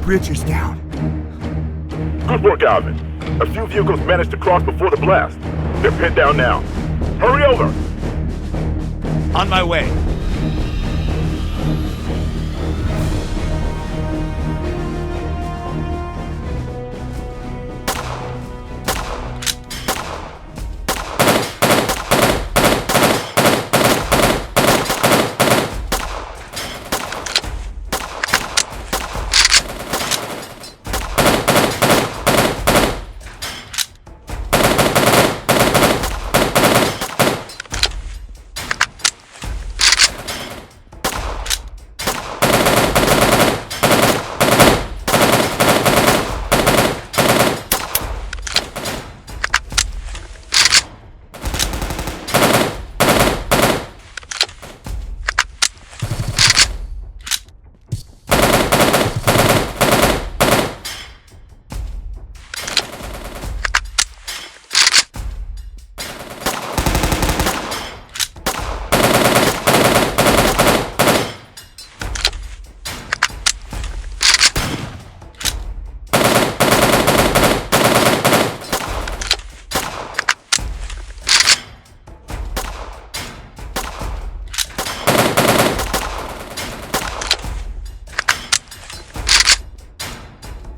bridge is down. Good work, Ivan. A few vehicles managed to cross before the blast. They're pinned down now. Hurry over! On my way.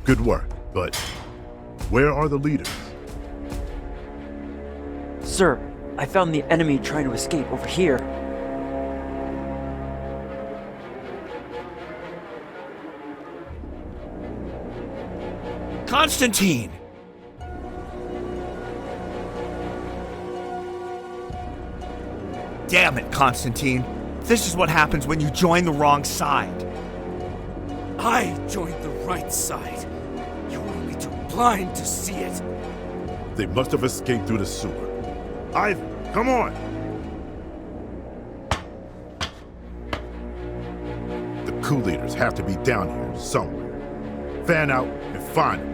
Good work, but where are the leaders? Sir, I found the enemy trying to escape over here. Constantine! Damn it, Constantine. This is what happens when you join the wrong side. I joined the right side. You were only too blind to see it. They must have escaped through the sewer. Ivan, come on! The coup leaders have to be down here somewhere. Fan out and find them.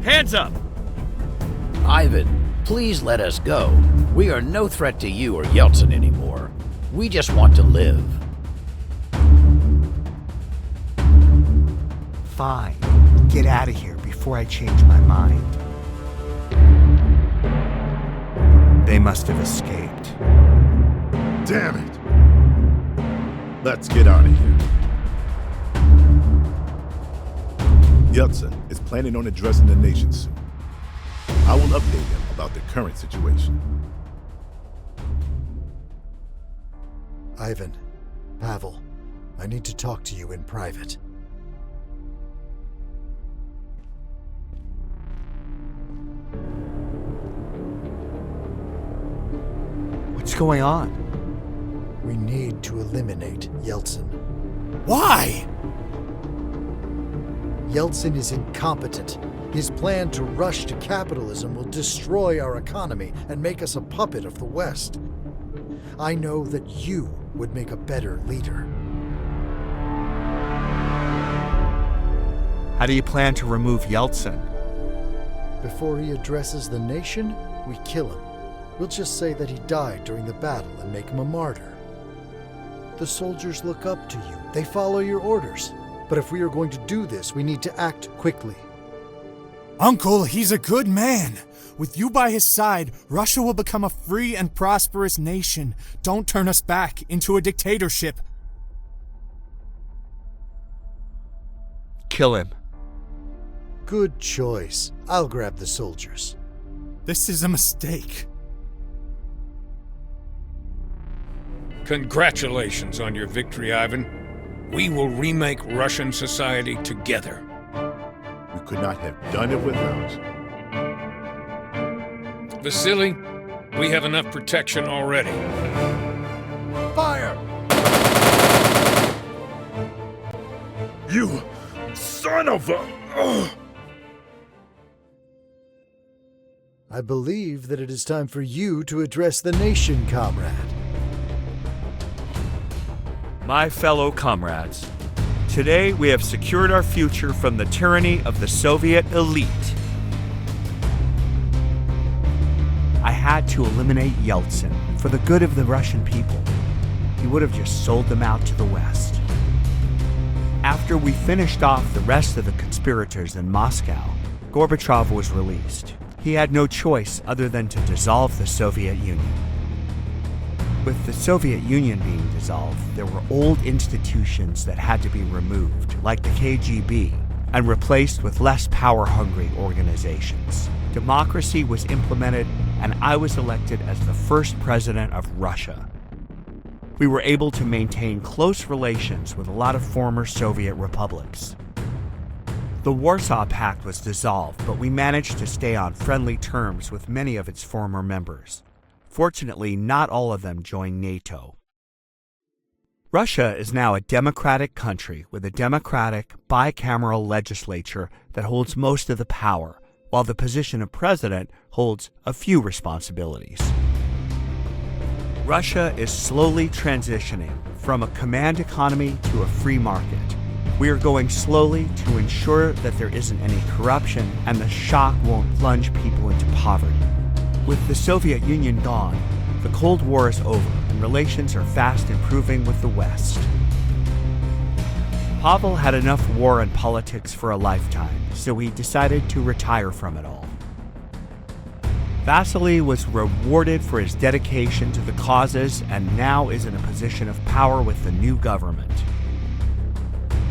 Hands up! Ivan, please let us go. We are no threat to you or Yeltsin anymore. We just want to live. Fine. Get out of here before I change my mind. They must have escaped. Damn it! Let's get out of here. Yeltsin is planning on addressing the nation soon. I will update him about the current situation. Ivan, Pavel, I need to talk to you in private. What's going on? We need to eliminate Yeltsin. Why? Yeltsin is incompetent. His plan to rush to capitalism will destroy our economy and make us a puppet of the West. I know that you would make a better leader. How do you plan to remove Yeltsin? Before he addresses the nation, we kill him. We'll just say that he died during the battle and make him a martyr. The soldiers look up to you. They follow your orders. But if we are going to do this, we need to act quickly. Uncle, he's a good man. With you by his side, Russia will become a free and prosperous nation. Don't turn us back into a dictatorship. Kill him. Good choice. I'll grab the soldiers. This is a mistake. Congratulations on your victory, Ivan. We will remake Russian society together. We could not have done it without you. Vasily, we have enough protection already. Fire! You son of a... Oh. I believe that it is time for you to address the nation, comrade. My fellow comrades, today we have secured our future from the tyranny of the Soviet elite. I had to eliminate Yeltsin for the good of the Russian people. He would have just sold them out to the West. After we finished off the rest of the conspirators in Moscow, Gorbachev was released. He had no choice other than to dissolve the Soviet Union. With the Soviet Union being dissolved, there were old institutions that had to be removed, like the KGB, and replaced with less power-hungry organizations. Democracy was implemented, and I was elected as the first president of Russia. We were able to maintain close relations with a lot of former Soviet republics. The Warsaw Pact was dissolved, but we managed to stay on friendly terms with many of its former members. Fortunately, not all of them joined NATO. Russia is now a democratic country with a democratic, bicameral legislature that holds most of the power, while the position of president holds a few responsibilities. Russia is slowly transitioning from a command economy to a free market. We are going slowly to ensure that there isn't any corruption and the shock won't plunge people into poverty. With the Soviet Union gone, the Cold War is over and relations are fast improving with the West. Pavel had enough war and politics for a lifetime, so he decided to retire from it all. Vasily was rewarded for his dedication to the causes and now is in a position of power with the new government.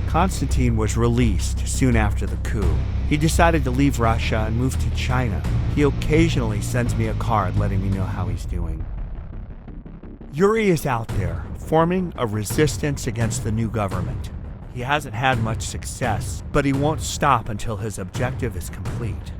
Konstantin was released soon after the coup. He decided to leave Russia and move to China. He occasionally sends me a card letting me know how he's doing. Yuri is out there, forming a resistance against the new government. He hasn't had much success, but he won't stop until his objective is complete.